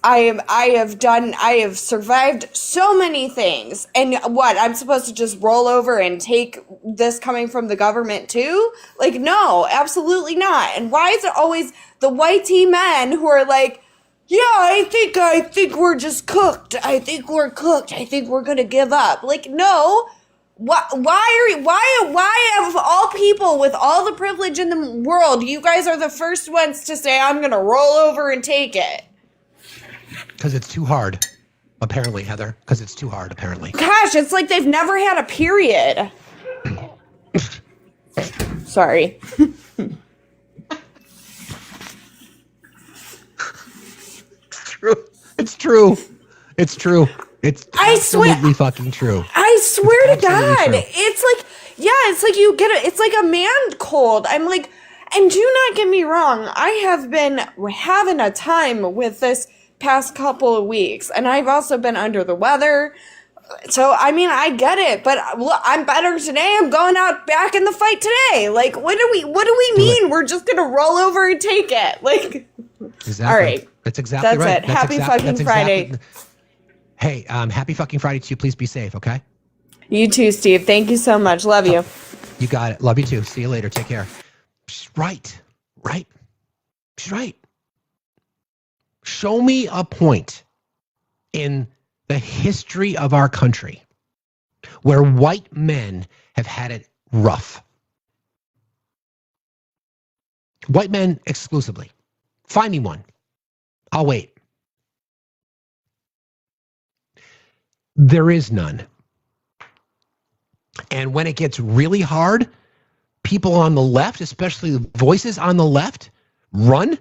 have survived so many things. And what, I'm supposed to just roll over and take this coming from the government too? Like, no, absolutely not. And why is it always the white men who are like, yeah, I think we're just cooked. I think we're cooked. I think we're going to give up. Like, no. Why of all people with all the privilege in the world, you guys are the first ones to say, I'm going to roll over and take it? Because it's too hard, apparently, Heather. Because it's too hard, apparently. Gosh, it's like they've never had a period. Sorry. It's true. It's true. It's absolutely fucking true. I swear to God. True. It's like you get it's like a man cold. I'm like, and do not get me wrong, I have been having a time with this past couple of weeks, and I've also been under the weather. So, I mean, I get it, but look, I'm better today. I'm going out back in the fight today. Like, what do we mean? We're just going to roll over and take it. Like, exactly. All right. That's exactly right. That's it. Happy fucking Friday. Hey, happy fucking Friday to you. Please be safe, okay? You too, Steve. Thank you so much. Love you. You got it. Love you too. See you later. Take care. She's right. Right? She's right. Show me a point in the history of our country where white men have had it rough. White men exclusively. Find me one. I'll wait. There is none. And when it gets really hard, people on the left, especially the voices on the left, run.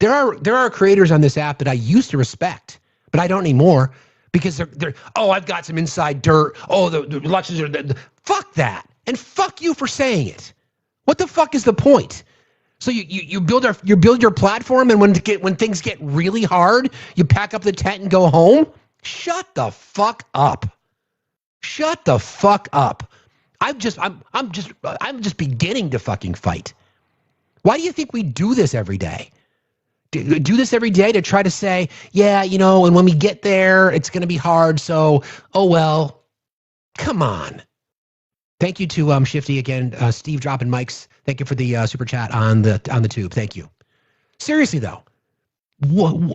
There are creators on this app that I used to respect, but I don't anymore because they're I've got some inside dirt. Oh, the elections are fuck that, and fuck you for saying it. What the fuck is the point? So you build your platform, and when things get really hard, you pack up the tent and go home. Shut the fuck up. Shut the fuck up. I'm just beginning to fucking fight. Why do you think we do this every day? Do this every day to try to say, yeah, and when we get there, it's going to be hard. So, oh, well, come on. Thank you to Shifty again. Steve dropping mics. Thank you for the super chat on the tube. Thank you. Seriously, though, when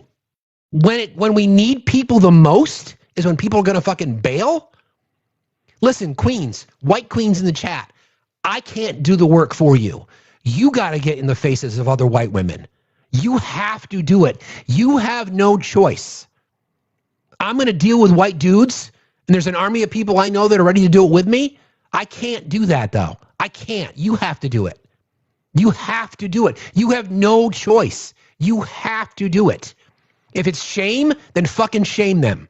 we need people the most is when people are going to fucking bail. Listen, queens, white queens in the chat, I can't do the work for you. You got to get in the faces of other white women. You have to do it. You have no choice. I'm going to deal with white dudes, and there's an army of people I know that are ready to do it with me. I can't do that, though. I can't. You have to do it. You have to do it. You have no choice. You have to do it. If it's shame, then fucking shame them.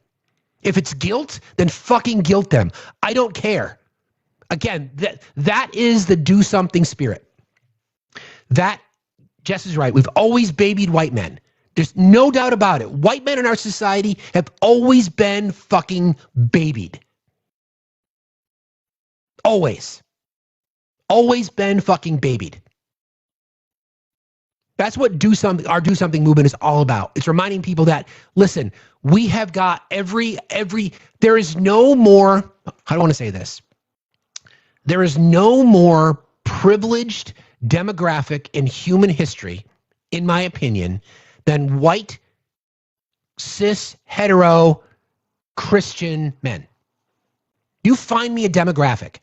If it's guilt, then fucking guilt them. I don't care. Again, that is the do something spirit. That, Jess is right. We've always babied white men. There's no doubt about it. White men in our society have always been fucking babied. Always. Always been fucking babied. That's what our do something movement is all about. It's reminding people that, listen, we have got there is no more, how do I want to say this? There is no more privileged demographic in human history, in my opinion, than white, cis, hetero, Christian men. You find me a demographic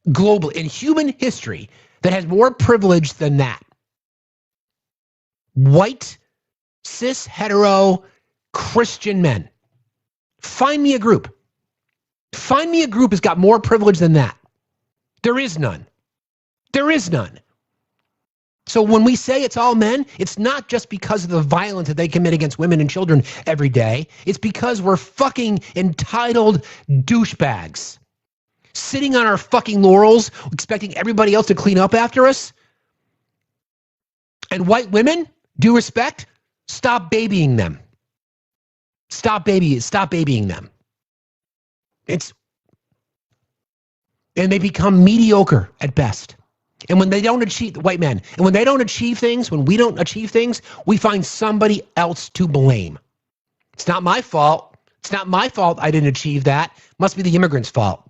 globally in human history that has more privilege than that. White, cis, hetero, Christian men. Find me a group. Find me a group that's got more privilege than that. There is none. There is none. So when we say it's all men, it's not just because of the violence that they commit against women and children every day. It's because we're fucking entitled douchebags. Sitting on our fucking laurels, expecting everybody else to clean up after us. And white women, due respect, stop babying them. Stop babying them. And they become mediocre at best. And when they don't achieve, white men, and when they don't achieve things, when we don't achieve things, we find somebody else to blame. It's not my fault. It's not my fault I didn't achieve that. Must be the immigrants' fault.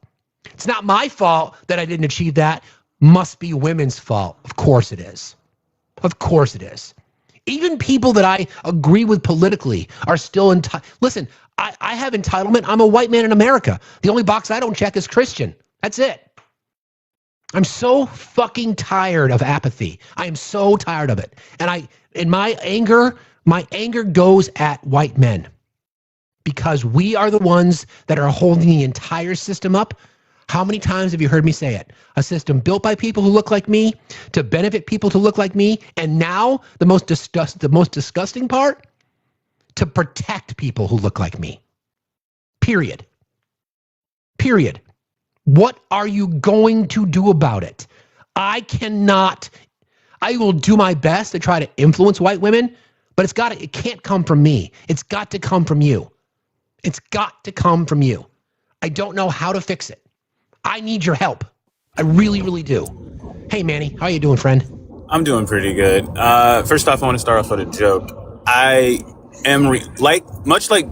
It's not my fault that I didn't achieve that. Must be women's fault. Of course it is. Of course it is. Even people that I agree with politically are still entitled. Listen, I have entitlement. I'm a white man in America. The only box I don't check is Christian. That's it. I'm so fucking tired of apathy. I am so tired of it. And my anger goes at white men because we are the ones that are holding the entire system up. How many times have you heard me say it? A system built by people who look like me to benefit people to look like me. And now the most disgusting part, to protect people who look like me. Period. Period. What are you going to do about it? I will do my best to try to influence white women, but it can't come from me. It's got to come from you. It's got to come from you. I don't know how to fix it. I need your help. I really, really do. Hey, Manny, how you doing, friend? I'm doing pretty good. First off, I want to start off with a joke. I am much like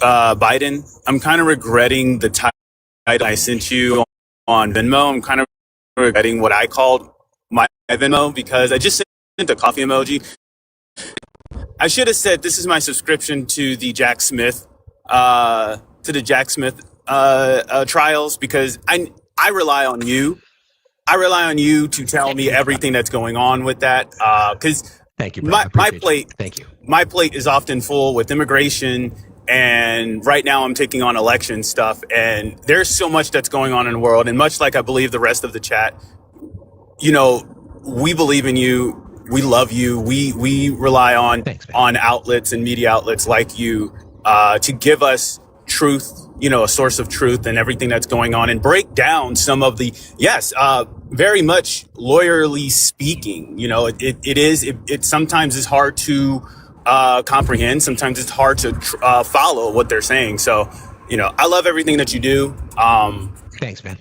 Biden. I'm kind of regretting the title I sent you on Venmo. I'm kind of regretting what I called my Venmo because I just sent a coffee emoji. I should have said this is my subscription to the Jack Smith trials because I rely on you. I rely on you to tell me everything that's going on with that. Because thank you, bro. My plate is often full with immigration, and right now I'm taking on election stuff. And there's so much that's going on in the world, and much like I believe the rest of the chat, we believe in you. We love you. We rely on outlets and media outlets like you to give us truth, a source of truth and everything that's going on and break down some of the, very much lawyerly speaking, it sometimes is hard to comprehend. Sometimes it's hard to follow what they're saying. So, I love everything that you do. Thanks, man.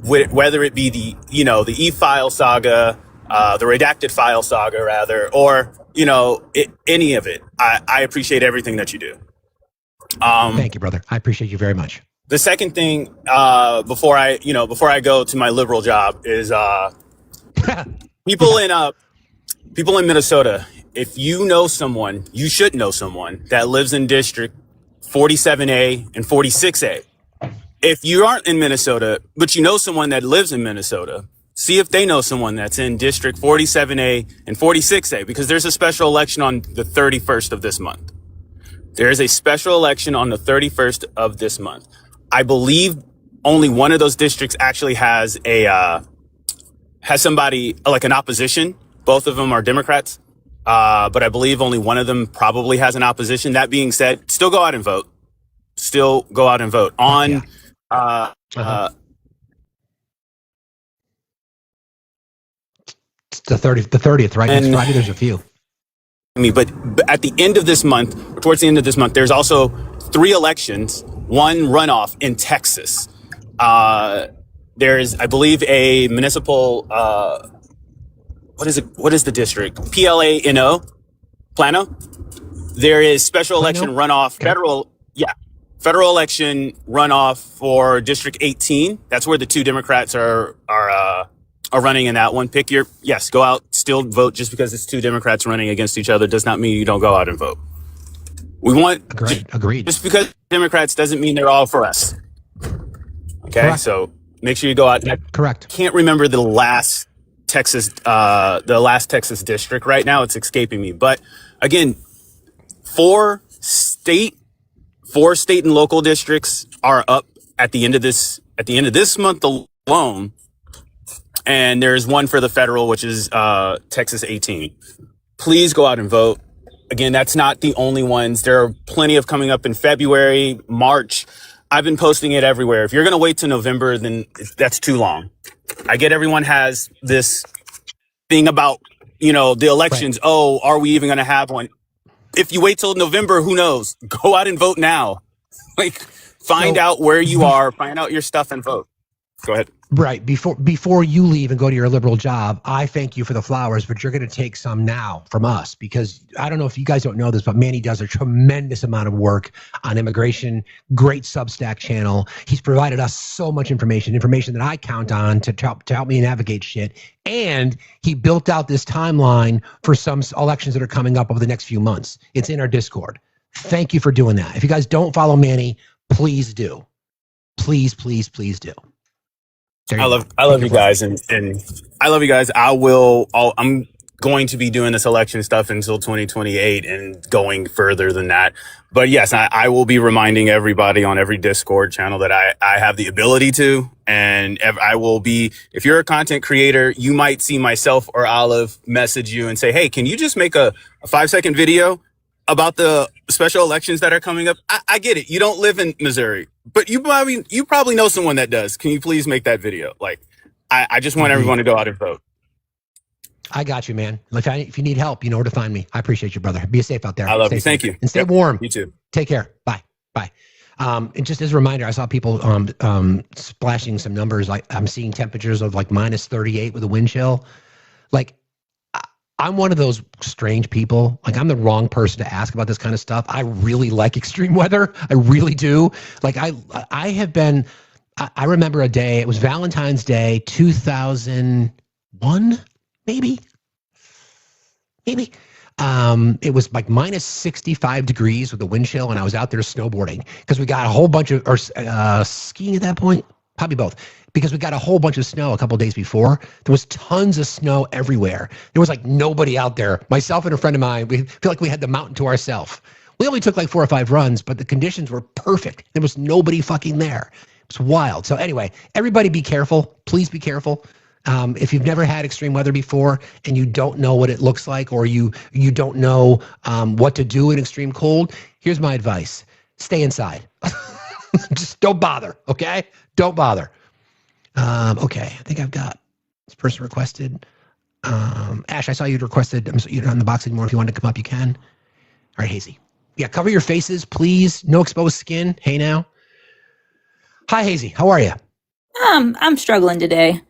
Whether it be the e-file saga, the redacted file saga rather, or, any of it, I appreciate everything that you do. Thank you, brother. I appreciate you very much. The second thing, before I go to my liberal job is, people in Minnesota, if you know someone, you should know someone that lives in District 47A and 46A. If you aren't in Minnesota, but you know someone that lives in Minnesota, see if they know someone that's in District 47A and 46A, because there's a special election on the 31st of this month. There is a special election on the 31st of this month. I believe only one of those districts actually has somebody like an opposition. Both of them are Democrats. But I believe only one of them probably has an opposition. That being said, still go out and vote. Still go out and vote on, The 30th, right? And Next Friday, there's a few. but at the end of this month, or towards the end of this month, there's also 3 elections, 1 runoff in Texas. There's, I believe, a municipal, what is the district? Plano. There is special election runoff, federal election runoff for District 18. That's where the 2 Democrats are running in that one. Go out, still vote. Just because it's 2 Democrats running against each other does not mean you don't go out and vote. We want agreed. Just because Democrats doesn't mean they're all for us. Okay, Correct. so make sure you go out. Correct. Can't remember the last Texas district right now. It's escaping me. But again, 4 state and local districts are up at the end of this month alone. And there's 1 for the federal, which is Texas 18. Please go out and vote. Again, that's not the only ones. There are plenty of coming up in February, March. I've been posting it everywhere. If you're going to wait till November, then that's too long. I get everyone has this thing about, the elections. Right. Oh, are we even going to have one? If you wait till November, who knows? Go out and vote now. Find out where you are, find out your stuff and vote. Go ahead. Right. Before you leave and go to your liberal job, I thank you for the flowers, but you're going to take some now from us, because I don't know if you guys don't know this, but Manny does a tremendous amount of work on immigration, great Substack channel. He's provided us so much information that I count on to help me navigate shit. And he built out this timeline for some elections that are coming up over the next few months. It's in our Discord. Thank you for doing that. If you guys don't follow Manny, please do. Please, please, please do. I love you guys, and I love you guys. I'm going to be doing this election stuff until 2028 and going further than that. But yes, I will be reminding everybody on every Discord channel that I have the ability to, and I will be, if you're a content creator, you might see myself or Olive message you and say, hey, can you just make a 5-second video about the special elections that are coming up? I get it. You don't live in Missouri, but you probably know someone that does. Can you please make that video? I just want everyone to go out and vote. I got you, man. If you need help, you know where to find me. I appreciate you, brother. Be safe out there. I love you. Stay Thank safe. you. And stay warm. You too. Take care. Bye. Bye. And just as a reminder, I saw people splashing some numbers. I'm seeing temperatures of minus 38 with a wind chill. I'm one of those strange people. I'm the wrong person to ask about this kind of stuff. I really like extreme weather. I really do. I have been, I remember a day, it was Valentine's Day, 2001, maybe. It was minus 65 degrees with a wind chill, and I was out there snowboarding because we got a whole bunch of, or skiing at that point, probably both. Because we got a whole bunch of snow a couple of days before. There was tons of snow everywhere. There was nobody out there. Myself and a friend of mine, we feel like we had the mountain to ourselves. We only took 4 or 5 runs, but the conditions were perfect. There was nobody fucking there. It was wild. So anyway, everybody be careful. Please be careful. If you've never had extreme weather before and you don't know what it looks like, or you don't know what to do in extreme cold, here's my advice. Stay inside. Just don't bother, okay? Don't bother. Okay, I think I've got this person requested. Ash, I saw you'd requested, you're on the box anymore. If you want to come up, you can. All right, Hazy. Yeah, cover your faces, please. No exposed skin. Hey now. Hi, Hazy. How are you? I'm struggling today.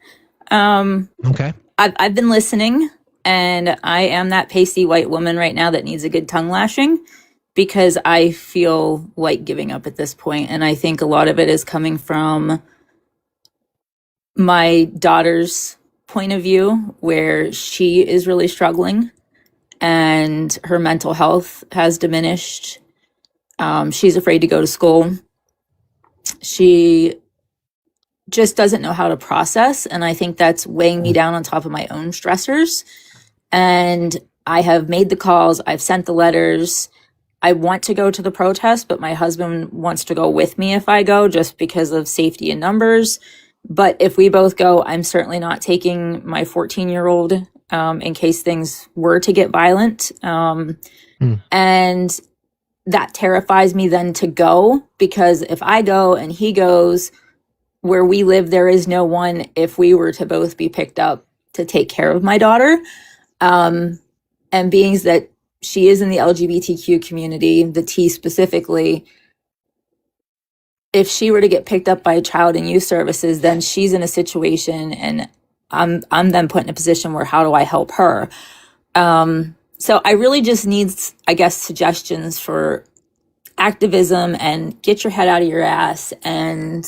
Okay. I've been listening, and I am that pasty white woman right now that needs a good tongue lashing, because I feel like giving up at this point. And I think a lot of it is coming from my daughter's point of view, where she is really struggling and her mental health has diminished. She's afraid to go to school. She just doesn't know how to process. And I think that's weighing me down on top of my own stressors. And I have made the calls. I've sent the letters. I want to go to the protest, but my husband wants to go with me if I go, just because of safety and numbers. But if we both go, I'm certainly not taking my 14-year-old in case things were to get violent. And that terrifies me then to go, because if I go and he goes, where we live, there is no one, if we were to both be picked up, to take care of my daughter. And being that she is in the LGBTQ community, the T specifically, if she were to get picked up by child and youth services, then she's in a situation, and I'm then put in a position where how do I help her? So I really just need, I guess, suggestions for activism and get your head out of your ass and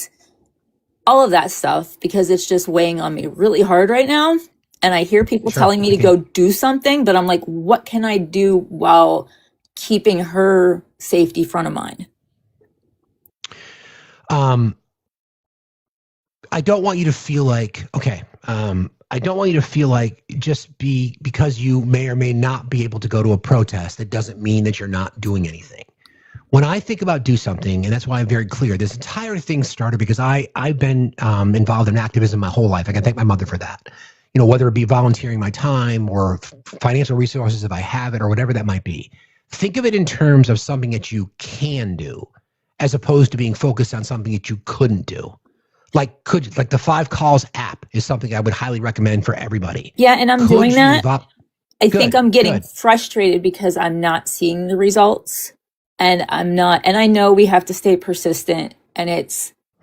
all of that stuff, because it's just weighing on me really hard right now. And I hear people telling me to go do something, but I'm like, what can I do while keeping her safety front of mind? I don't want you to feel like, I don't want you to feel like because you may or may not be able to go to a protest, it doesn't mean that you're not doing anything. When I think about do something, and that's why I'm very clear, this entire thing started because I've been involved in activism my whole life. I can thank my mother for that. You know, whether it be volunteering my time or financial resources if I have it or whatever that might be. Think of it in terms of something that you can do as opposed to being focused on something that you couldn't do. Like the 5 Calls app is something I would highly recommend for everybody. Yeah, and I'm doing that. I think I'm getting frustrated because I'm not seeing the results, and I know we have to stay persistent, and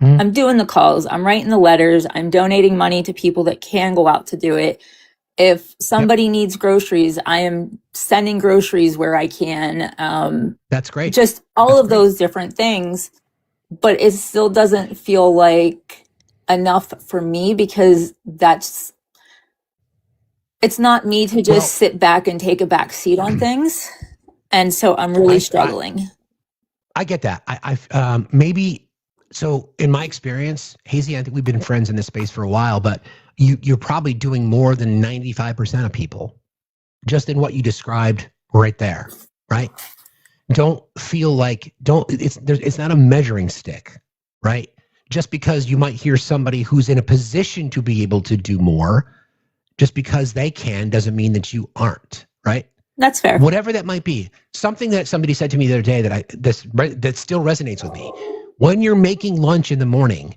I'm doing the calls, I'm writing the letters, I'm donating money to people that can go out to do it. If somebody needs groceries, I am sending groceries where I can. That's great. Just all of those different things. But it still doesn't feel like enough for me, because it's not me to just sit back and take a back seat on things. And so I'm really struggling. I get that. So in my experience, Hazy, I think we've been friends in this space for a while, but you're probably doing more than 95% of people just in what you described right there, right? Don't feel like it's not a measuring stick, right? Just because you might hear somebody who's in a position to be able to do more, just because they can doesn't mean that you aren't, right? That's fair. Whatever that might be. Something that somebody said to me the other day that still resonates with me. When you're making lunch in the morning,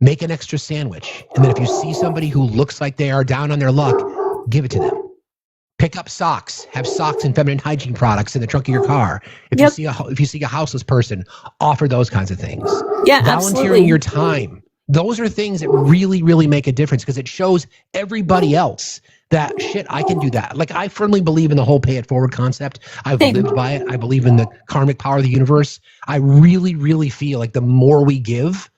make an extra sandwich. And then if you see somebody who looks like they are down on their luck, give it to them. Pick up socks. Have socks and feminine hygiene products in the trunk of your car. If you see a houseless person, offer those kinds of things. Yeah, volunteering your time. Those are things that really, really make a difference, because it shows everybody else that I can do that. Like, I firmly believe in the whole pay it forward concept. I've lived by it. I believe in the karmic power of the universe. I really, really feel like the more we give,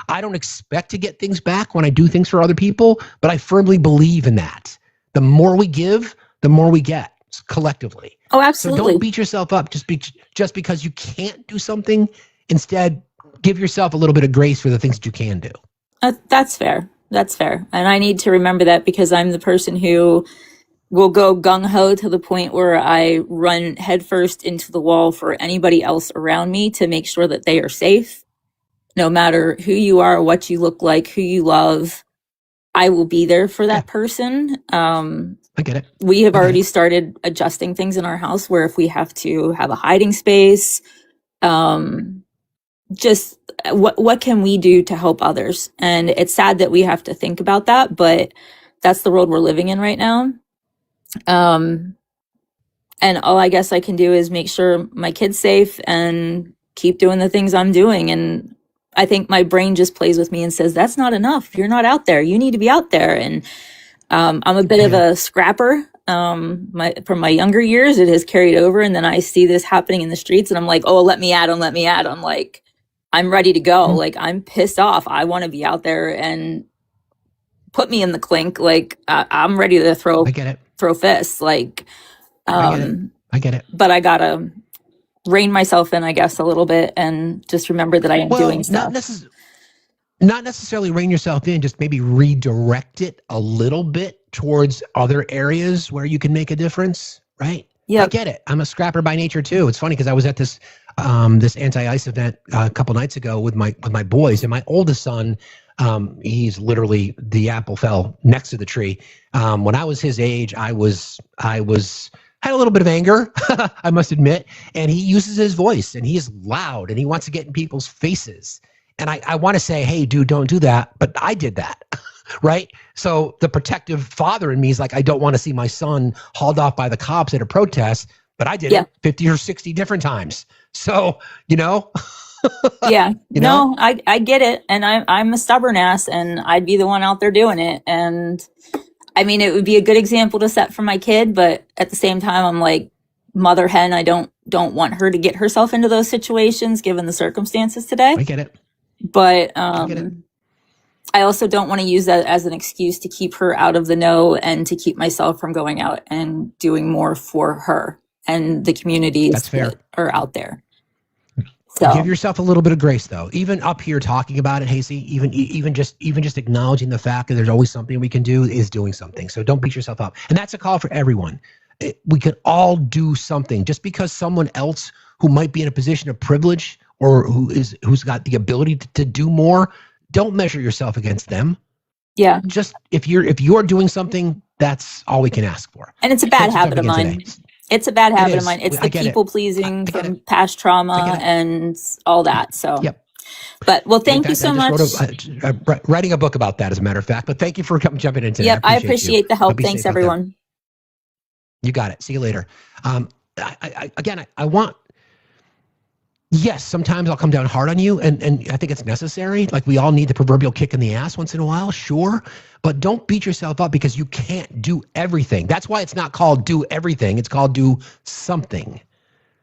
I don't expect to get things back when I do things for other people, but I firmly believe in that. The more we give, the more we get collectively. Oh, absolutely. So don't beat yourself up just because you can't do something. Instead, give yourself a little bit of grace for the things that you can do. That's fair. That's fair. And I need to remember that, because I'm the person who will go gung-ho to the point where I run headfirst into the wall for anybody else around me to make sure that they are safe. No matter who you are, what you look like, who you love, I will be there for that person. I get it. We have already started adjusting things in our house where if we have to have a hiding space, just what can we do to help others? And it's sad that we have to think about that, but that's the world we're living in right now. And all I guess I can do is make sure my kid's safe and keep doing the things I'm doing. And I think my brain just plays with me and says, that's not enough. You're not out there. You need to be out there. And I'm a bit of a scrapper. From my younger years, it has carried over. And then I see this happening in the streets and I'm like, oh, let me at them. I'm like, I'm ready to go. Like, I'm pissed off. I want to be out there, and put me in the clink. Like, I'm ready to throw fists. Like, I get it. But I gotta rein myself in, I guess, a little bit, and just remember that I am doing stuff. Not necessarily rein yourself in, just maybe redirect it a little bit towards other areas where you can make a difference, right? Yeah, I get it. I'm a scrapper by nature too. It's funny because I was at this anti-ice event a couple nights ago with my boys, and my oldest son, he's literally, the apple fell next to the tree. When I was his age, I had a little bit of anger, I must admit, and he uses his voice, and he is loud, and he wants to get in people's faces. And I want to say, hey, dude, don't do that. But I did that. right? So the protective father in me is like, I don't want to see my son hauled off by the cops at a protest, but I did it 50 or 60 different times. So, Yeah. you know? No, I get it. And I'm a stubborn ass and I'd be the one out there doing it. And I mean, it would be a good example to set for my kid, but at the same time, I'm like, mother hen, I don't want her to get herself into those situations given the circumstances today. I get it. But I get it. I also don't want to use that as an excuse to keep her out of the know and to keep myself from going out and doing more for her and the communities That's fair. that are out there. So give yourself a little bit of grace, though. Even up here talking about it, Hasey, even just acknowledging the fact that there's always something we can do is doing something. So don't beat yourself up. And that's a call for everyone. We could all do something. Just because someone else who might be in a position of privilege or who's got the ability to do more, don't measure yourself against them. Yeah. Just if you're doing something, that's all we can ask for. And it's a bad habit of mine. Today. It's a bad habit of mine. It's the people pleasing from past trauma and all that. So, but well, thank you so much. Writing a book about that, as a matter of fact. But thank you for jumping in today. Yep, I appreciate the help. Thanks, everyone. You got it. See you later. I want. Yes, sometimes I'll come down hard on you, and I think it's necessary. Like, we all need the proverbial kick in the ass once in a while, sure. But don't beat yourself up because you can't do everything. That's why it's not called do everything. It's called do something.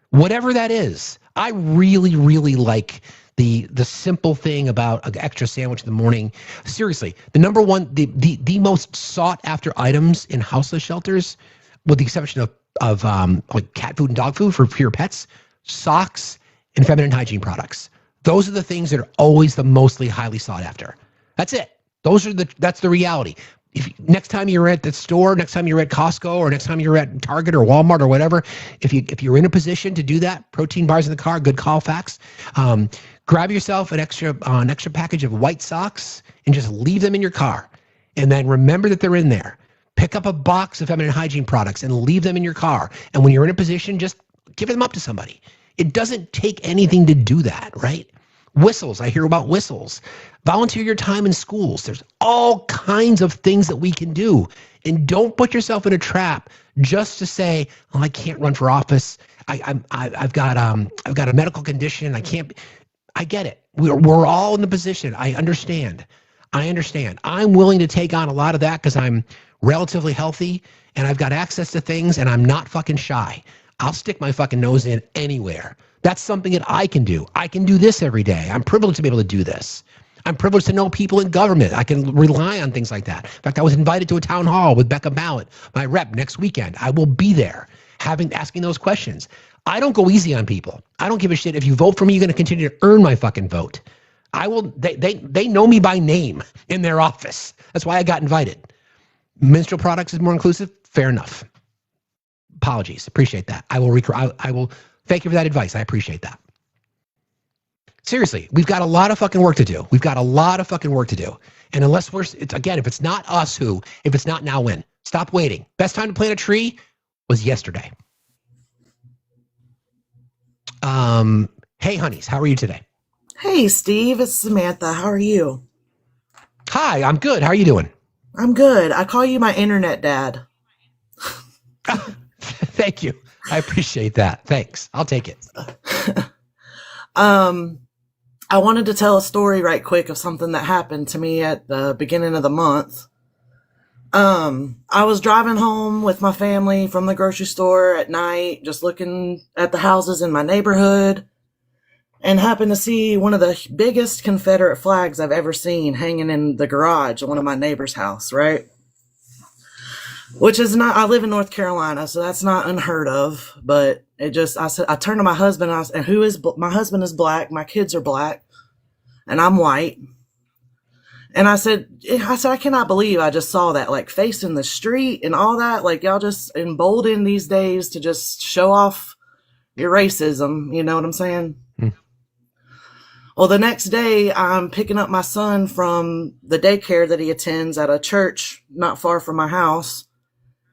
Whatever that is. I really, really like the simple thing about an extra sandwich in the morning. Seriously, the number one, the most sought after items in houseless shelters, with the exception of like cat food and dog food for your pets, socks, and feminine hygiene products. Those are the things that are always the mostly highly sought after. That's it. That's the reality. Next time you're at the store, next time you're at Costco, or next time you're at Target or Walmart or whatever, if you're in a position to do that, protein bars in the car, good call, facts. Grab yourself an extra package of white socks and just leave them in your car. And then remember that they're in there. Pick up a box of feminine hygiene products and leave them in your car. And when you're in a position, just give them up to somebody. It doesn't take anything to do that, right? Whistles. I hear about whistles. Volunteer your time in schools. There's all kinds of things that we can do. And don't put yourself in a trap just to say, "Oh, I can't run for office. I've got a medical condition. I can't." I get it. We're all in the position. I understand. I'm willing to take on a lot of that because I'm relatively healthy and I've got access to things and I'm not fucking shy. I'll stick my fucking nose in anywhere. That's something that I can do. I can do this every day. I'm privileged to be able to do this. I'm privileged to know people in government. I can rely on things like that. In fact, I was invited to a town hall with Becca Mallett, my rep, next weekend. I will be there asking those questions. I don't go easy on people. I don't give a shit. If you vote for me, you're going to continue to earn my fucking vote. I will. They know me by name in their office. That's why I got invited. Menstrual products is more inclusive. Fair enough. Apologies. Appreciate that. I will thank you for that advice. I appreciate that. Seriously, we've got a lot of fucking work to do. And unless if it's not us, who? If it's not now, when? Stop waiting. Best time to plant a tree was yesterday. Hey, honeys, how are you today? Hey, Steve, it's Samantha. How are you? Hi, I'm good. How are you doing? I'm good. I call you my internet dad. Thank you. I appreciate that. Thanks. I'll take it. I wanted to tell a story right quick of something that happened to me at the beginning of the month. I was driving home with my family from the grocery store at night, just looking at the houses in my neighborhood, and happened to see one of the biggest Confederate flags I've ever seen hanging in the garage of one of my neighbor's house, right? Which is not, I live in North Carolina, so that's not unheard of, but I turned to my husband, my husband is black, my kids are black, and I'm white. And I said, I cannot believe I just saw that, like, facing the street and all that. Like, y'all just emboldened these days to just show off your racism. You know what I'm saying? Well, the next day, I'm picking up my son from the daycare that he attends at a church not far from my house.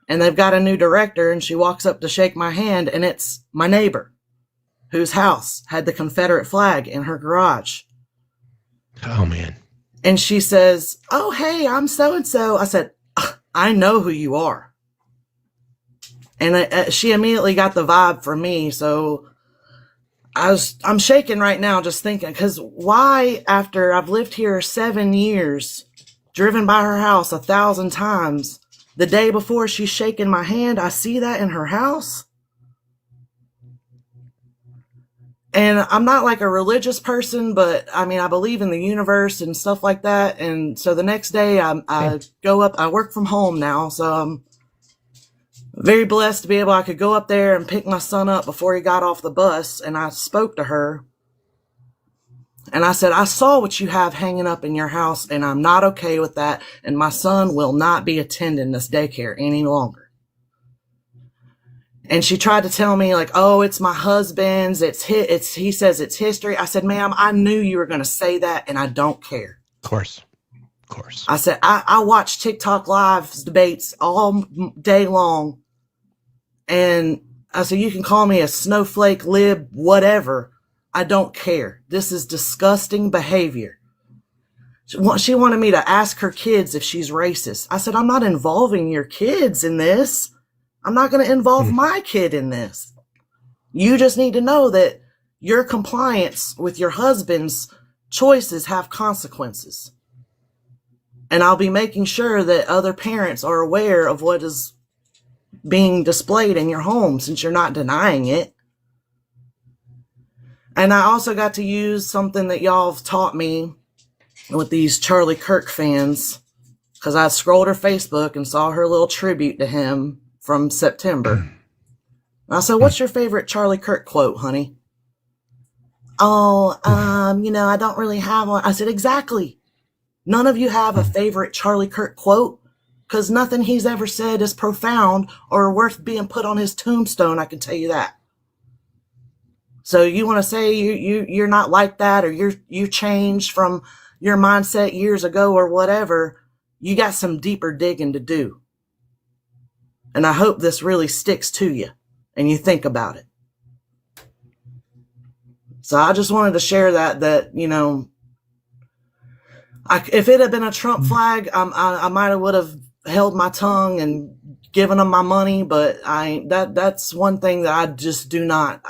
And they've got a new director, and she walks up to shake my hand, and it's my neighbor, whose house had the Confederate flag in her garage. Oh, man. And she says, "Oh, hey, I'm so-and-so." I said, "I know who you are." And she immediately got the vibe from me. So I'm shaking right now just thinking, because why, after I've lived here 7 years, driven by her house 1,000 times, the day before she's shaking my hand, I see that in her house? And I'm not like a religious person, but I mean, I believe in the universe and stuff like that. And so the next day I go up, I work from home now. So I'm very blessed to be able, I could go up there and pick my son up before he got off the bus. And I spoke to her and I said, "I saw what you have hanging up in your house and I'm not okay with that. And my son will not be attending this daycare any longer." And she tried to tell me like, "Oh, it's my husband's. He says it's history." I said, "Ma'am, I knew you were going to say that and I don't care." Of course. I said, I watch TikTok live debates all day long. And I said, "You can call me a snowflake, lib, whatever. I don't care. This is disgusting behavior." She wanted me to ask her kids if she's racist. I said, "I'm not involving your kids in this. I'm not going to involve my kid in this. You just need to know that your compliance with your husband's choices have consequences. And I'll be making sure that other parents are aware of what is being displayed in your home since you're not denying it." And I also got to use something that y'all have taught me with these Charlie Kirk fans, because I scrolled her Facebook and saw her little tribute to him from September. And I said, "What's your favorite Charlie Kirk quote, honey?" "Oh, I don't really have one." I said, "Exactly. None of you have a favorite Charlie Kirk quote, because nothing he's ever said is profound or worth being put on his tombstone, I can tell you that. So you want to say you're not like that, or you changed from your mindset years ago or whatever, you got some deeper digging to do. And I hope this really sticks to you and you think about it." So I just wanted to share that if it had been a Trump flag, I might have would have held my tongue and given them my money, but that's one thing that I just do not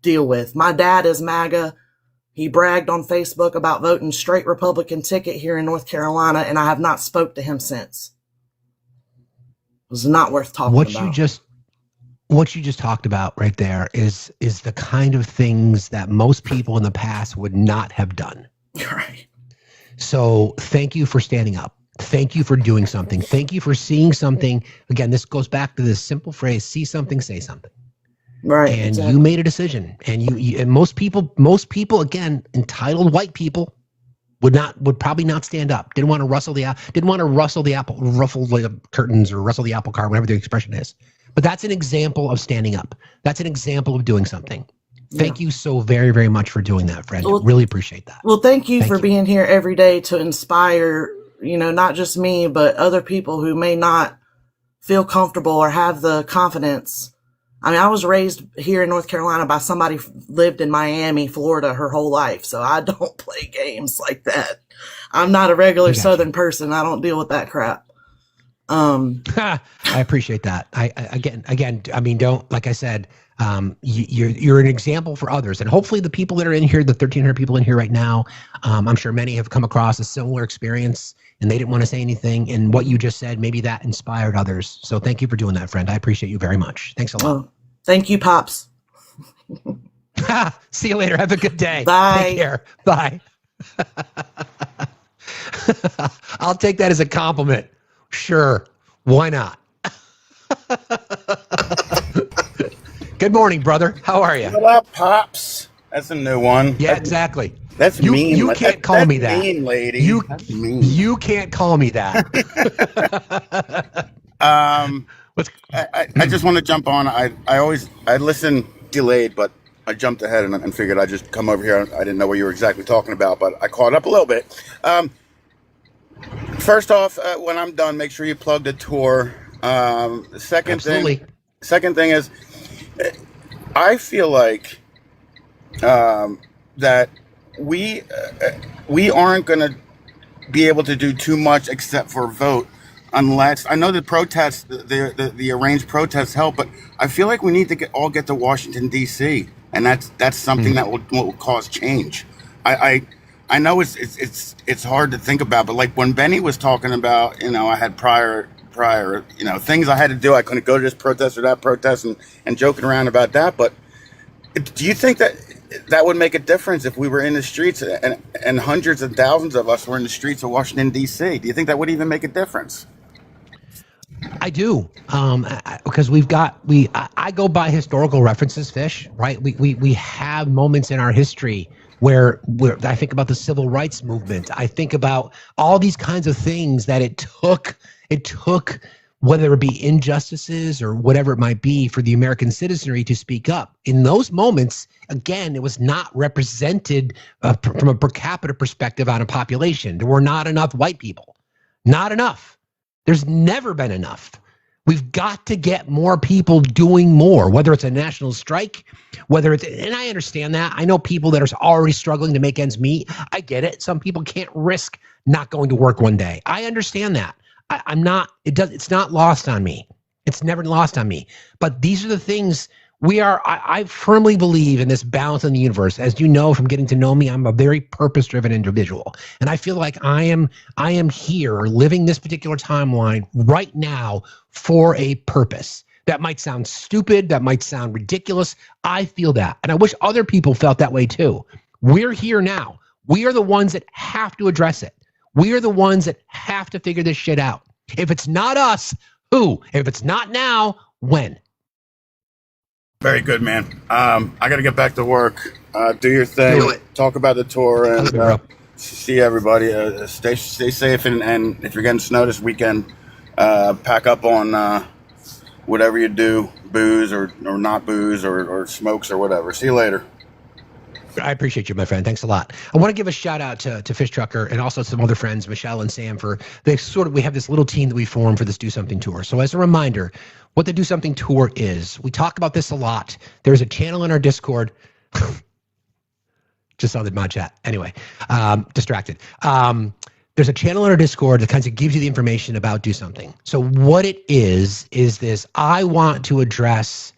deal with. My dad is MAGA. He bragged on Facebook about voting straight Republican ticket here in North Carolina, and I have not spoke to him since. It was not worth talking about. What you just talked about right there is the kind of things that most people in the past would not have done. Right. So thank you for standing up. Thank you for doing something. Thank you for seeing something. Again, this goes back to this simple phrase: see something, say something. Right. And exactly. you made a decision. And and most people, again, entitled white people would probably not stand up. Didn't want to ruffle the curtains or rustle the apple cart, whatever the expression is. But that's an example of standing up. That's an example of doing something. Thank you so very, very much for doing that, friend. Well, really appreciate that. Well, thank you for being here every day to inspire, not just me, but other people who may not feel comfortable or have the confidence. I mean, I was raised here in North Carolina by somebody who lived in Miami, Florida her whole life. So I don't play games like that. I'm not a regular Southern person. I don't deal with that crap. I appreciate that. I mean, don't, like I said, you're an example for others, and hopefully the people that are in here, the 1,300 people in here right now, I'm sure many have come across a similar experience and they didn't want to say anything. And what you just said, maybe that inspired others. So thank you for doing that, friend. I appreciate you very much. Thanks a lot. Oh, thank you, Pops. See you later. Have a good day. Bye. Take care. Bye. I'll take that as a compliment. Sure. Why not? Good morning, brother. How are you? What up, Pops? That's a new one. Yeah, exactly. That's mean. You can't call me that. Mean, lady. That's mean. You can't call me that. I just want to jump on. I listen delayed, but I jumped ahead and figured I'd just come over here. I didn't know what you were exactly talking about, but I caught up a little bit. First off, when I'm done, make sure you plug the tour. Second thing is, I feel like that we aren't going to be able to do too much except for vote, unless I know the protests, the arranged protests help, but I feel like we need to all get to Washington D.C. and that's something that will cause change. I know it's hard to think about, but like when Benny was talking about, I had prior things I had to do. I couldn't go to this protest or that protest and joking around about that. But do you think that would make a difference if we were in the streets and hundreds and thousands of us were in the streets of Washington D.C.? Do you think that would even make a difference? I do, because I go by historical references, Fish, right? We have moments in our history where I think about the civil rights movement. I think about all these kinds of things that it took, whether it be injustices or whatever it might be, for the American citizenry to speak up. In those moments, again, it was not represented from a per capita perspective on a population. There were not enough white people, not enough. There's never been enough. We've got to get more people doing more, whether it's a national strike, and I understand that. I know people that are already struggling to make ends meet. I get it. Some people can't risk not going to work one day. I understand that. It's not lost on me. It's never lost on me. But these are the things I firmly believe in this balance in the universe. As you know from getting to know me, I'm a very purpose-driven individual. And I feel like I am here living this particular timeline right now for a purpose. That might sound stupid. That might sound ridiculous. I feel that. And I wish other people felt that way too. We're here now. We are the ones that have to address it. We are the ones that have to figure this shit out. If it's not us, who? If it's not now, when? Very good, man. I got to get back to work. Do your thing. Do it. Talk about the tour and see everybody. Stay safe, and if you're getting snow this weekend, pack up on whatever you do, booze or not booze or smokes or whatever. See you later. I appreciate you, my friend. Thanks a lot. I want to give a shout out to Fish Trucker and also some other friends, Michelle and Sam, we have this little team that we formed for this Do Something tour. So as a reminder, what the Do Something tour is, we talk about this a lot. There's a channel in our Discord. Just saw the mod chat. Anyway, distracted. There's a channel in our Discord that kind of gives you the information about Do Something. So what it is this: I want to address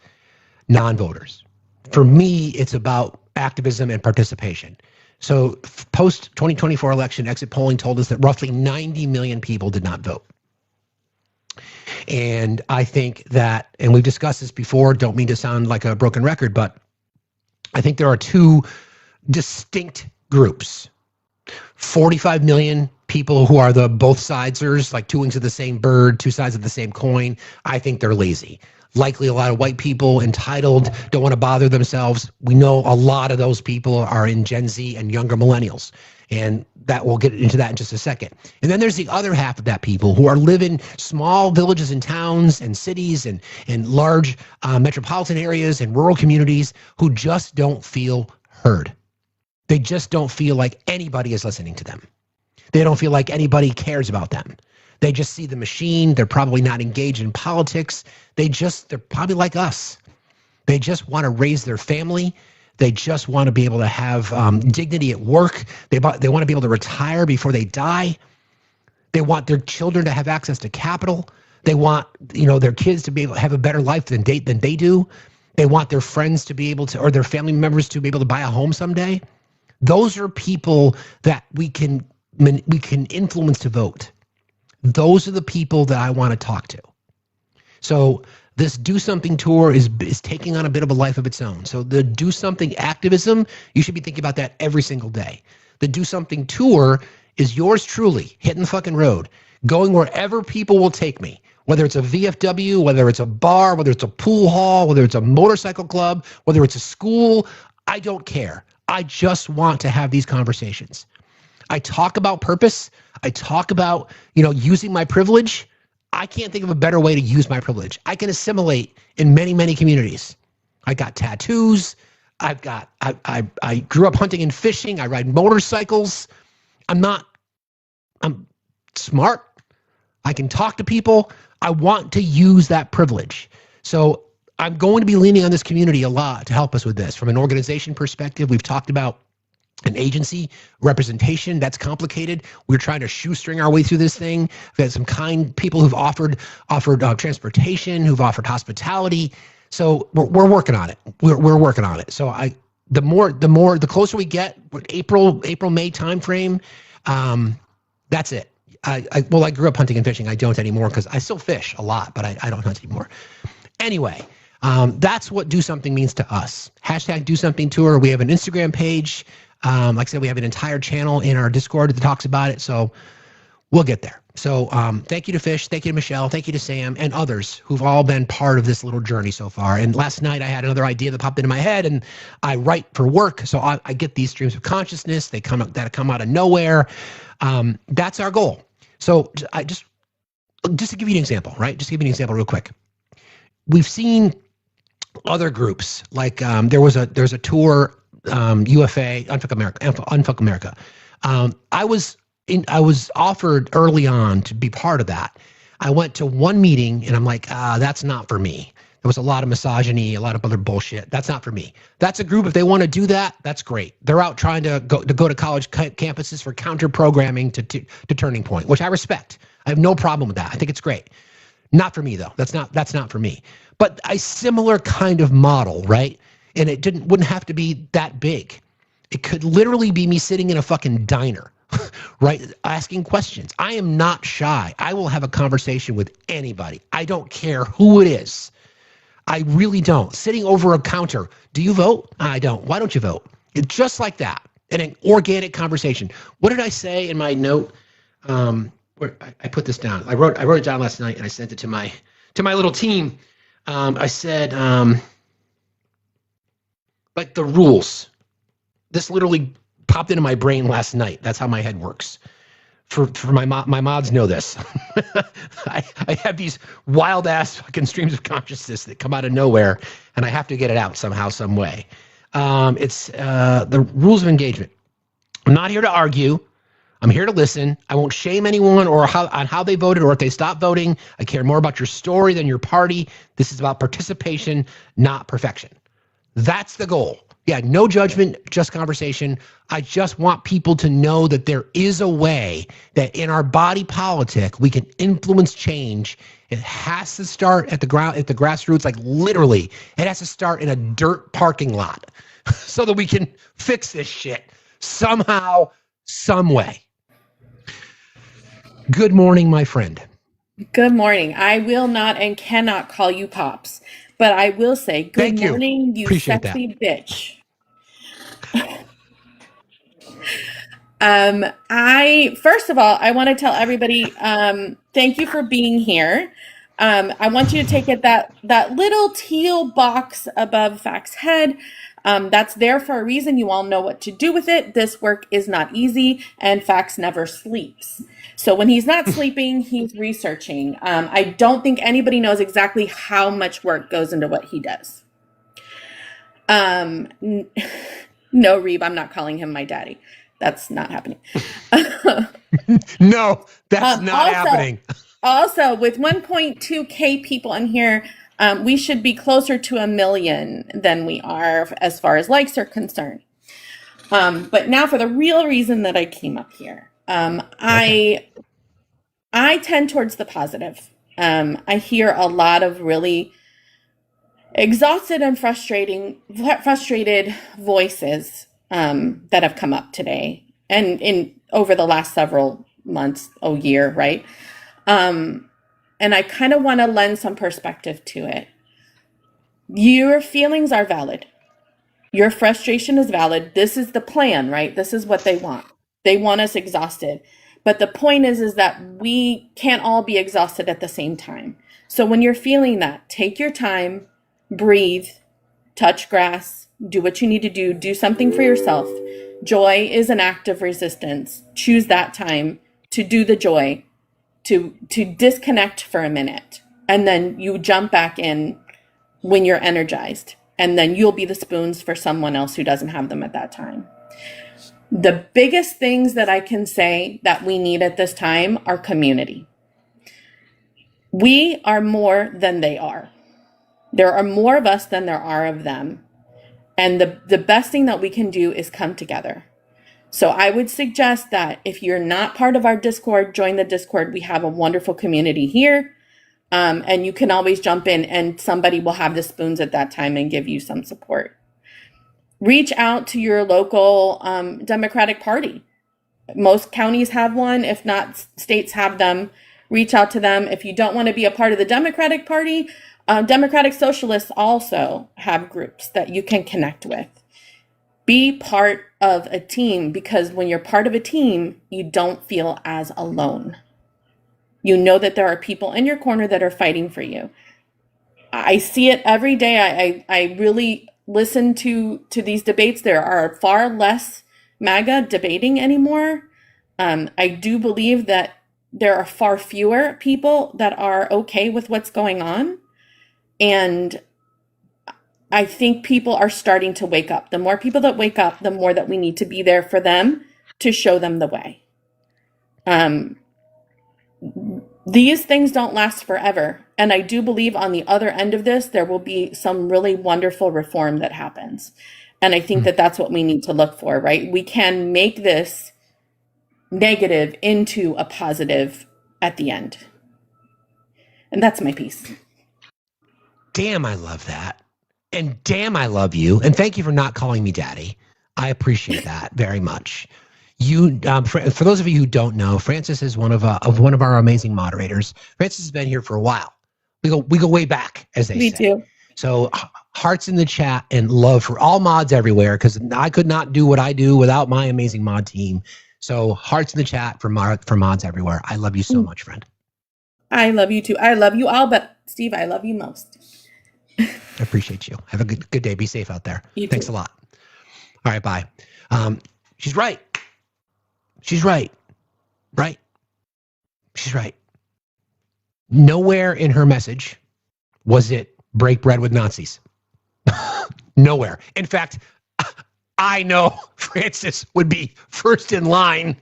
non-voters. For me, it's about activism and participation. So post 2024 election, exit polling told us that roughly 90 million people did not vote. And I think that, and we've discussed this before, don't mean to sound like a broken record, but I think there are two distinct groups. 45 million people who are the both sidesers, like two wings of the same bird, two sides of the same coin. I think they're lazy. Likely a lot of white people, entitled, don't want to bother themselves. We know a lot of those people are in Gen Z and younger millennials. And that we'll get into that in just a second. And then there's the other half of that people who are living small villages and towns and cities and large metropolitan areas and rural communities who just don't feel heard. They just don't feel like anybody is listening to them. They don't feel like anybody cares about them. They just see the machine. They're probably not engaged in politics. They're probably like us. They just want to raise their family. They just want to be able to have dignity at work. They want to be able to retire before they die. They want their children to have access to capital. They want, their kids to be able to have a better life than they do. They want their friends to be able to, or their family members to be able to buy a home someday. Those are people that we can influence to vote. Those are the people that I want to talk to. So this Do Something tour is taking on a bit of a life of its own. So the Do Something activism, you should be thinking about that every single day. The Do Something tour is yours truly, hitting the fucking road, going wherever people will take me, whether it's a VFW, whether it's a bar, whether it's a pool hall, whether it's a motorcycle club, whether it's a school. I don't care. I just want to have these conversations. I talk about purpose. I talk about, using my privilege. I can't think of a better way to use my privilege. I can assimilate in many, many communities. I got tattoos. I grew up hunting and fishing. I ride motorcycles. I'm smart. I can talk to people. I want to use that privilege. So I'm going to be leaning on this community a lot to help us with this. From an organization perspective, we've talked about an agency representation. That's complicated. We're trying to shoestring our way through this thing. We've had some kind people who've offered transportation, who've offered hospitality. So we're working on it. We're working on it. So the closer we get, April, May timeframe, that's it. I grew up hunting and fishing. I don't anymore because I still fish a lot, but I don't hunt anymore. Anyway, that's what Do Something means to us. Hashtag Do Something Tour. We have an Instagram page. Like I said, we have an entire channel in our Discord that talks about it. So we'll get there. So thank you to Fish. Thank you to Michelle. Thank you to Sam and others who've all been part of this little journey so far. And last night I had another idea that popped into my head, and I write for work. So I get these streams of consciousness. That come out of nowhere. That's our goal. So just to give you an example, right? Just to give you an example real quick. We've seen other groups like there's a tour, UFA, Unfuck America. I was offered early on to be part of that. I went to one meeting and I'm like, that's not for me. There was a lot of misogyny, a lot of other bullshit. That's not for me. That's a group. If they want to do that, that's great. They're out trying to go to college campuses for counter programming to Turning Point, which I respect. I have no problem with that. I think it's great. Not for me though. That's not for me. But a similar kind of model, right? And it wouldn't have to be that big. It could literally be me sitting in a fucking diner, right? Asking questions. I am not shy. I will have a conversation with anybody. I don't care who it is. I really don't. Sitting over a counter. Do you vote? I don't. Why don't you vote? It's just like that. In an organic conversation. What did I say in my note? I put this down. I wrote it down last night and I sent it to my little team. I said, like the rules. This literally popped into my brain last night. That's how my head works. For my mods know this. I have these wild ass fucking streams of consciousness that come out of nowhere, and I have to get it out somehow, some way. It's the rules of engagement. I'm not here to argue. I'm here to listen. I won't shame anyone on how they voted or if they stopped voting. I care more about your story than your party. This is about participation, not perfection. That's the goal. Yeah, no judgment, just conversation. I just want people to know that there is a way that in our body politic, we can influence change. It has to start at the grassroots, like literally. It has to start in a dirt parking lot so that we can fix this shit somehow, some way. Good morning, my friend. Good morning. I will not and cannot call you Pops, but I will say good morning, you Appreciate sexy that. bitch. First of all, I want to tell everybody, thank you for being here. I want you to take it that little teal box above Fact's head. That's there for a reason. You all know what to do with it. This work is not easy, and Facts never sleeps. So when he's not sleeping, he's researching. I don't think anybody knows exactly how much work goes into what he does. No, Reeb, I'm not calling him my daddy. That's not happening. No, that's not happening. Also, with 1.2K people in here, we should be closer to 1 million than we are as far as likes are concerned. But now for the real reason that I came up here. I tend towards the positive. I hear a lot of really exhausted and frustrated voices that have come up today and in over the last several months, year, right? And I kind of want to lend some perspective to it. Your feelings are valid. Your frustration is valid. This is the plan, right? This is what they want. They want us exhausted. But the point is that we can't all be exhausted at the same time. So when you're feeling that, take your time, breathe, touch grass, do what you need to do something for yourself. Joy is an act of resistance. Choose that time to do the joy, to disconnect for a minute, and then you jump back in when you're energized, and then you'll be the spoons for someone else who doesn't have them at that time. The biggest things that I can say that we need at this time are community. We are more than they are. There are more of us than there are of them. And the best thing that we can do is come together. So I would suggest that if you're not part of our Discord, join the Discord. We have a wonderful community here. And you can always jump in and somebody will have the spoons at that time and give you some support. Reach out to your local Democratic Party. Most counties have one. If not, states have them. Reach out to them. If you don't want to be a part of the Democratic Party, Democratic Socialists also have groups that you can connect with. Be part of a team, because when you're part of a team, you don't feel as alone. You know that there are people in your corner that are fighting for you. I see it every day. I really listen to these debates. There are far less MAGA debating anymore. I do believe that there are far fewer people that are okay with what's going on. And I think people are starting to wake up. The more people that wake up, the more that we need to be there for them to show them the way. These things don't last forever. And I do believe on the other end of this, there will be some really wonderful reform that happens. And I think that that's what we need to look for, right? We can make this negative into a positive at the end. And that's my piece. Damn, I love that. And damn, I love you. And thank you for not calling me daddy. I appreciate that very much. You, for those of you who don't know, Francis is one of our amazing moderators. Francis has been here for a while. We go way back, as they say. Me too. So hearts in the chat and love for all mods everywhere, because I could not do what I do without my amazing mod team. So hearts in the chat for mods everywhere. I love you so much, friend. I love you too. I love you all, but Steve, I love you most. I appreciate you. Have a good day. Be safe out there. Thanks a lot. All right, bye. She's right. She's right. Right? She's right. Nowhere in her message was it break bread with Nazis. Nowhere. In fact, I know Francis would be first in line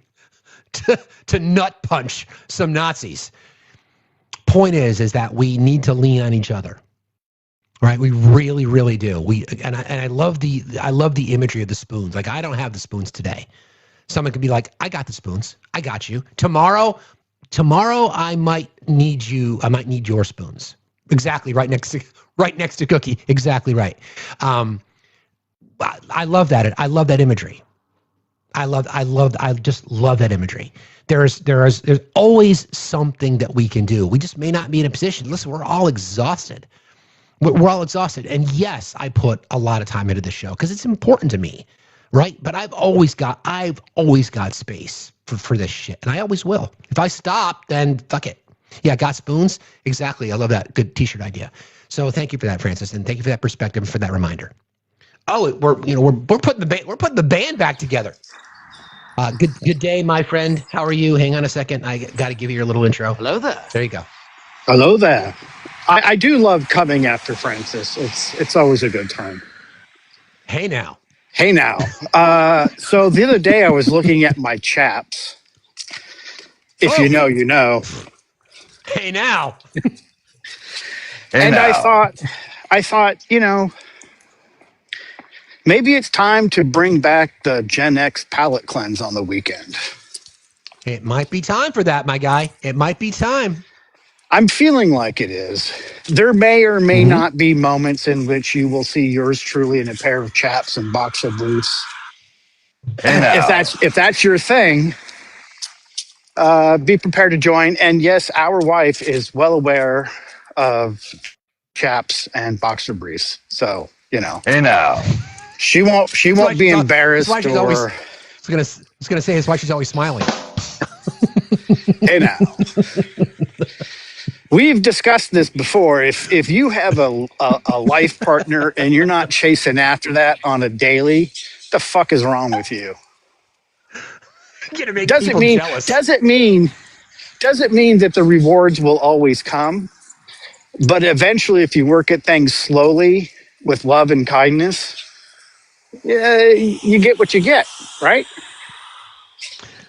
to nut punch some Nazis. Point is that we need to lean on each other. Right, we really, really do. I love the imagery of the spoons. Like, I don't have the spoons today. Someone could be like, "I got the spoons. I got you." Tomorrow, I might need you. I might need your spoons. Exactly, right next to Cookie. Exactly right. I love that. I love that imagery. I just love that imagery. There's always something that we can do. We just may not be in a position. Listen, we're all exhausted. We're all exhausted. And yes, I put a lot of time into this show because it's important to me, right? But I've always got space for this shit. And I always will. If I stop, then fuck it. Yeah, got spoons? Exactly. I love that. Good t-shirt idea. So thank you for that, Francis. And thank you for that perspective and for that reminder. Oh, we're putting the band back together. Good day, my friend. How are you? Hang on a second. I got to give you your little intro. Hello there. There you go. Hello there. I do love coming after Francis. It's always a good time. Hey now. So the other day I was looking at my chaps. If you know, you know. Hey now. And I thought, maybe it's time to bring back the Gen X palate cleanse on the weekend. It might be time for that, my guy. It might be time. I'm feeling like it is. There may or may not be moments in which you will see yours truly in a pair of chaps and boxer briefs. If that's your thing, be prepared to join. And yes, our wife is well aware of chaps and boxer briefs. So, she won't be embarrassed I was gonna say it's why she's always smiling. Hey now. We've discussed this before. If you have a life partner and you're not chasing after that on a daily, the fuck is wrong with you? Doesn't mean that the rewards will always come, but eventually, if you work at things slowly with love and kindness, you get what you get, right?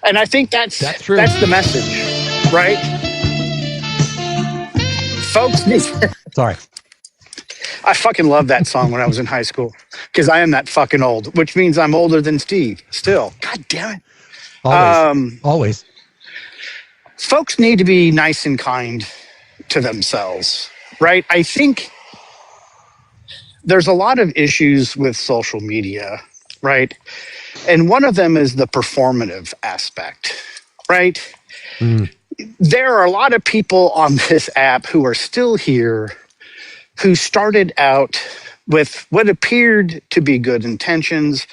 And I think that's true. That's the message, right? Folks need I fucking loved that song when I was in high school because I am that fucking old, which means I'm older than Steve still. God damn it. Always. Folks need to be nice and kind to themselves, right? I think there's a lot of issues with social media, right? And one of them is the performative aspect, right? There are a lot of people on this app who are still here who started out with what appeared to be good intentions,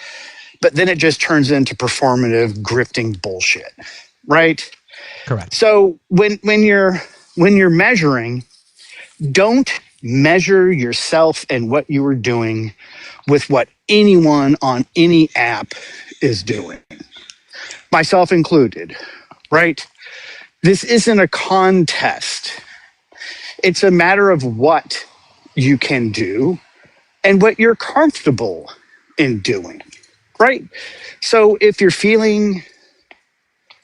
but then it just turns into performative grifting bullshit, right? Correct. So when you're measuring, don't measure yourself and what you are doing with what anyone on any app is doing, myself included, right? This isn't a contest. It's a matter of what you can do and what you're comfortable in doing, right? So if you're feeling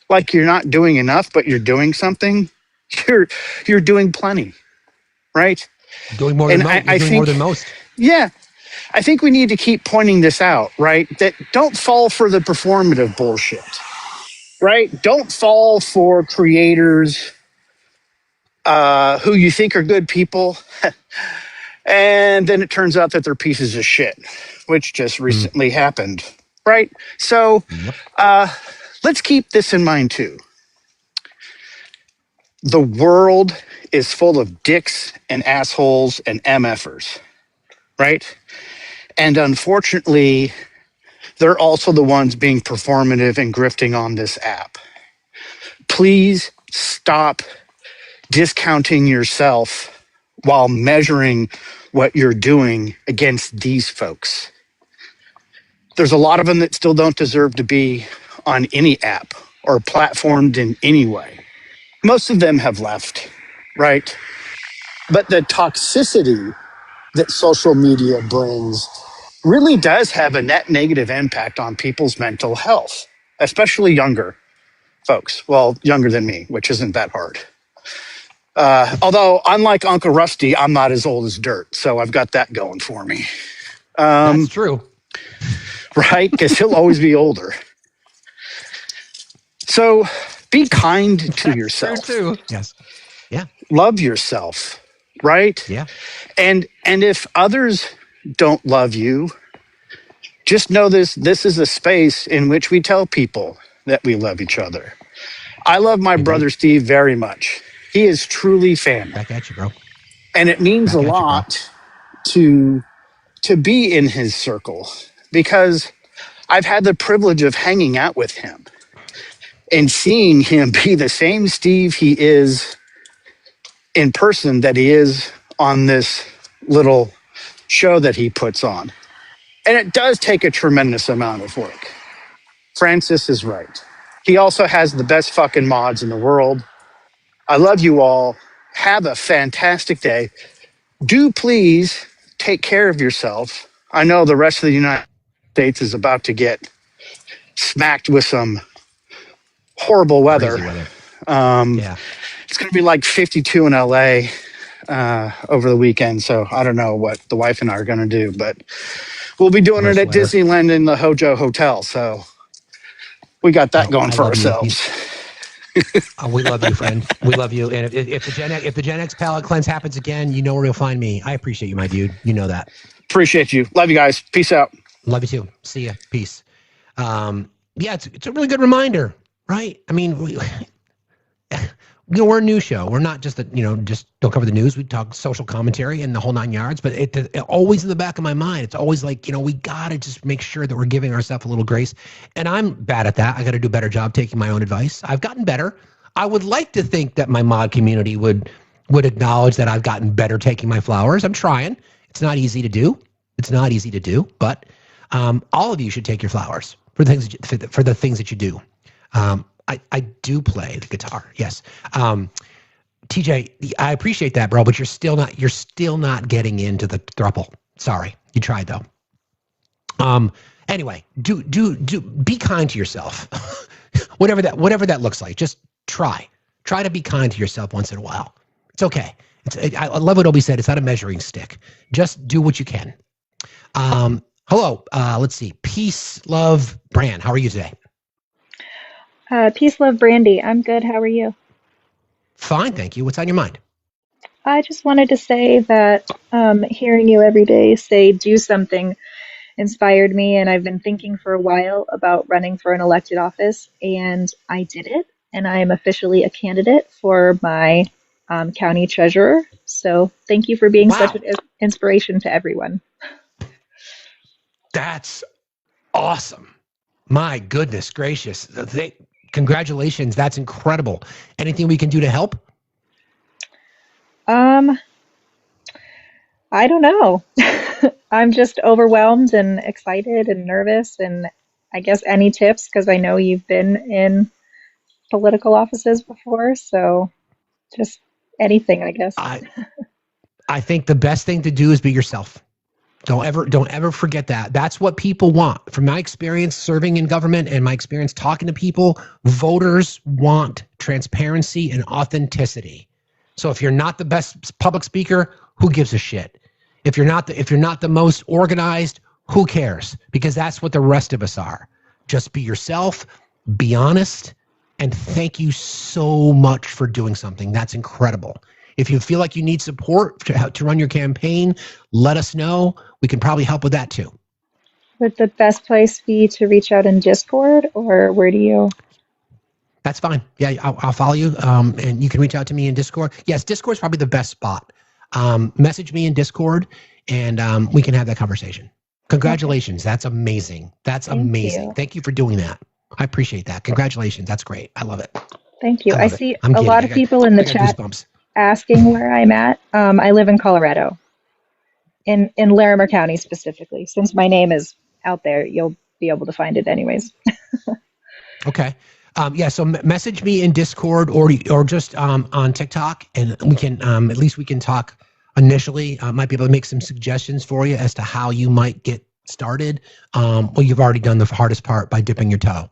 like you're not doing enough, but you're doing something, you're doing plenty, right? Doing more than most. You're doing more than most. Yeah. I think we need to keep pointing this out, right? That don't fall for the performative bullshit, right? Don't fall for creators who you think are good people. And then it turns out that they're pieces of shit, which just recently happened, right? So let's keep this in mind too. The world is full of dicks and assholes and MFers, right? And unfortunately, they're also the ones being performative and grifting on this app. Please stop discounting yourself while measuring what you're doing against these folks. There's a lot of them that still don't deserve to be on any app or platformed in any way. Most of them have left, right? But the toxicity that social media brings really does have a net negative impact on people's mental health, especially younger folks. Well, younger than me, which isn't that hard. Although, unlike Uncle Rusty, I'm not as old as dirt, so I've got that going for me. That's true. Right? Because he'll always be older. So be kind to yourself. True too. Yes. Yeah. Love yourself, right? Yeah. And if others don't love you, just know this is a space in which we tell people that we love each other. I love my brother Steve very much. He is truly family. Back at you, bro. And it means a lot to be in his circle because I've had the privilege of hanging out with him and seeing him be the same Steve he is in person that he is on this little show that he puts on. And it does take a tremendous amount of work. Francis is right. He also has the best fucking mods in the world. I love you all. Have a fantastic day. Do please take care of yourself. I know the rest of the United States is about to get smacked with some horrible weather. Yeah. It's going to be like 52 in LA over the weekend. So I don't know what the wife and I are going to do, but we'll be doing it at Disneyland in the Hojo Hotel. So we got that going for ourselves. We love you, friend. We love you. And if the Gen X palate cleanse happens again, you know where you'll find me. I appreciate you, my dude. You know that. Appreciate you. Love you guys. Peace out. Love you too. See ya. Peace. Yeah, it's a really good reminder, right? I mean, we're a news show. We're not just just don't cover the news. We talk social commentary and the whole 9 yards. But it always in the back of my mind, it's always like, we got to just make sure that we're giving ourselves a little grace. And I'm bad at that. I got to do a better job taking my own advice. I've gotten better. I would like to think that my mod community would acknowledge that I've gotten better taking my flowers. I'm trying. It's not easy to do. But all of you should take your flowers for the things that you do. I do play the guitar. Yes. TJ, I appreciate that, bro, but you're still not getting into the throuple. Sorry. You tried though. Anyway, do be kind to yourself. whatever that looks like. Just try to be kind to yourself once in a while. It's okay. I love what Obi said. It's not a measuring stick. Just do what you can. Hello. Let's see. Peace, love, Bran. How are you today? Peace, love, Brandy. I'm good. How are you? Fine, thank you. What's on your mind? I just wanted to say that hearing you every day say do something inspired me, and I've been thinking for a while about running for an elected office, and I did it, and I am officially a candidate for my county treasurer. So thank you for being such an inspiration to everyone. That's awesome. My goodness gracious. Congratulations. That's incredible. Anything we can do to help? I don't know. I'm just overwhelmed and excited and nervous, and I guess any tips, because I know you've been in political offices before, so just anything, I guess. I think the best thing to do is be yourself. Don't ever forget that. That's what people want. From my experience serving in government and my experience talking to people, voters want transparency and authenticity. So if you're not the best public speaker, who gives a shit? If you're not the most organized, who cares? Because that's what the rest of us are. Just be yourself, be honest, and thank you so much for doing something. That's incredible. If you feel like you need support to run your campaign, let us know. We can probably help with that too. Would the best place be to reach out in Discord, or where do you? That's fine. Yeah, I'll follow you, and you can reach out to me in Discord. Yes, Discord's probably the best spot. Message me in Discord, and we can have that conversation. Congratulations. Okay. That's amazing. That's amazing. Thank you for doing that. I appreciate that. Congratulations. That's great. I love it. Thank you. I see a lot of people in the chat asking where I'm at. I live in Colorado, in Larimer County specifically. Since my name is out there, you'll be able to find it anyways. Okay. Yeah, so message me in Discord or just on TikTok, and we can at least we can talk initially. Might be able to make some suggestions for you as to how you might get started. Well, you've already done the hardest part by dipping your toe.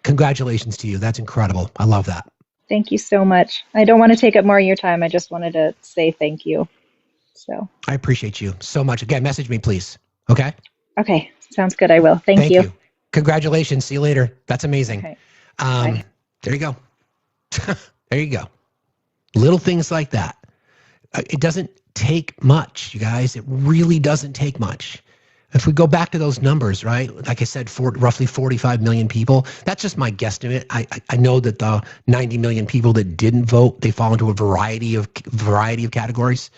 Congratulations to you. That's incredible. I love that. Thank you so much. I don't want to take up more of your time. I just wanted to say thank you. So I appreciate you so much. Again, message me, please. Okay? Okay. Sounds good. I will. Thank you. Congratulations. See you later. That's amazing. Okay. There you go. There you go. Little things like that. It doesn't take much, you guys. It really doesn't take much. If we go back to those numbers, right? Like I said, roughly 45 million people. That's just my guesstimate. I know that the 90 million people that didn't vote, they fall into a variety of categories.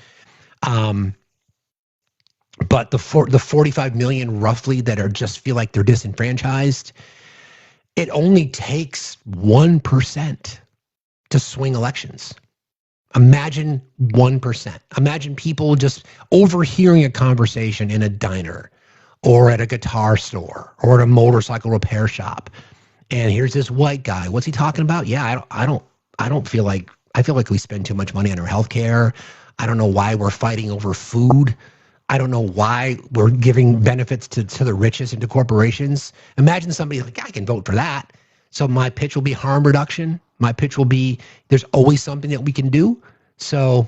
But the 45 million roughly that are just feel like they're disenfranchised, it only takes 1% to swing elections. Imagine 1%. Imagine people just overhearing a conversation in a diner or at a guitar store or at a motorcycle repair shop. And here's this white guy. What's he talking about? Yeah, I feel like we spend too much money on our healthcare. I don't know why we're fighting over food. I don't know why we're giving benefits to the richest and to corporations. Imagine somebody like, I can vote for that. So my pitch will be harm reduction. My pitch will be, there's always something that we can do. So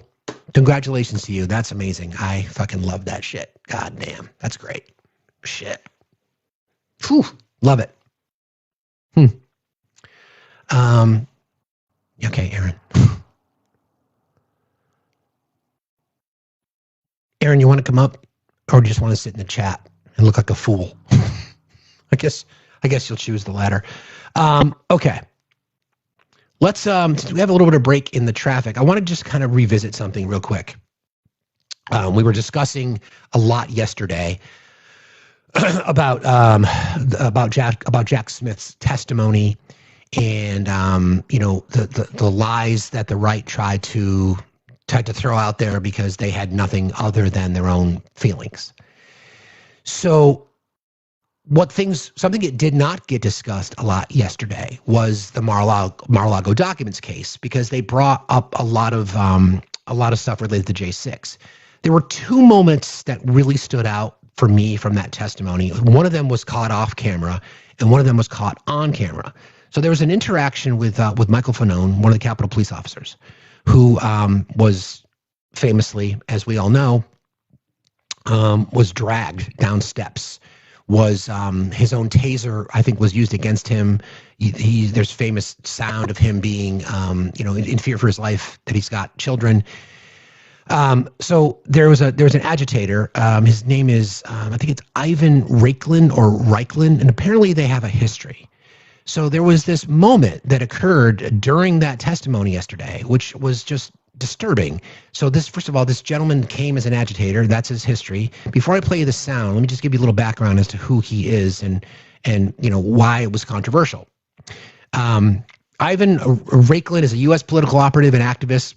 congratulations to you. That's amazing. I fucking love that shit. God damn. That's great. Shit. Whew. Love it. Okay, Aaron. Aaron, you want to come up, or do you just want to sit in the chat and look like a fool? I guess you'll choose the latter. Okay. Let's since we have a little bit of break in the traffic, I want to just kind of revisit something real quick. We were discussing a lot yesterday about Jack Smith's testimony and the lies that the right tried to throw out there because they had nothing other than their own feelings. So something that did not get discussed a lot yesterday was the Mar-a-Lago documents case, because they brought up a lot of stuff related to J6. There were two moments that really stood out for me from that testimony. One of them was caught off camera, and one of them was caught on camera. So there was an interaction with Michael Fanone, one of the Capitol police officers, who was famously, as we all know, was dragged down steps. Was his own taser, I think, was used against him. There's famous sound of him being, in fear for his life, that he's got children. So there was an agitator. His name is, I think it's Ivan Reiklin, and apparently they have a history. So there was this moment that occurred during that testimony yesterday, which was just disturbing. So first of all, this gentleman came as an agitator. That's his history. Before I play you the sound, let me just give you a little background as to who he is and why it was controversial. Ivan Reiklin is a U.S. political operative and activist.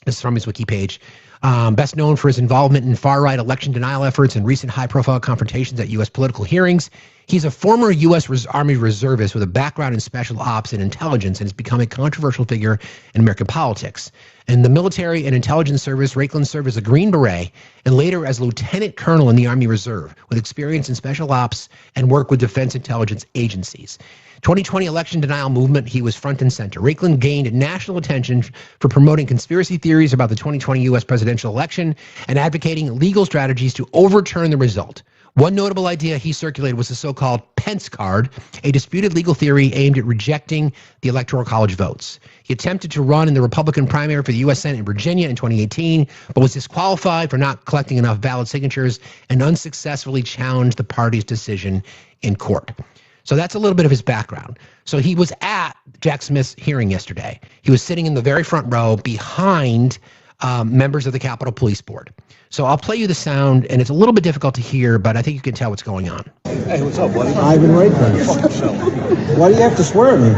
This is from his wiki page. Best known for his involvement in far-right election denial efforts and recent high-profile confrontations at U.S. political hearings. He's a former U.S. Army reservist with a background in special ops and intelligence and has become a controversial figure in American politics. In the military and intelligence service, Reiklin served as a Green Beret and later as lieutenant colonel in the Army Reserve with experience in special ops and work with defense intelligence agencies. 2020 election denial movement, he was front and center. Reiklin gained national attention for promoting conspiracy theories about the 2020 U.S. presidential election and advocating legal strategies to overturn the result. One notable idea he circulated was the so-called Pence card, a disputed legal theory aimed at rejecting the Electoral College votes. He attempted to run in the Republican primary for the U.S. Senate in Virginia in 2018, but was disqualified for not collecting enough valid signatures and unsuccessfully challenged the party's decision in court. So that's a little bit of his background. So he was at Jack Smith's hearing yesterday. He was sitting in the very front row behind members of the Capitol Police Board. So I'll play you the sound, and it's a little bit difficult to hear, but I think you can tell what's going on. Hey, what's up, buddy? Ivan Reiklin. Fuck yourself. Why do you have to swear at me?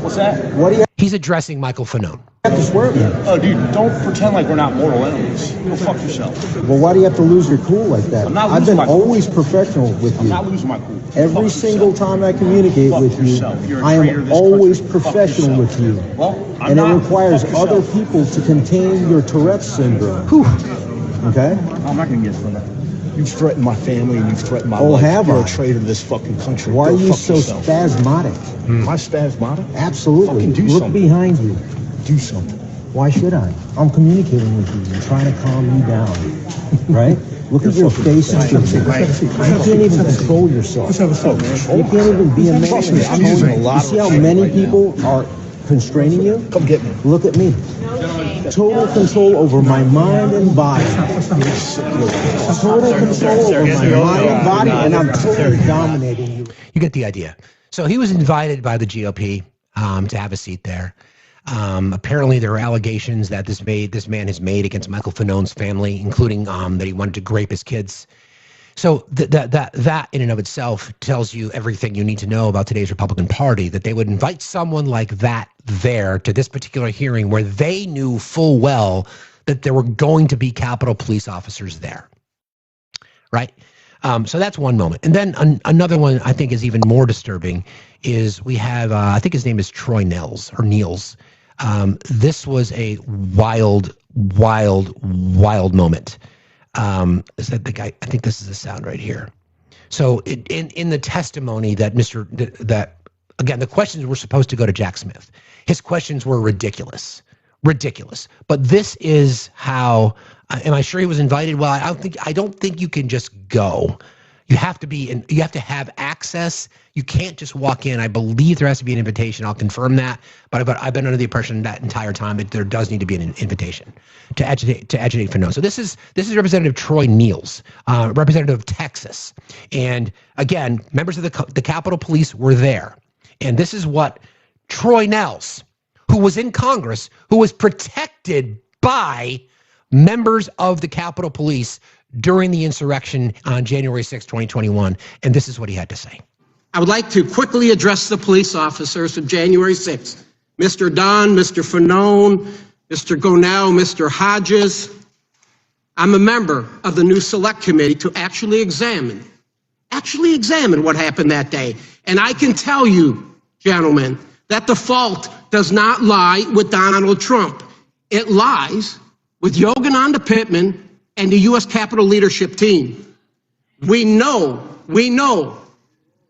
What's that? What do you He's addressing Michael Fanone. have to swear at me? Oh, dude, don't pretend like we're not mortal enemies. Go fuck yourself. Well, why do you have to lose your cool like that? I'm not I've losing been my cool. always professional with I'm you. not losing my cool. Every Fuck single yourself. time I communicate Fuck with you, yourself. You're a I traitor to am this always country. Fuck professional with yourself. you. Well, I'm And not. it requires Fuck other yourself. people to contain your Tourette's syndrome. Okay? I'm not gonna get for that. You've threatened my family and you've threatened my Oh, life. have You're I? a traitor to this fucking country. Why Go are you fuck so yourself. spasmodic? Am I spasmodic? Absolutely. Fucking do Look something. behind you. Do something. Why should I? I'm communicating with you and trying to calm you down. Right? Look at your face and shit. You can't even control yourself. Let's have a fuck, man. You can't even be a man. Trust me, I'm using a lot You of see how respect many right now. people are constraining you? Come get me. Look at me. Total control over my mind and body. Total control over my mind and body, and I'm totally dominating you. You get the idea. So he was invited by the GOP to have a seat there. Apparently, there are allegations that this man has made against Michael Fanone's family, including that he wanted to grape his kids. So that in and of itself tells you everything you need to know about today's Republican Party, that they would invite someone like that there to this particular hearing where they knew full well that there were going to be Capitol police officers there, right? So that's one moment. And then another one I think is even more disturbing is we have, I think his name is Troy Niels. This was a wild moment. Is that the guy? I think this is the sound right here. So in the testimony that again, the questions were supposed to go to Jack Smith. His questions were ridiculous. But this is how. Am I sure he was invited? Well, I don't think you can just go. You have to have access. You can't just walk in. I believe there has to be an invitation. I'll confirm that. But I've been under the impression that entire time that there does need to be an invitation to agitate Fanone. So this is Representative Troy Niels, representative of Texas, and again, members of the Capitol Police were there, and this is what Troy Niels, who was in Congress, who was protected by members of the Capitol Police during the insurrection on January 6, 2021. And this is what he had to say. I would like to quickly address the police officers of January 6th. Mr. Don, Mr. Fanone, Mr. Gonell, Mr. Hodges. I'm a member of the new select committee to actually examine what happened that day. And I can tell you, gentlemen, that the fault does not lie with Donald Trump. It lies with Yogananda Pittman and the U.S. Capitol leadership team. We know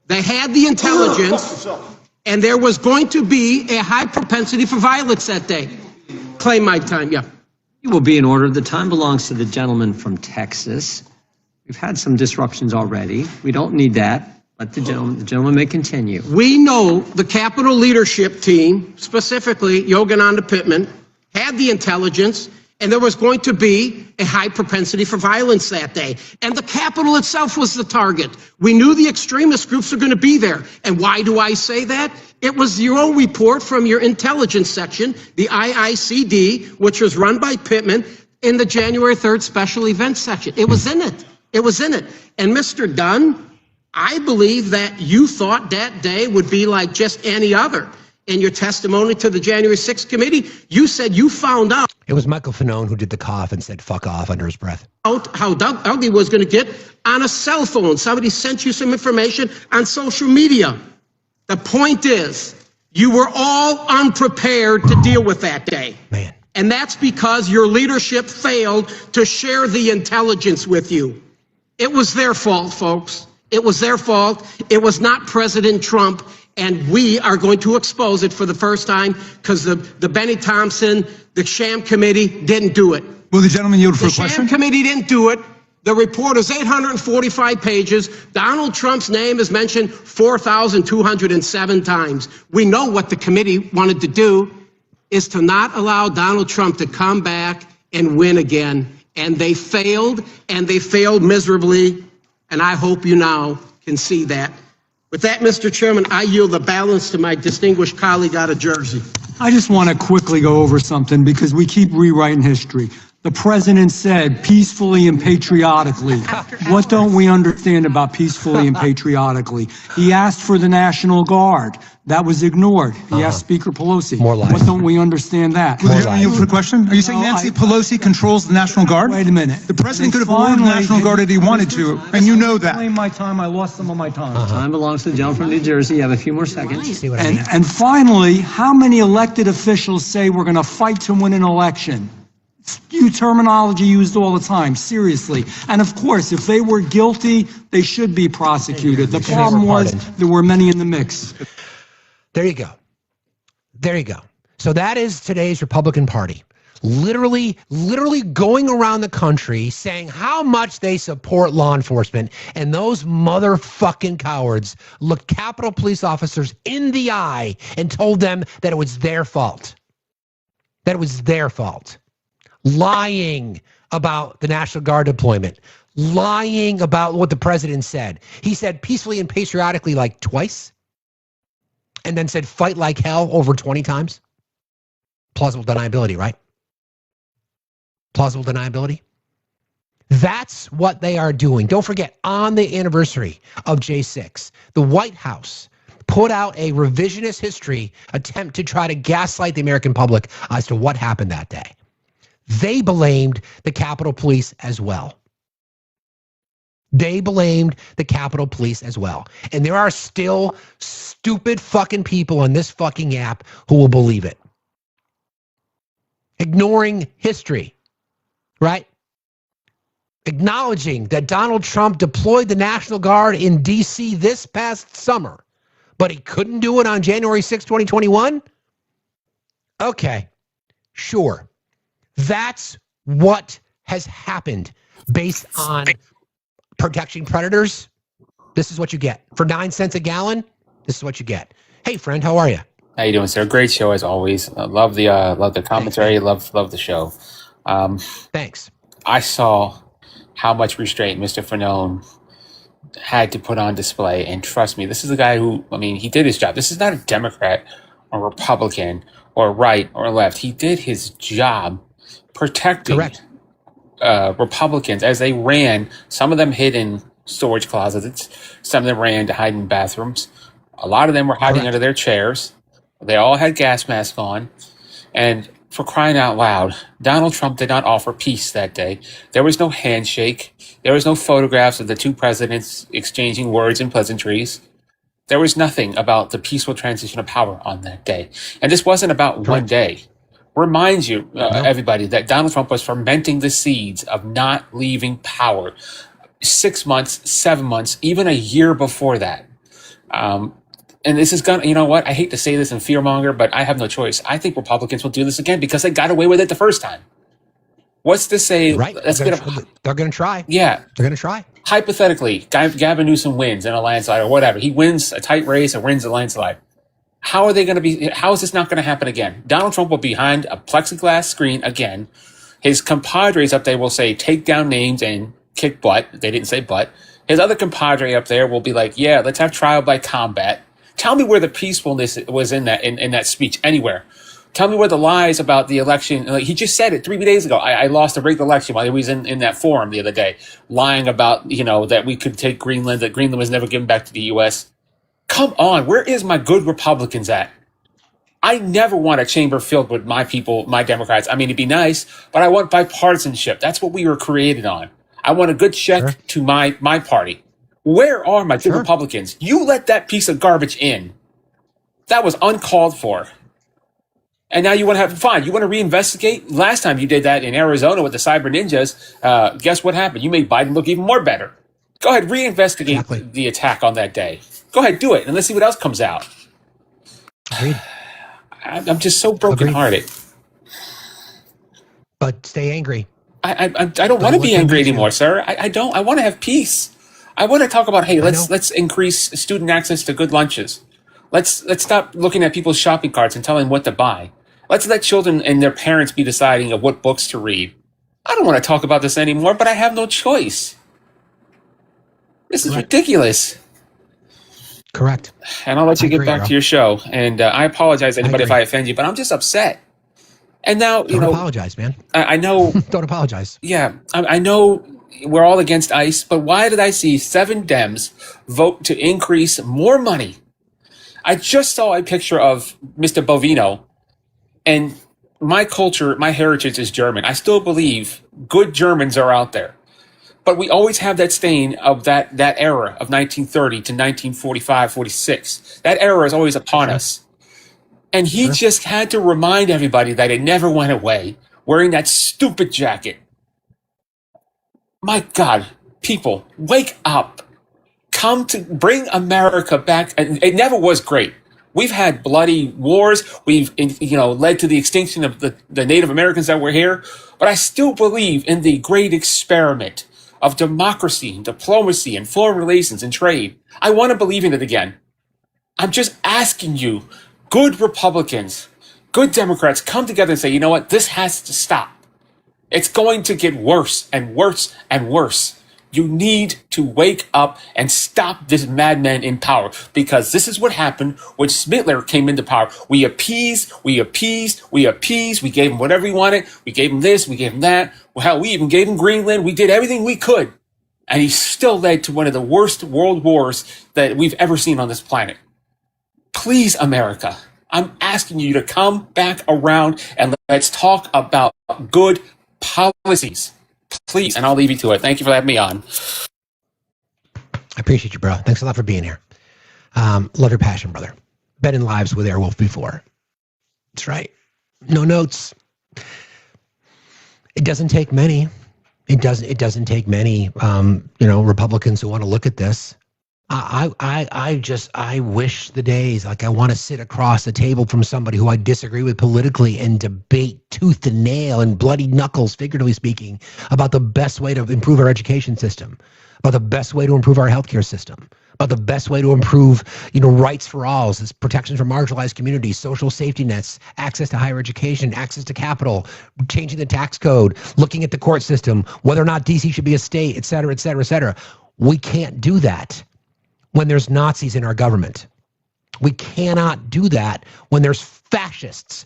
they had the intelligence and there was going to be a high propensity for violence that day. claim my time. Yeah. You will be in order. The time belongs to the gentleman from Texas. We've had some disruptions already. We don't need that. Let the gentleman may continue. We know the Capitol leadership team, specifically Yogananda Pittman, had the intelligence, and there was going to be a high propensity for violence that day. And the Capitol itself was the target. We knew the extremist groups were going to be there. And why do I say that? It was your own report from your intelligence section, the IICD, which was run by Pittman, in the January 3rd special events section. It was in it. It was in it. And Mr. Dunn, I believe that you thought that day would be like just any other. In your testimony to the January 6th committee, you said you found out. It was Michael Fanone who did the cough and said fuck off under his breath. How Doug Ugly was going to get on a cell phone. Somebody sent you some information on social media. The point is, you were all unprepared to deal with that day. Man. And that's because your leadership failed to share the intelligence with you. It was their fault, folks. It was their fault. It was not President Trump. And we are going to expose it for the first time because the Benny Thompson, the sham committee didn't do it. Will the gentleman yield for a The question? sham committee didn't do it. The report is 845 pages. Donald Trump's name is mentioned 4,207 times. We know what the committee wanted to do is to not allow Donald Trump to come back and win again. And they failed miserably. And I hope you now can see that. With that, Mr. Chairman, I yield the balance to my distinguished colleague out of Jersey. I just want to quickly go over something because we keep rewriting history. The president said peacefully and patriotically. What don't we understand about peacefully and patriotically? He asked for the National Guard. That was ignored. He asked Speaker Pelosi. More lies. What don't we understand that? More lies. You for a question? Are you saying Nancy Pelosi controls the National Guard? Wait a minute. The president could have ordered the National Guard if he wanted to, and you know that. My time. I lost some of my time. Time belongs to the gentleman from New Jersey. You have a few more seconds. See what I mean? And finally, how many elected officials say we're going to fight to win an election? You terminology used all the time, seriously. And of course, if they were guilty, they should be prosecuted. The problem was there were many in the mix. There you go. There you go. So that is today's Republican Party. Literally going around the country saying how much they support law enforcement. And those motherfucking cowards looked Capitol Police officers in the eye and told them that it was their fault. That it was their fault. Lying about the National Guard deployment. Lying about what the president said. He said peacefully and patriotically like twice. And then said fight like hell over 20 times. Plausible deniability, right? Plausible deniability. That's what they are doing. Don't forget, on the anniversary of J6, the White House put out a revisionist history attempt to try to gaslight the American public as to what happened that day. They blamed the Capitol Police as well. They blamed the Capitol Police as well. And there are still stupid fucking people on this fucking app who will believe it. Ignoring history, right? Acknowledging that Donald Trump deployed the National Guard in D.C. this past summer, but he couldn't do it on January 6, 2021? Okay, sure. That's what has happened based on protecting predators. This is what you get. For 9 cents a gallon, this is what you get. Hey, friend, how are you? How you doing, sir? Great show as always. Love the commentary. Love the show. Thanks. I saw how much restraint Mr. Fanone had to put on display, and trust me, this is a guy who, I mean, he did his job. This is not a Democrat or Republican or right or left. He did his job protecting Republicans as they ran. Some of them hid in storage closets. Some of them ran to hide in bathrooms. A lot of them were hiding under their chairs. They all had gas masks on. And for crying out loud, Donald Trump did not offer peace that day. There was no handshake. There was no photographs of the two presidents exchanging words and pleasantries. There was nothing about the peaceful transition of power on that day. And this wasn't about one day. Reminds you, everybody, that Donald Trump was fermenting the seeds of not leaving power 6 months, 7 months, even a year before that. and this is gonna, you know what? I hate to say this and fearmonger, but I have no choice. I think Republicans will do this again because they got away with it the first time. What's to say? Right. They're going to try. Yeah. They're going to try. Hypothetically, Gavin Newsom wins in a landslide or whatever. He wins a tight race or wins a landslide. How are they going to be? How is this not going to happen again? Donald Trump will be behind a plexiglass screen again. His compadres up there will say, take down names and kick butt. They didn't say butt. His other compadre up there will be like, yeah, let's have trial by combat. Tell me where the peacefulness was in that speech anywhere. Tell me where the lies about the election. Like, he just said it 3 days ago. I lost a rigged election while he was in that forum the other day, lying about, that we could take Greenland, that Greenland was never given back to the U.S. Come on, where is my good Republicans at? I never want a chamber filled with my people, my Democrats. I mean, it'd be nice, but I want bipartisanship. That's what we were created on. I want a good check to my party. Where are my good Republicans? You let that piece of garbage in. That was uncalled for. And now you want to have fun. You want to reinvestigate? Last time you did that in Arizona with the cyber ninjas, guess what happened? You made Biden look even more better. Go ahead, reinvestigate the attack on that day. Go ahead, do it, and let's see what else comes out. Agreed. I'm just so brokenhearted. But stay angry. I don't want to be angry anymore, sir. I don't. I want to have peace. I want to talk about, hey, let's increase student access to good lunches. Let's stop looking at people's shopping carts and telling them what to buy. Let's let children and their parents be deciding of what books to read. I don't want to talk about this anymore, but I have no choice. This is ridiculous. Correct. And I'll let you get back to your show. And I apologize, anybody, if I offend you, but I'm just upset. And now, don't apologize, man. I know. Don't apologize. Yeah, I know we're all against ICE, but why did I see 7 Dems vote to increase more money? I just saw a picture of Mr. Bovino, and my culture, my heritage is German. I still believe good Germans are out there. But we always have that stain of that era of 1930 to 1945, 46. That era is always upon us. And he just had to remind everybody that it never went away, wearing that stupid jacket. My God, people, wake up. Come to bring America back. And it never was great. We've had bloody wars. We've, led to the extinction of the Native Americans that were here. But I still believe in the great experiment of democracy and diplomacy and foreign relations and trade. I want to believe in it again. I'm just asking you, good Republicans, good Democrats, come together and say, you know what? This has to stop. It's going to get worse and worse and worse. You need to wake up and stop this madman in power, because this is what happened when Smittler came into power. We appeased. We gave him whatever he wanted. We gave him this. We gave him that. Well, we even gave him Greenland. We did everything we could. And he still led to one of the worst world wars that we've ever seen on this planet. Please, America, I'm asking you to come back around and let's talk about good policies. Please, and I'll leave you to it. Thank you for having me on. I appreciate you, bro. Thanks a lot for being here. Love your passion, brother. Been in lives with Airwolf before. That's right. No notes. It doesn't take many. It doesn't take many, Republicans who want to look at this. I wish the days, like I want to sit across the table from somebody who I disagree with politically and debate tooth and nail and bloody knuckles, figuratively speaking, about the best way to improve our education system, about the best way to improve our healthcare system, about the best way to improve, rights for all, this protections for marginalized communities, social safety nets, access to higher education, access to capital, changing the tax code, looking at the court system, whether or not DC should be a state, et cetera, et cetera, et cetera. We can't do that when there's Nazis in our government. We cannot do that when there's fascists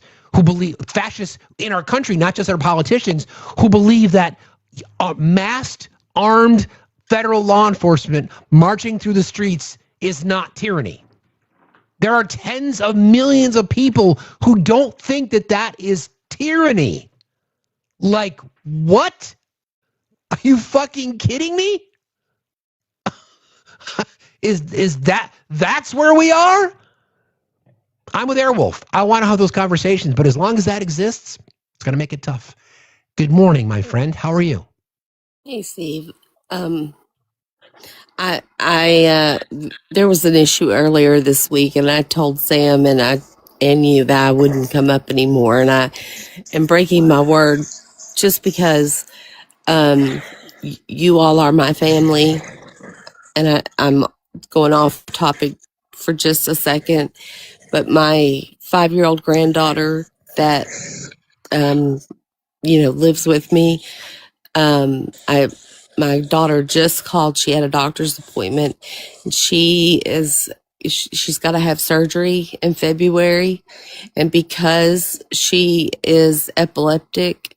in our country, not just our politicians, who believe that masked, armed federal law enforcement marching through the streets is not tyranny. There are tens of millions of people who don't think that that is tyranny. Like, what? Are you fucking kidding me? Is that's where we are? I'm with Airwolf. I want to have those conversations, but as long as that exists, it's going to make it tough. Good morning, my friend. How are you? Hey, Steve. There was an issue earlier this week, and I told Sam and you that I wouldn't come up anymore, and I am breaking my word just because you all are my family, and I'm going off topic for just a second, but my 5-year-old granddaughter that lives with me. My daughter just called. She had a doctor's appointment, and she's got to have surgery in February, and because she is epileptic,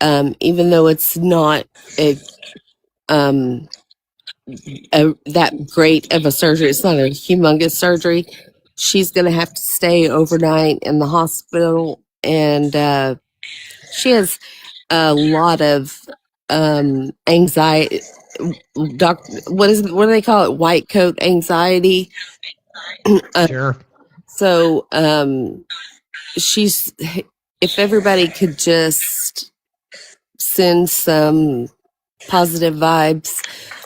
even though it's not that great of a surgery, it's not a humongous surgery. She's going to have to stay overnight in the hospital, and she has a lot of anxiety. What do they call it? White coat anxiety. Sure. So if everybody could just send some positive vibes.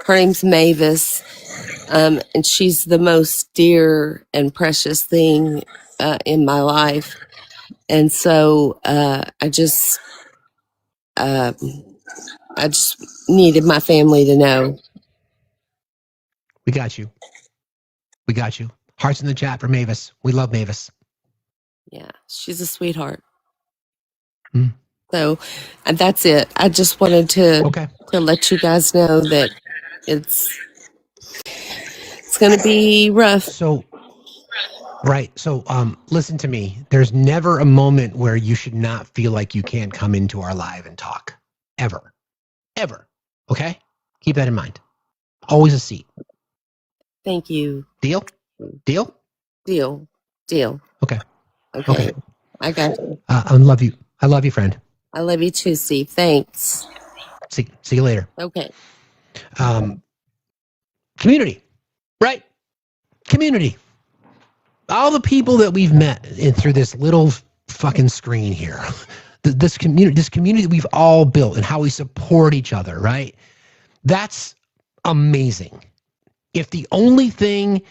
Her name's Mavis, and she's the most dear and precious thing in my life. And so I just needed my family to know. We got you. We got you. Hearts in the chat for Mavis. We love Mavis. Yeah, she's a sweetheart. So that's it. I just wanted to let you guys know that it's going to be rough. So, right. So, listen to me. There's never a moment where you should not feel like you can't come into our live and talk. Ever. Ever. Okay? Keep that in mind. Always a seat. Thank you. Deal? Deal? Deal. Deal. Okay. Okay. I got you. I love you. I love you, friend. I love you too, Steve. Thanks. See you later. Okay. Community. Right? Community. All the people that we've met through this little fucking screen here. This community that we've all built and how we support each other, right? That's amazing. If the only thing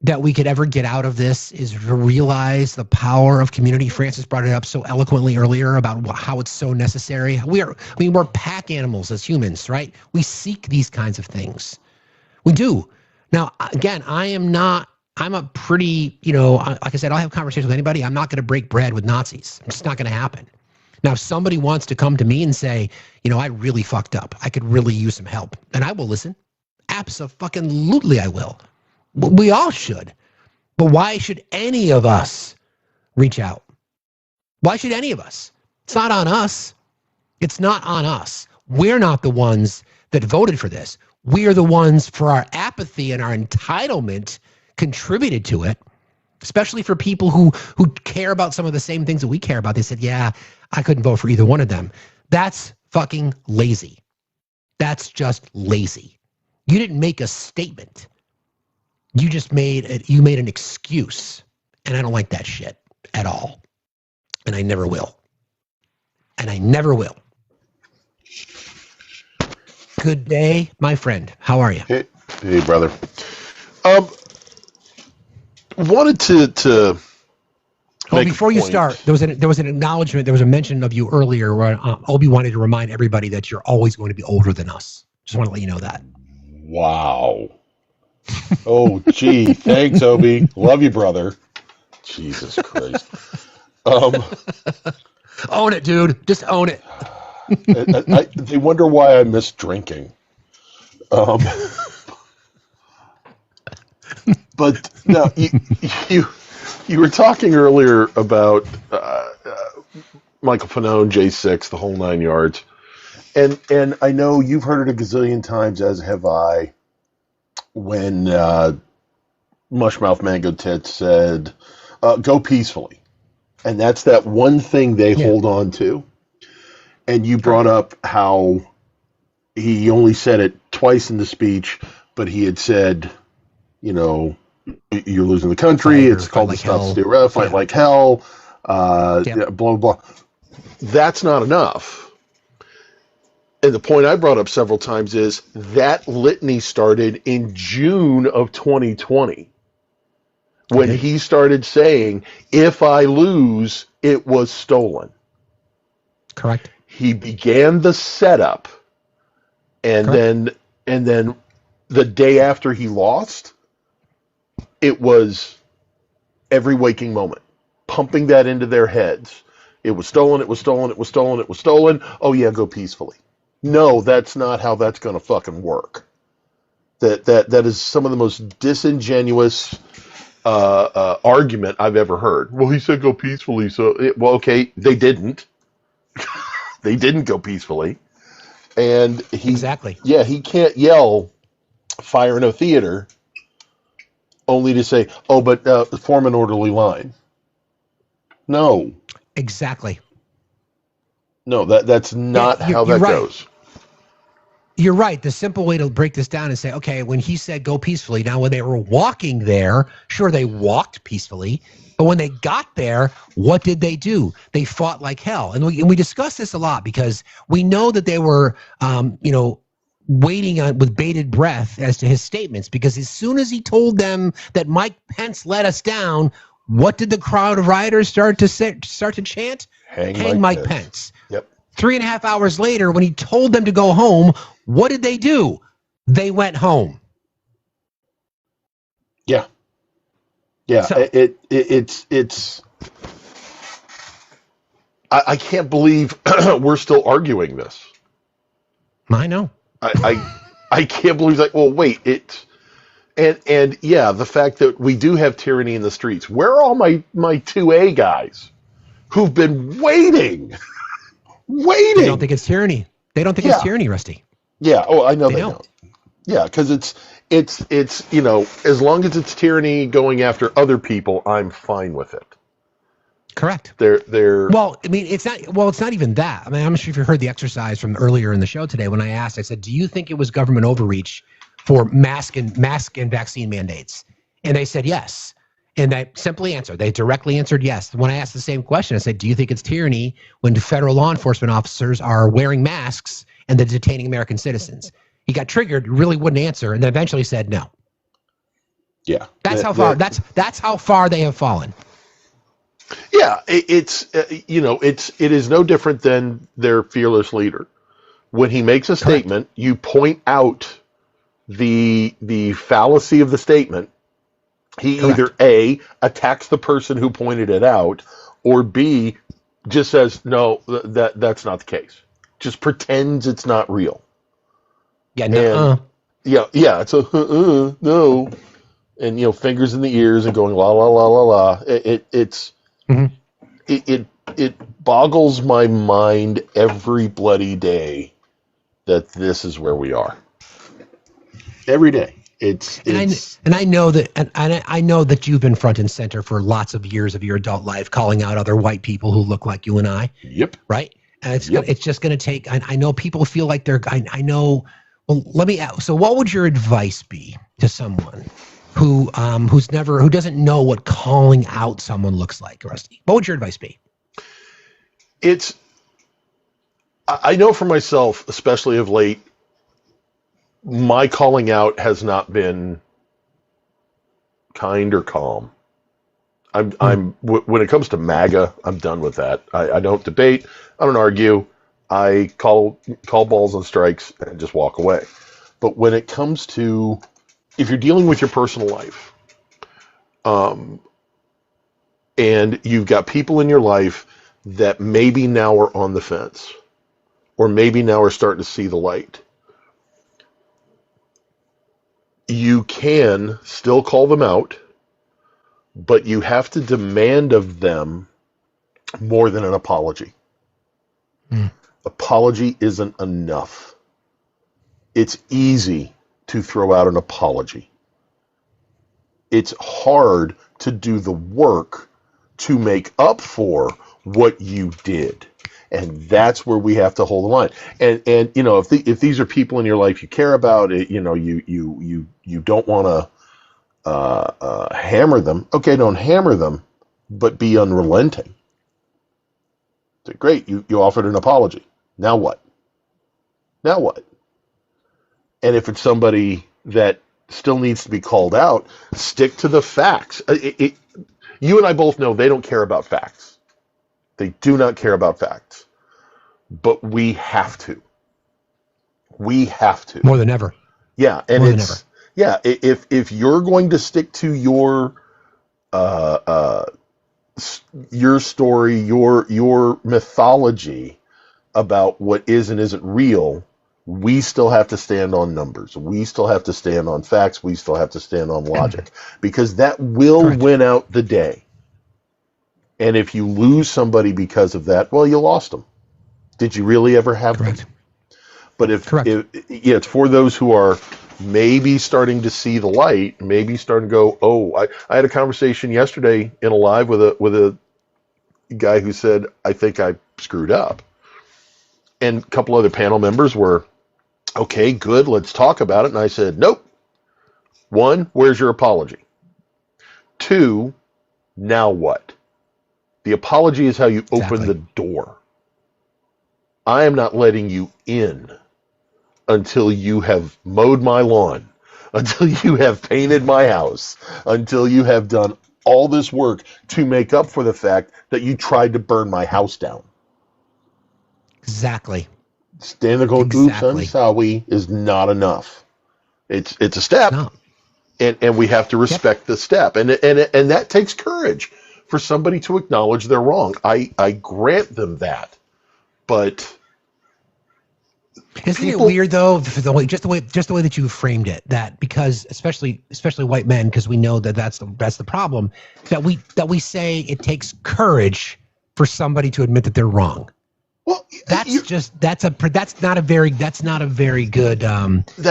that we could ever get out of this is to realize the power of community. Francis brought it up so eloquently earlier about how it's so necessary. We're pack animals as humans, right? We seek these kinds of things. We do. Now, again, I'm a pretty, like I said, I'll have conversations with anybody. I'm not going to break bread with Nazis. It's just not going to happen. Now, if somebody wants to come to me and say, I really fucked up, I could really use some help, and I will listen. Abso-fucking-lutely I will. We all should. But why should any of us reach out? Why should any of us? It's not on us. It's not on us. We're not the ones that voted for this. We are the ones, for our apathy and our entitlement, contributed to it, especially for people who care about some of the same things that we care about. They said, yeah, I couldn't vote for either one of them. That's fucking lazy. That's just lazy. You didn't make a statement. You just made an excuse. And I don't like that shit at all. And I never will. And I never will. Good day, my friend. How are you? Hey, brother. Wanted to before you start, there was an acknowledgement. There was a mention of you earlier where Obi wanted to remind everybody that you're always going to be older than us. Just want to let you know that. Wow. Oh, gee. Thanks, Obi. Love you, brother. Jesus Christ. Own it, dude. Just own it. They wonder why I miss drinking. But no, you were talking earlier about Michael Fanone, J6, the whole 9 yards, and I know you've heard it a gazillion times, as have I, when Mushmouth Mango Tit said, "Go peacefully," and that's that one thing they hold on to. And you brought up how he only said it twice in the speech, but he had said, you're losing the country. It's called the Stop Steal Rev, fight like hell, blah, blah, blah. That's not enough. And the point I brought up several times is that litany started in June of 2020 when he started saying, if I lose, it was stolen. Correct. He began the setup, and then the day after he lost, it was every waking moment, pumping that into their heads. It was stolen, it was stolen, it was stolen, it was stolen. Oh yeah, go peacefully. No, that's not how that's going to fucking work. That is some of the most disingenuous argument I've ever heard. Well, he said go peacefully, well, okay, they didn't. They didn't go peacefully, and he can't yell fire in a theater only to say, oh, but form an orderly line. No, exactly. No, that's not how that goes. You're right. The simple way to break this down is say, okay, when he said go peacefully, now when they were walking there, sure, they walked peacefully, but when they got there, what did they do? They fought like hell. And we discuss this a lot because we know that they were, waiting on with bated breath as to his statements, because as soon as he told them that Mike Pence let us down, what did the crowd of rioters start to chant? Hang Mike Pence. Yep. 3.5 hours later, when he told them to go home, what did they do? They went home. Yeah. Yeah. So, it's I can't believe we're still arguing this. I know. I can't believe that. Well, wait, and yeah, the fact that we do have tyranny in the streets. Where are all my 2A guys who've been waiting? They don't think it's tyranny. They don't think it's tyranny, Rusty. Yeah. Oh, I know they don't. Yeah, because it's as long as it's tyranny going after other people, I'm fine with it. Correct. They're well. I mean, it's not even that. I mean, I'm not sure if you heard the exercise from earlier in the show today when I asked. I said, "Do you think it was government overreach for mask and vaccine mandates?" And they said yes. And they simply answered. They directly answered yes. When I asked the same question, I said, "Do you think it's tyranny when federal law enforcement officers are wearing masks and they're detaining American citizens?" He got triggered, really wouldn't answer, and then eventually said no. Yeah, that's how far. That's how far they have fallen. Yeah, it is no different than their fearless leader. When he makes a statement, you point out the fallacy of the statement. He either A, attacks the person who pointed it out, or B, just says, no, that's not the case. Just pretends it's not real. Yeah, no. Yeah, it's a no. And, fingers in the ears and going la la la la la. It boggles my mind every bloody day that this is where we are. Every day. I know that you've been front and center for lots of years of your adult life, calling out other white people who look like you and I. Yep. Right. And it's just going to take. I know people feel like they're. I know. Well, let me. So, what would your advice be to someone who doesn't know what calling out someone looks like, Rusty? What would your advice be? I know for myself, especially of late, my calling out has not been kind or calm. When it comes to MAGA, I'm done with that. I don't debate. I don't argue. I call balls and strikes and just walk away. But when it comes to, if you're dealing with your personal life, and you've got people in your life that maybe now are on the fence, or maybe now are starting to see the light, you can still call them out, but you have to demand of them more than an apology. Apology isn't enough. It's easy to throw out an apology. It's hard to do the work to make up for what you did. And that's where we have to hold the line. And if these are people in your life you care about, you don't want to hammer them. Okay, don't hammer them, but be unrelenting. So, great, you offered an apology. Now what? Now what? And if it's somebody that still needs to be called out, stick to the facts. You and I both know they don't care about facts. They do not care about facts. But we have to. We have to. More than ever. Yeah, and More than ever. yeah. If you're going to stick to your story, your mythology about what is and isn't real, we still have to stand on numbers. We still have to stand on facts. We still have to stand on logic, because that will win out the day. And if you lose somebody because of that, well, you lost them. Did you really ever have them? But if it's for those who are maybe starting to see the light, maybe starting to go, oh, I had a conversation yesterday in a live with a guy who said, I think I screwed up. And a couple other panel members were, okay, good, let's talk about it. And I said, nope. 1, where's your apology? 2, now what? The apology is how you open the door. I am not letting you in until you have mowed my lawn, until you have painted my house, until you have done all this work to make up for the fact that you tried to burn my house down. Exactly. Standing there going, oops, I'm sorry, is not enough. It's a step, and we have to respect the step, and that takes courage for somebody to acknowledge they're wrong. I grant them that, but isn't it weird though, for just the way that you framed it, that because especially white men, because we know that's the problem, that we say it takes courage for somebody to admit that they're wrong. Well, that's not a very good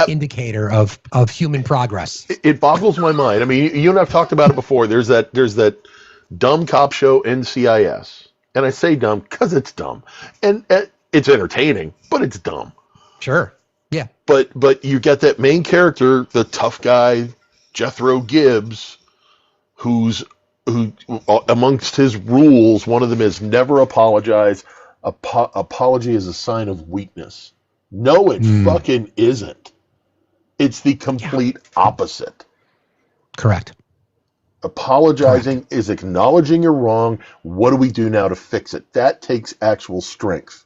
indicator of human progress. It boggles my mind. I mean, you and I've talked about it before. There's that dumb cop show, NCIS, and I say dumb because it's dumb, and it's entertaining, but it's dumb. Sure. Yeah. But you get that main character, the tough guy, Jethro Gibbs, who amongst his rules, one of them is never apologize. Apology is a sign of weakness. No, it fucking isn't. It's the complete opposite. Correct. Apologizing is acknowledging you're wrong. What do we do now to fix it? That takes actual strength.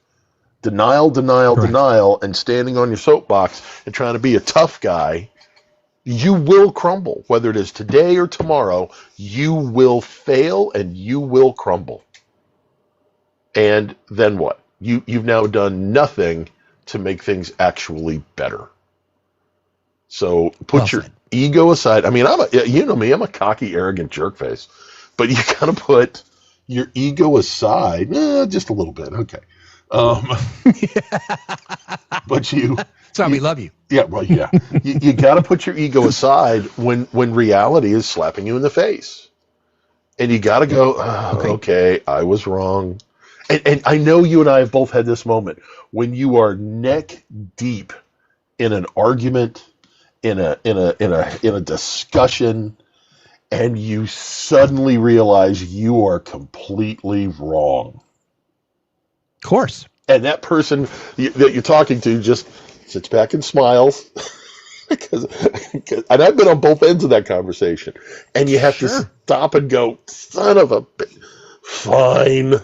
Denial, and standing on your soapbox and trying to be a tough guy, you will crumble. Whether it is today or tomorrow, you will fail and you will crumble. And then what? You've now done nothing to make things actually better. So put your ego aside. I mean, you know me, I'm a cocky, arrogant jerkface, but you gotta put your ego aside, just a little bit, okay. But that's why we love you. Yeah, well, yeah. you got to put your ego aside when reality is slapping you in the face, and you got to go, okay, I was wrong. And I know you and I have both had this moment when you are neck deep in an argument, in a discussion, and you suddenly realize you are completely wrong. Of course. And that person that you're talking to just sits back and smiles. And I've been on both ends of that conversation. And you have to stop and go, son of a bitch. Fine.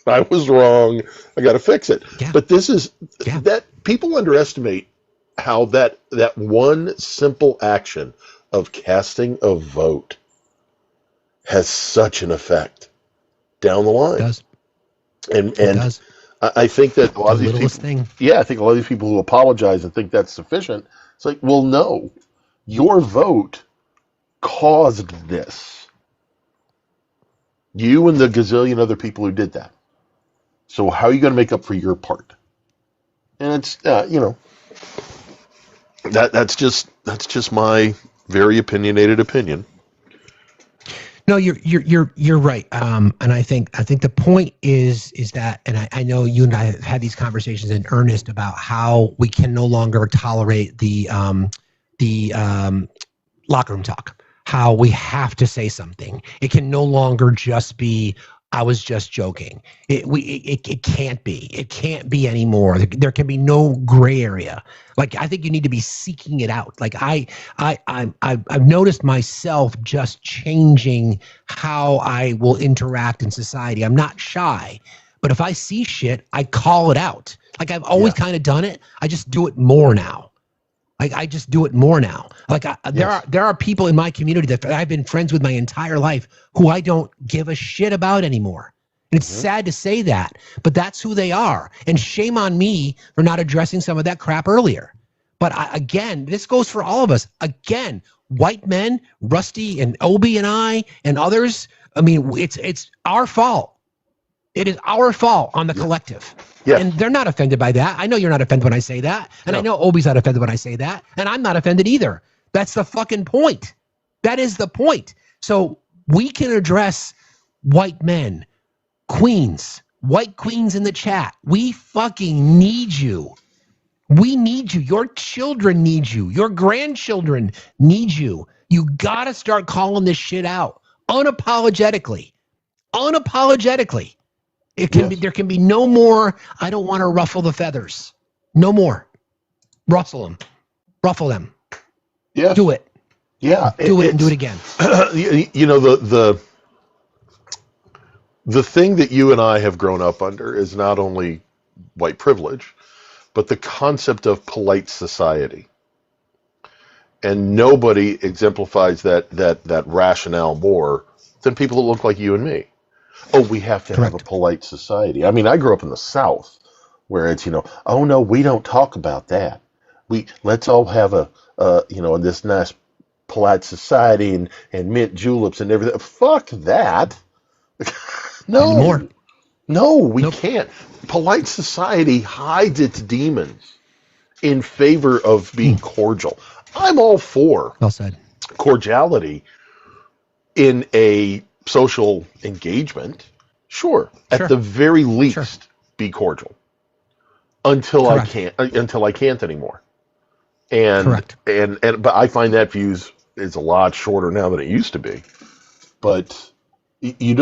I was wrong. I got to fix it. Yeah. But this is that people underestimate how that one simple action of casting a vote has such an effect down the line. It does. And it does. I think that a lot of these people, I think a lot of these people who apologize and think that's sufficient, it's like, well, no, your vote caused this. You and the gazillion other people who did that. So how are you going to make up for your part? And it's, that's just my very opinionated opinion. No, you're right. And I think the point is that, and I know you and I have had these conversations in earnest about how we can no longer tolerate the locker room talk. How we have to say something. It can no longer just be I was just joking. It can't be. It can't be anymore. There can be no gray area. Like, I think you need to be seeking it out. Like, I've noticed myself just changing how I will interact in society. I'm not shy, but if I see shit, I call it out. Like, I've always kind of done it. I just do it more now. Like, I just do it more now. Like, there are people in my community that I've been friends with my entire life who I don't give a shit about anymore. And it's sad to say that, but that's who they are. And shame on me for not addressing some of that crap earlier. But again, this goes for all of us. Again, white men, Rusty and Obi and I and others. I mean, it's our fault. It is our fault on the collective. Yeah. And they're not offended by that. I know you're not offended when I say that. And I know Obi's not offended when I say that. And I'm not offended either. That's the fucking point. That is the point. So we can address white men, queens, white queens in the chat. We fucking need you. We need you. Your children need you. Your grandchildren need you. You got to start calling this shit out unapologetically. Unapologetically. It can be. There can be no more. I don't want to ruffle the feathers. No more. Ruffle them. Ruffle them. Yeah. Do it. Yeah. Do it and do it again. You know, the thing that you and I have grown up under is not only white privilege, but the concept of polite society. And nobody exemplifies that rationale more than people that look like you and me. Oh, we have to have a polite society. I mean, I grew up in the South where it's, oh no, we don't talk about that. Let's all have this nice polite society and mint juleps and everything. Fuck that. No, we can't. Polite society hides its demons in favor of being cordial. I'm all for cordiality in a social engagement. Sure. At the very least, be cordial until I can't anymore. And but I find that views is a lot shorter now than it used to be. But we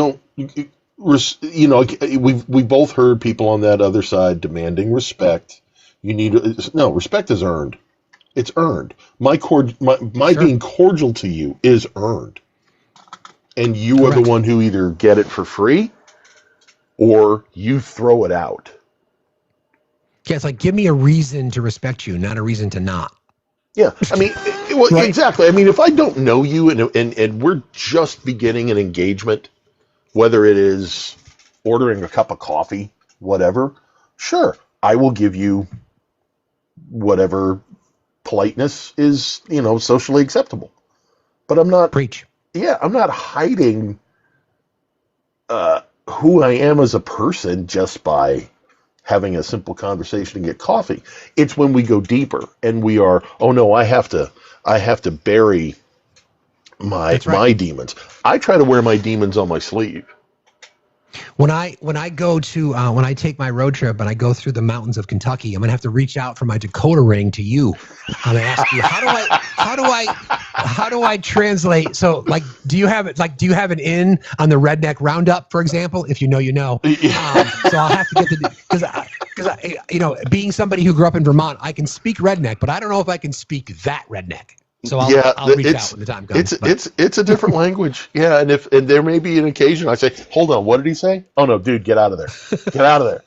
both heard people on that other side demanding respect. Respect is earned. It's earned. My being cordial to you is earned. And you are the one who either get it for free or you throw it out. Yeah, it's like, give me a reason to respect you, not a reason to not. Yeah, I mean, exactly. I mean, if I don't know you and we're just beginning an engagement, whether it is ordering a cup of coffee, whatever, sure, I will give you whatever politeness is, socially acceptable. But I'm not... Preach. Yeah, I'm not hiding who I am as a person just by having a simple conversation and get coffee. It's when we go deeper and we are, oh no, I have to bury my demons. I try to wear my demons on my sleeve. When I go to when I take my road trip and I go through the mountains of Kentucky, I'm gonna have to reach out for my Dakota ring to you. I'm gonna ask you, how do I translate? So, like, do you have an in on the Redneck Roundup, for example? If you know, you know. So I'll have to get because being somebody who grew up in Vermont, I can speak redneck, but I don't know if I can speak that redneck. So I'll reach out when the time comes. It's a different language. Yeah, and there may be an occasion I say, hold on, what did he say? Oh no, dude, get out of there. Get out of there.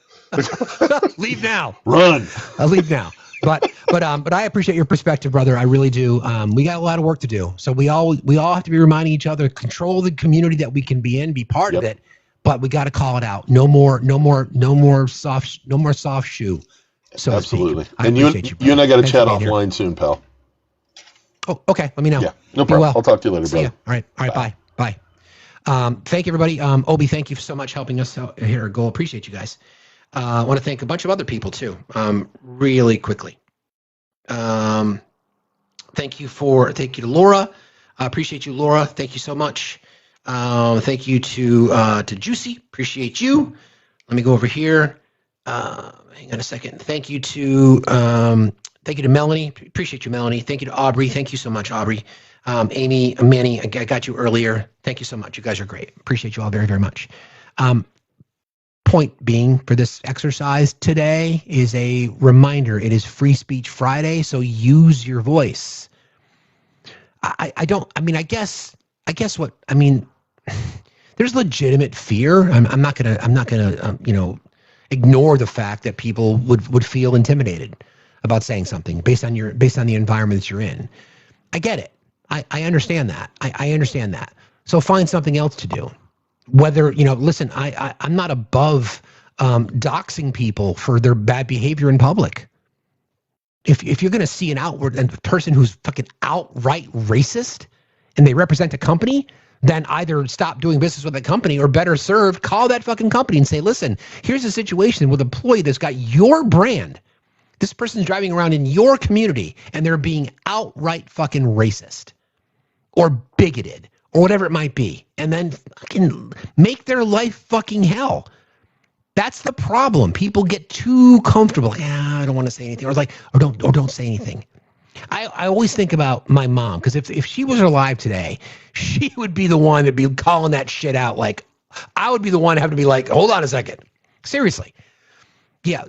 Leave now. Run. Leave now. But I appreciate your perspective, brother. I really do. We got a lot of work to do. So we all have to be reminding each other, control the community that we can be in, be part of it. But we got to call it out. No more soft shoe. So absolutely. And you and I got to chat offline soon, pal. Oh, okay. Let me know. Yeah, no problem. I'll talk to you later, brother. All right. Bye. Thank you, everybody. Obi, thank you so much helping us out here at Goal. Appreciate you guys. I want to thank a bunch of other people too. Really quickly. Thank you to Laura. I appreciate you, Laura. Thank you so much. Thank you to Juicy. Appreciate you. Let me go over here. Hang on a second. Thank you to Melanie. Appreciate you, Melanie. Thank you to Aubrey. Thank you so much, Aubrey. Amy, Manny, I got you earlier. Thank you so much. You guys are great. Appreciate you all very, very much. Point being for this exercise today is a reminder. It is Free Speech Friday, so use your voice. I guess there's legitimate fear. I'm not gonna ignore the fact that people would feel intimidated about saying something based on the environment that you're in. I get it. I understand that. I understand that. So find something else to do. Whether, listen, I'm not above doxing people for their bad behavior in public. If you're going to see a person who's fucking outright racist and they represent a company, then either stop doing business with that company or better served, call that fucking company and say, listen, here's a situation with an employee that's got your brand. This person's driving around in your community and they're being outright fucking racist or bigoted or whatever it might be, and then fucking make their life fucking hell. That's the problem. People get too comfortable. Like, I don't want to say anything, or don't say anything. I always think about my mom, because if she was alive today, she would be the one that'd be calling that shit out. Like, I would be the one having to be like, hold on a second, seriously. Yeah.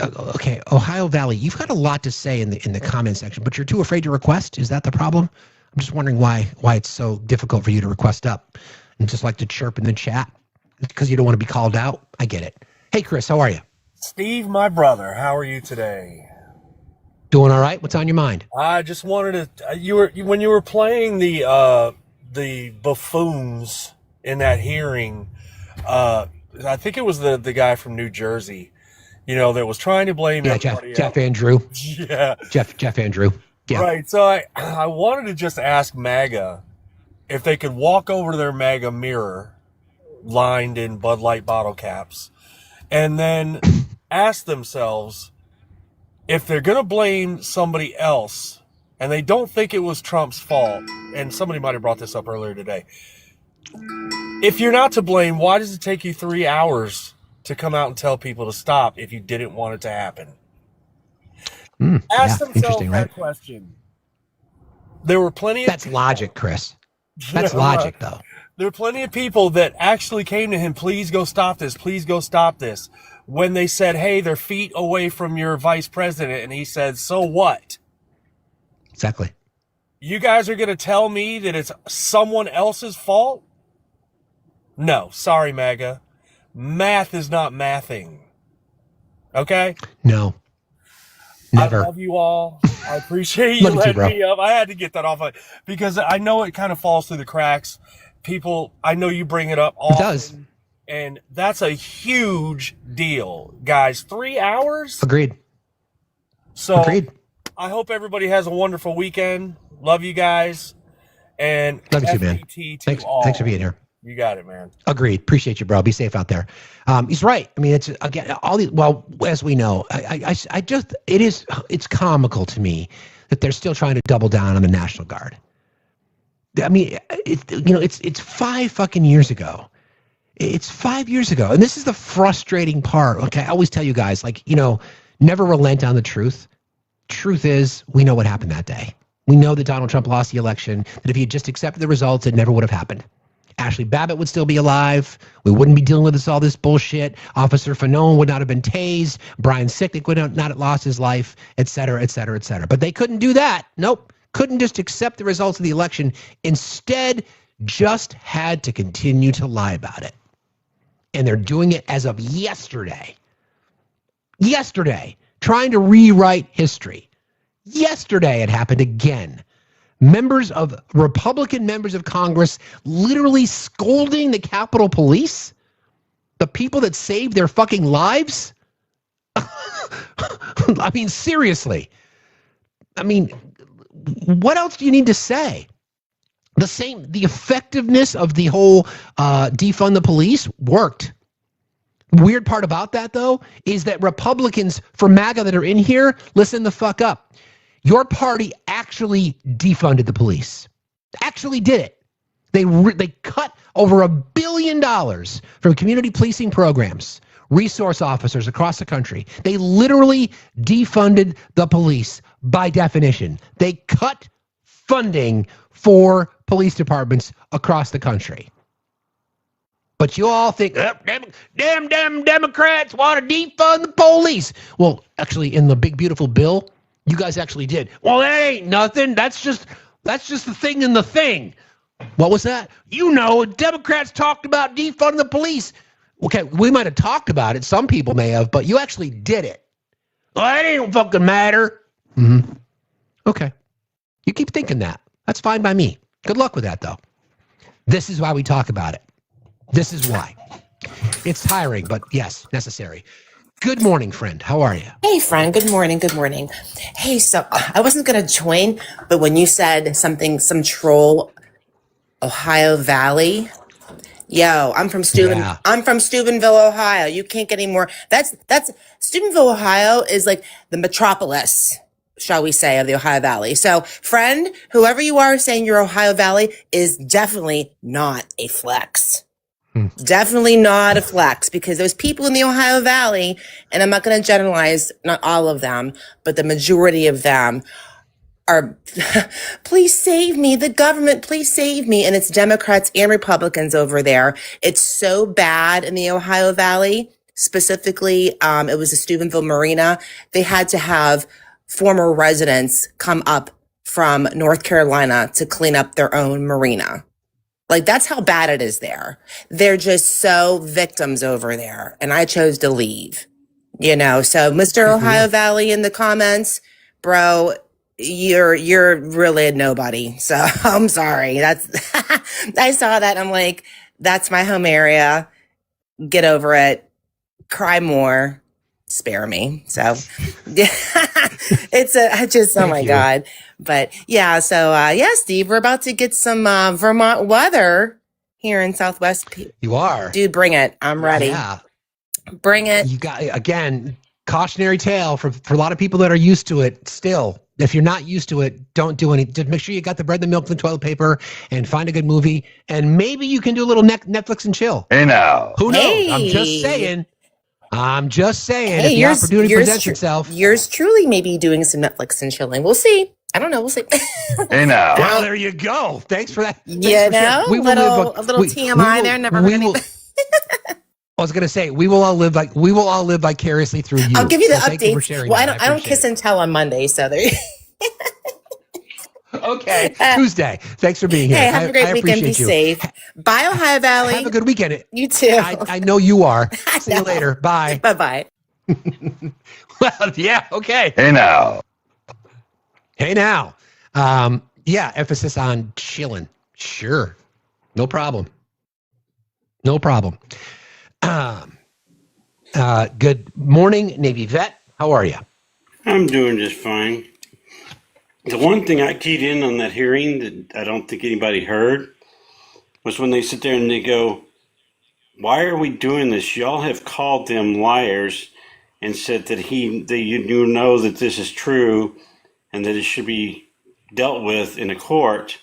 Okay, Ohio Valley, you've got a lot to say in the comment section, but you're too afraid to request. Is that the problem? I'm just wondering why it's so difficult for you to request up and just like to chirp in the chat because you don't want to be called out. I get it. Hey, Chris, how are you? Steve, my brother, how are you today? Doing all right. What's on your mind? I just wanted to. When you were playing the buffoons in that hearing. I think it was the guy from New Jersey. That was trying to blame everybody Jeff Andrew. Yeah. Jeff Andrew. Yeah. Right. So I wanted to just ask MAGA if they could walk over to their MAGA mirror lined in Bud Light bottle caps and then ask themselves if they're going to blame somebody else and they don't think it was Trump's fault. And somebody might have brought this up earlier today. If you're not to blame, why does it take you 3 hours to come out and tell people to stop if you didn't want it to happen? Ask themselves that question. There were plenty of That's logic, Chris. That's logic, though. There are plenty of people that actually came to him, please go stop this, please go stop this. When they said, hey, they're feet away from your vice president, and he said, so what? Exactly. You guys are going to tell me that it's someone else's fault? No, sorry, MAGA. Math is not mathing. Okay? No. Never. I love you all. I appreciate you letting me up. I had to get that off because I know it kind of falls through the cracks. People, I know you bring it up often. It does. And that's a huge deal. Guys, 3 hours? Agreed. So Agreed. I hope everybody has a wonderful weekend. Love you guys. And love you too, man. Thanks for being here. You got it, man. Agreed. Appreciate you, bro. Be safe out there. He's right. I mean, it's again all these. Well, as we know, it's comical to me that they're still trying to double down on the National Guard. I mean, it's 5 fucking years ago. It's 5 years ago, and this is the frustrating part. Okay, I always tell you guys, never relent on the truth. Truth is, we know what happened that day. We know that Donald Trump lost the election. That if he had just accepted the results, it never would have happened. Ashley Babbitt would still be alive. We wouldn't be dealing with all this bullshit. Officer Fanone would not have been tased. Brian Sicknick would not have lost his life, et cetera, et cetera, et cetera. But they couldn't do that. Nope. Couldn't just accept the results of the election. Instead, just had to continue to lie about it. And they're doing it as of yesterday. Yesterday. Trying to rewrite history. Yesterday it happened again. Republican members of Congress literally scolding the Capitol Police, the people that saved their fucking lives. I mean, seriously. I mean, what else do you need to say? The effectiveness of the whole defund the police worked. Weird part about that, though, is that Republicans for MAGA that are in here, listen the fuck up. Your party actually defunded the police. Actually did it. They cut over $1 billion from community policing programs, resource officers across the country. They literally defunded the police by definition. They cut funding for police departments across the country. But you all think, damn Democrats want to defund the police. Well, actually, in the big, beautiful bill, you guys actually did. Well, that ain't nothing. That's just the thing in the thing. What was that? Democrats talked about defunding the police. Okay, we might have talked about it. Some people may have, but you actually did it. Well, that ain't fucking matter. Mm-hmm. Okay. You keep thinking that. That's fine by me. Good luck with that, though. This is why we talk about it. This is why. It's tiring, but yes, necessary. Good morning, friend. How are you? Hey, friend. Good morning. Good morning. Hey, so I wasn't going to join, but when you said something, some troll, Ohio Valley, yo, I'm from Steubenville, Ohio. You can't get any more. That's Steubenville, Ohio is like the metropolis, shall we say, of the Ohio Valley. So, friend, whoever you are saying you're Ohio Valley is definitely not a flex. Definitely not a flex, because those people in the Ohio Valley, and I'm not going to generalize, not all of them, but the majority of them are, please save me, the government, please save me. And it's Democrats and Republicans over there. It's so bad in the Ohio Valley. Specifically, it was the Steubenville Marina. They had to have former residents come up from North Carolina to clean up their own marina. Like, that's how bad it is there. They're just so victims over there. And I chose to leave, So Mr. Ohio Valley in the comments, bro, you're really a nobody. So I'm sorry. I saw that. I'm like, that's my home area. Get over it. Cry more. Spare me. So oh my God. But yeah, so Steve, we're about to get some Vermont weather here in Southwest. You are. Dude, bring it. I'm ready. Yeah. Bring it. You got, again, cautionary tale for a lot of people that are used to it still. If you're not used to it, don't do any. Just make sure you got the bread, the milk, and the toilet paper, and find a good movie. And maybe you can do a little Netflix and chill. Hey, now. Who knows? Hey. I'm just saying, Hey, if the opportunity presents itself. Yours truly may be doing some Netflix and chilling. We'll see. I don't know. We'll see. Hey, now. Well, there you go. Thanks for that. A little TMI there. Never heard anything. I was gonna say we will all live vicariously through you. I'll give you the Thank you for updates. sharing Well, that. I don't kiss and tell on Monday, so there. Okay, Tuesday. Thanks for being here. Hey, have a great weekend. Be safe. Bye, Ohio Valley. Have a good weekend. You too. I know you are. See you later. Bye. Bye. Well, yeah. Okay. Hey, now. Yeah. Emphasis on chilling. Sure. No problem. Good morning, Navy vet. How are you? I'm doing just fine. The one thing I keyed in on that hearing that I don't think anybody heard was when they sit there and they go, "Why are we doing this? Y'all have called them liars and said that you know that this is true and that it should be dealt with in a court.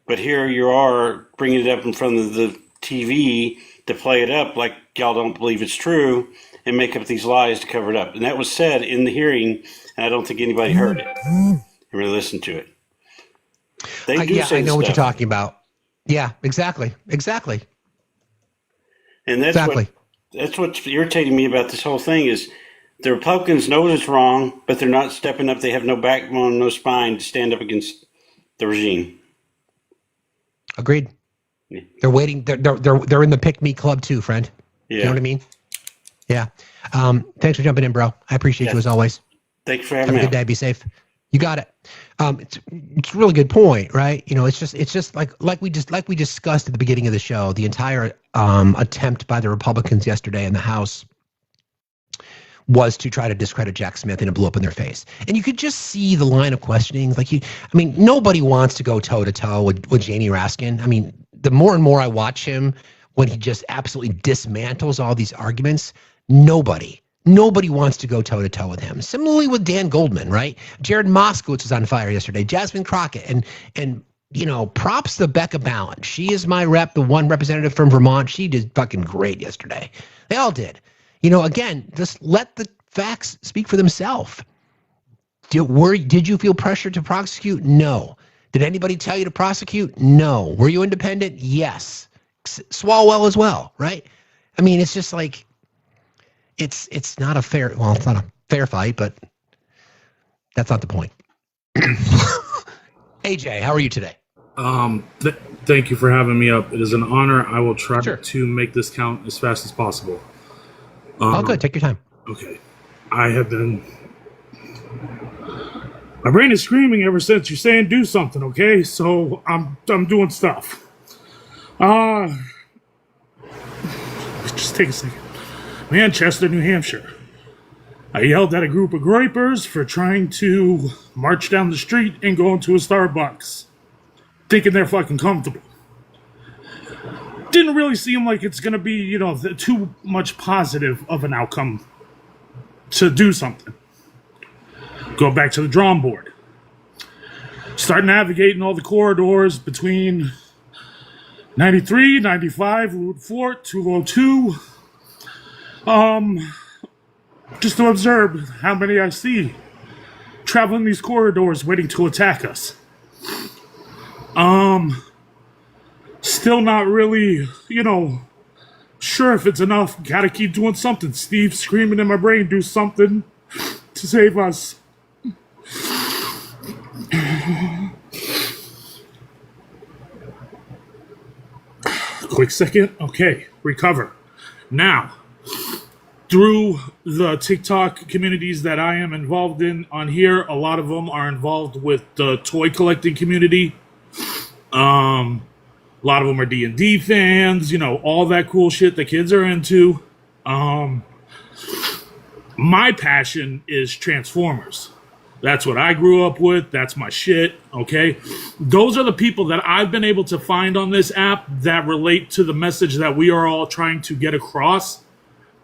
But here you are bringing it up in front of the TV to play it up like y'all don't believe it's true and make up these lies to cover it up." And that was said in the hearing, and I don't think anybody heard it and really listened to it. They do say I know what you're stuff. talking about. Yeah, exactly. And that's what's irritating me about this whole thing is the Republicans know it's wrong, but they're not stepping up. They have no backbone, no spine to stand up against the regime. Agreed. Yeah. They're waiting. They're in the pick me club too, friend. Yeah. You know what I mean? Yeah. Thanks for jumping in, bro. I appreciate you as always. Thanks for having me. Have a good day. Be safe. You got it. It's a really good point, right? It's just like we discussed at the beginning of the show. The entire attempt by the Republicans yesterday in the House was to try to discredit Jack Smith, and it blew up in their face. And you could just see the line of questioning. Nobody wants to go toe to toe with Jamie Raskin. The more and more I watch him, when he just absolutely dismantles all these arguments, nobody wants to go toe to toe with him. Similarly with Dan Goldman, right? Jared Moskowitz was on fire yesterday. Jasmine Crockett, and props to Becca Ballant. She is my rep, the one representative from Vermont. She did fucking great yesterday. They all did. Again, just let the facts speak for themselves. Did you feel pressure to prosecute? No. Did anybody tell you to prosecute? No. Were you independent? Yes. Swalwell as well, right? I mean, it's just like it's not a fair. Well, it's not a fair fight, but that's not the point. AJ, how are you today? Thank you for having me up. It is an honor. I will try to make this count as fast as possible. Oh, good. Take your time. Okay. My brain is screaming ever since you're saying do something, okay? So I'm doing stuff. Just take a second. Manchester, New Hampshire. I yelled at a group of groypers for trying to march down the street and go into a Starbucks, thinking they're fucking comfortable. Didn't really seem like it's going to be, too much positive of an outcome to do something. Go back to the drawing board. Start navigating all the corridors between 93, 95, Route 4, 202. Just to observe how many I see traveling these corridors waiting to attack us. Still not really, sure if it's enough. Gotta keep doing something. Steve screaming in my brain, do something to save us. Quick second. Okay, recover. Now, through the TikTok communities that I am involved in on here, a lot of them are involved with the toy collecting community. A lot of them are D&D fans, all that cool shit the kids are into. My passion is Transformers. That's what I grew up with. That's my shit, okay? Those are the people that I've been able to find on this app that relate to the message that we are all trying to get across,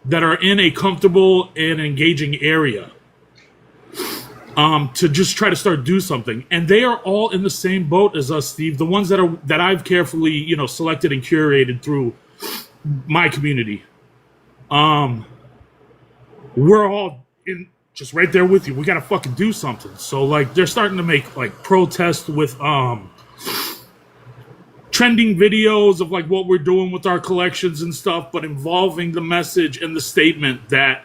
that are in a comfortable and engaging area, to just try to do something. And they are all in the same boat as us, Steve. The ones that I've carefully, selected and curated through my community. We're all in just right there with you. We gotta fucking do something. So they're starting to make protests with trending videos of what we're doing with our collections and stuff, but involving the message and the statement that,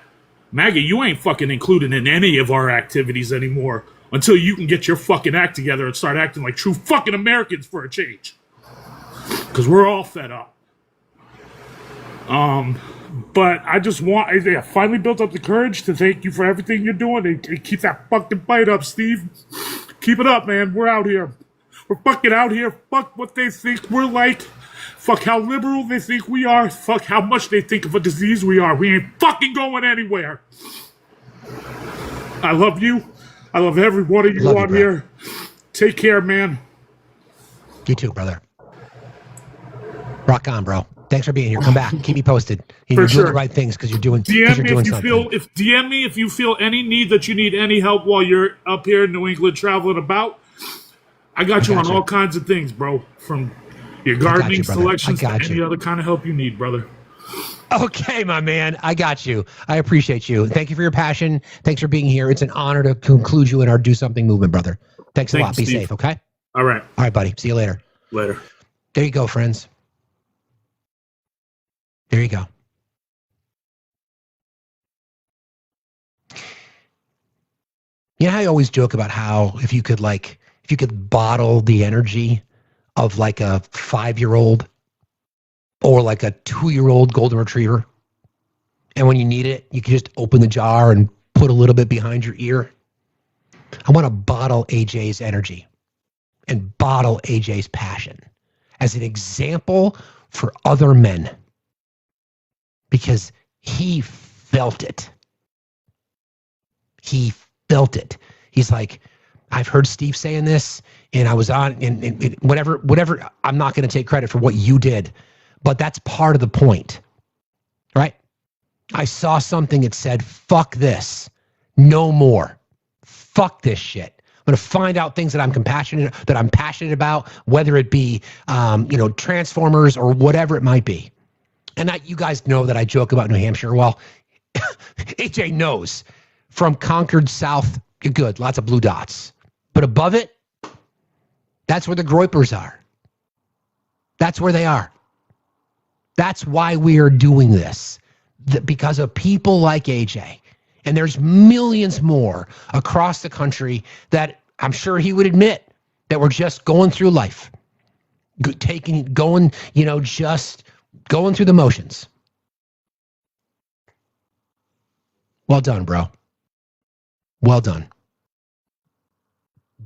Maggie, you ain't fucking included in any of our activities anymore until you can get your fucking act together and start acting like true fucking Americans for a change. Because we're all fed up. But I finally built up the courage to thank you for everything you're doing and keep that fucking fight up, Steve. Keep it up, man. We're out here. We're fucking out here. Fuck what they think we're like. Fuck how liberal they think we are. Fuck how much they think of a disease we are. We ain't fucking going anywhere. I love you. I love every one of you on here. Take care, man. You too, brother. Rock on, bro. Thanks for being here. Come back. Keep me posted. You're doing the right things because you're doing something. DM me if you feel any need that you need any help while you're up here in New England traveling about. I got you on all kinds of things, bro. From your gardening selections to any other kind of help you need, brother. Okay, my man. I got you. I appreciate you. Thank you for your passion. Thanks for being here. It's an honor to conclude you in our Do Something movement, brother. Thanks a lot. Be safe, okay? All right. All right, buddy. See you later. Later. There you go, friends. There you go. You know how I always joke about how if you could bottle the energy of a 5-year-old or a 2-year-old golden retriever, and when you need it, you can just open the jar and put a little bit behind your ear. I want to bottle AJ's energy and bottle AJ's passion as an example for other men. Because he felt it. He felt it. He's like, I've heard Steve saying this, and I was on, and whatever. I'm not going to take credit for what you did, but that's part of the point, right? I saw something that said, fuck this, no more. Fuck this shit. I'm going to find out things that I'm passionate about, whether it be, Transformers or whatever it might be. And you guys know that I joke about New Hampshire. Well, AJ knows from Concord South, you're good. Lots of blue dots. But above it, that's where the groypers are. That's where they are. That's why we are doing this, because of people like AJ. And there's millions more across the country that I'm sure he would admit that we're just going through life, just going through the motions. Well done, bro. Well done.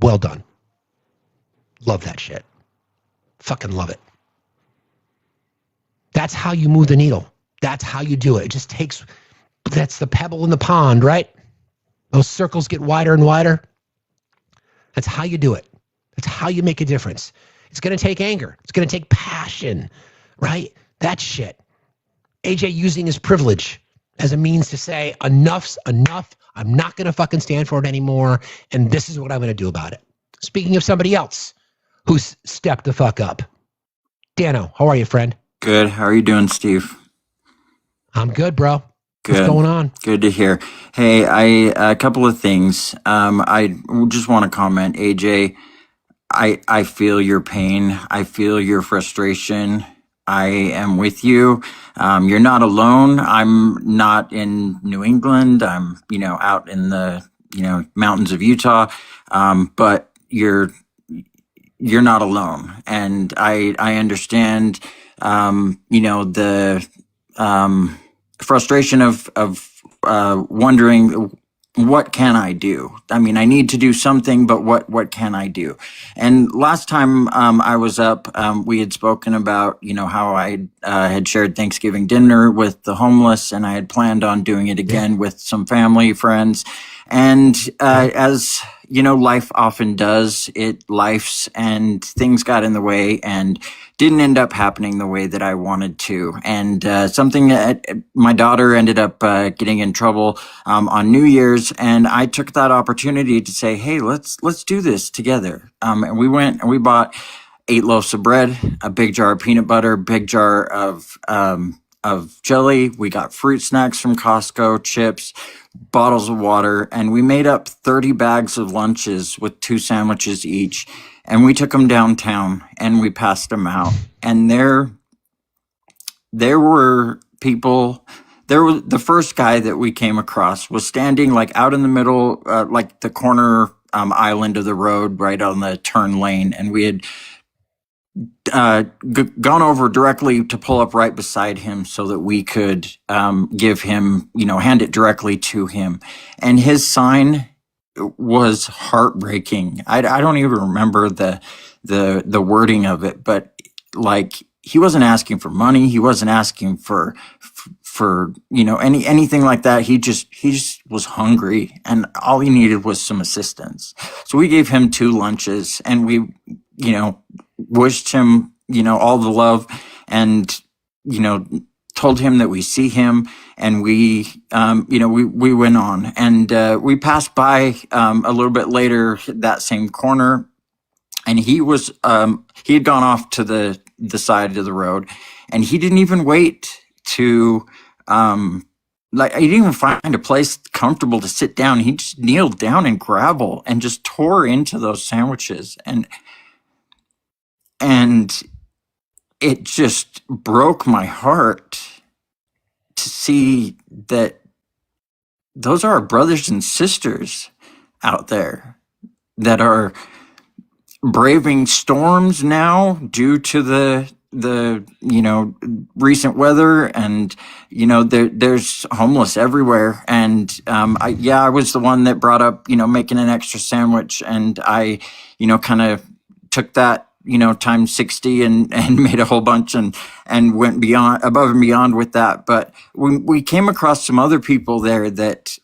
Well done. Love that shit. Fucking love it. That's how you move the needle. That's how you do it. It just takes, that's the pebble in the pond, right? Those circles get wider and wider. That's how you do it. That's how you make a difference. It's going to take anger. It's going to take passion, right? That shit. AJ using his privilege as a means to say, enough's enough. I'm not going to fucking stand for it anymore. And this is what I'm going to do about it. Speaking of somebody else who's stepped the fuck up. Dano, how are you, friend? Good. How are you doing, Steve? I'm good, bro. Good. What's going on? Good to hear. Hey, a couple of things. I just want to comment, AJ. I feel your pain. I feel your frustration. I am with you. You're not alone. I'm not in New England. I'm, out in the, mountains of Utah. But you're not alone. And I understand, the, frustration of wondering, what can I do? I mean, I need to do something, but what can I do? And last time I was up, we had spoken about, how I had shared Thanksgiving dinner with the homeless, and I had planned on doing it again with some family, friends. And as life often does, lifes, and things got in the way and didn't end up happening the way that I wanted to. And my daughter ended up getting in trouble on New Year's, and I took that opportunity to say, hey, let's do this together. And we went and we bought 8 loaves of bread, a big jar of peanut butter, big jar of jelly. We got fruit snacks from Costco, chips, bottles of water, and we made up 30 bags of lunches with 2 sandwiches each. And we took them downtown and we passed them out. And there were people. There was the first guy that we came across was standing like out in the middle, like the corner island of the road, right on the turn lane. And we had gone over directly to pull up right beside him so that we could give him, hand it directly to him. And his sign was heartbreaking. I don't even remember the wording of it, but like, he wasn't asking for money. He wasn't asking for anything like that. He just was hungry, and all he needed was some assistance. So we gave him 2 lunches, and we, wished him, all the love, and, told him that we see him, and we went on, and we passed by a little bit later that same corner, and he had gone off to the side of the road, and he didn't even wait to he didn't even find a place comfortable to sit down. He just kneeled down in gravel and just tore into those sandwiches, and it just broke my heart to see that those are our brothers and sisters out there that are braving storms now due to the recent weather, and there's homeless everywhere. And I was the one that brought up making an extra sandwich, and I kind of took that times 60 and made a whole bunch and went above and beyond with that. But we came across some other people there that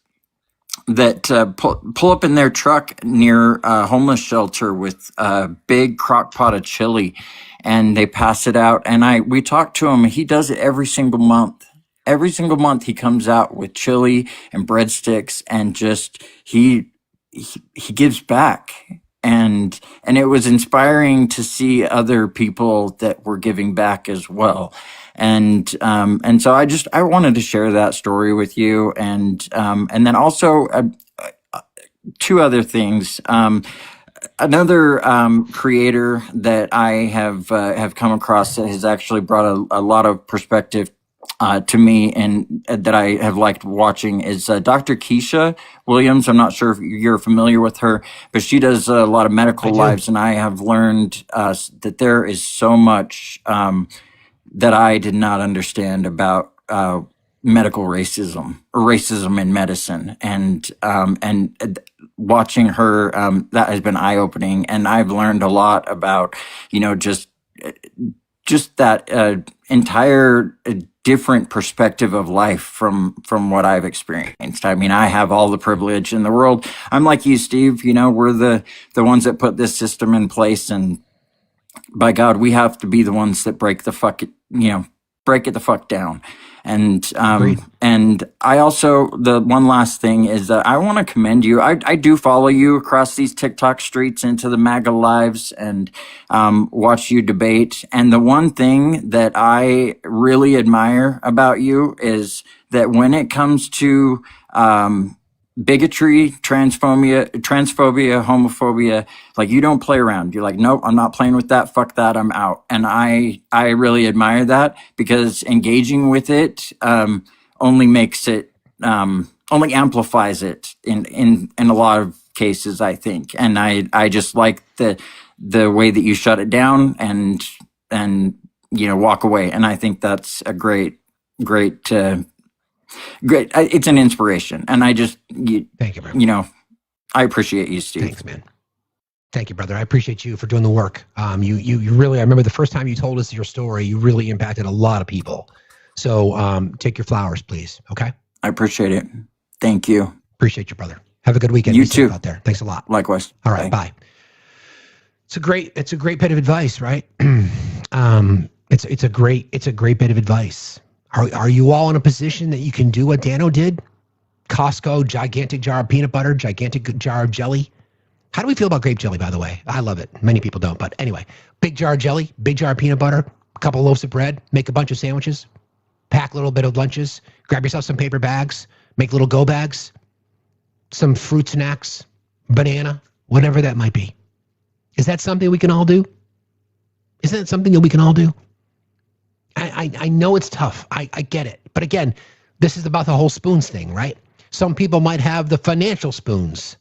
pull up in their truck near a homeless shelter with a big crock pot of chili, and they pass it out. And we talked to him. He does it every single month. Every single month he comes out with chili and breadsticks, and just he gives back. And it was inspiring to see other people that were giving back as well. And so I wanted to share that story with you. And then also 2 other things. another creator that I have come across that has actually brought a lot of perspective to me, and that I have liked watching, is Dr. Keisha Williams. I'm not sure if you're familiar with her, but she does a lot of medical lives, and I have learned that there is so much that I did not understand about medical racism or racism in medicine, and watching her, that has been eye opening, and I've learned a lot about, just that entire different perspective of life from what I've experienced. I mean, I have all the privilege in the world. I'm like you, Steve. We're the ones that put this system in place, and by God, we have to be the ones that break it the fuck down. And and I also, the one last thing is that I want to commend you. I do follow you across these TikTok streets into the MAGA lives, and watch you debate. And the one thing that I really admire about you is that when it comes to bigotry, transphobia, homophobia, like, you don't play around. You're like, nope, I'm not playing with that. Fuck that. I'm out. And I really admire that, because engaging with it only makes it, only amplifies it in a lot of cases, I think. And I just like the way that you shut it down and walk away. And I think that's a great. It's an inspiration, and thank you, bro. I appreciate you, Steve. Thanks, man. Thank you, brother. I appreciate you for doing the work. You really, I remember the first time you told us your story, you really impacted a lot of people. So take your flowers, please. Okay. I appreciate it. Thank you. Appreciate you, brother. Have a good weekend. You Be safe too. out there. Thanks a lot. Likewise. All right. Bye. It's a great bit of advice, right? It's a great bit of advice. Are you all in a position that you can do what Dano did? Costco, gigantic jar of peanut butter, gigantic jar of jelly. How do we feel about grape jelly, by the way? I love it. Many people don't, but anyway, big jar of jelly, big jar of peanut butter, a couple of loaves of bread, make a bunch of sandwiches, pack a little bit of lunches, grab yourself some paper bags, make little go bags, some fruit snacks, banana, whatever that might be. Is that something we can all do? Isn't that something that we can all do? I know it's tough. I get it. But again, this is about the whole spoons thing, right? Some people might have the financial spoons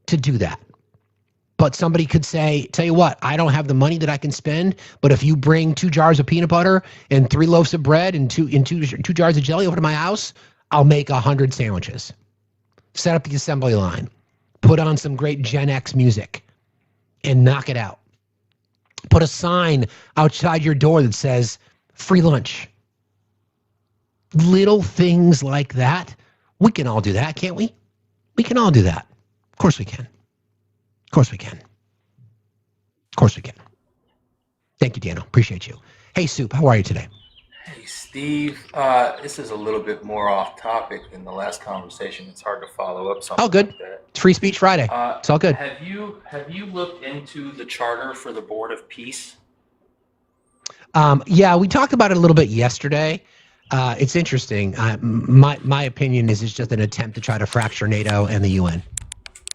to do that. But somebody could say, tell you what, I don't have the money that I can spend, but if you bring 2 jars of peanut butter and 3 loaves of bread and two jars of jelly over to my house, I'll make 100 sandwiches. Set up the assembly line. Put on some great Gen X music and knock it out. Put a sign outside your door that says, free lunch. Little things like that. We can all do that, can't we? We can all do that. Of course we can. Of course we can. Of course we can. Thank you, Dano. Appreciate you. Hey, Soup, how are you today? Hey, Steve. This is a little bit more off topic than the last conversation. It's hard to follow up something Oh, good. like that. It's Free Speech Friday. It's all good. Have you looked into the charter for the Board of Peace? Yeah, we talked about it a little bit yesterday. It's interesting. My opinion is it's just an attempt to try to fracture NATO and the UN.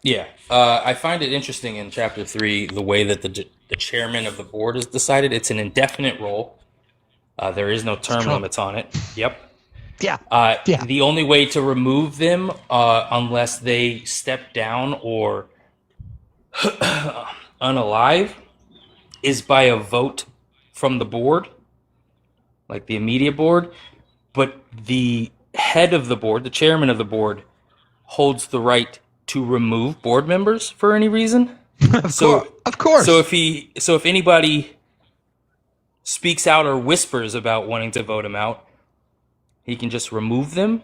Yeah, I find it interesting in Chapter 3 the way that the chairman of the board is decided. It's an indefinite role. There is no term limits on it. Yep. Yeah. The only way to remove them, unless they step down or unalive, is by a vote from the board, like the immediate board. But the head of the board, the chairman of the board, holds the right to remove board members for any reason. Of course. So if anybody speaks out or whispers about wanting to vote him out, he can just remove them.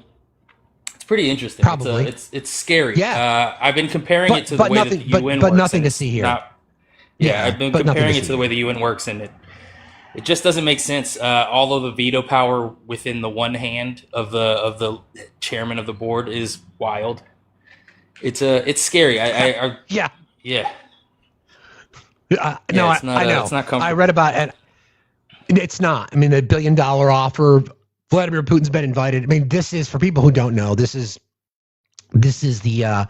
It's pretty interesting. Probably. It's scary. Yeah. I've been comparing it to the way that the UN works. But nothing and to it's see here. I've been comparing it to the way the UN works, and it just doesn't make sense. Although the veto power within the one hand of the chairman of the board is wild. It's scary. Yeah. I know. It's not comfortable. I read about it. It's not. I mean, the $1 billion offer. Vladimir Putin's been invited. I mean, this is, for people who don't know, this is the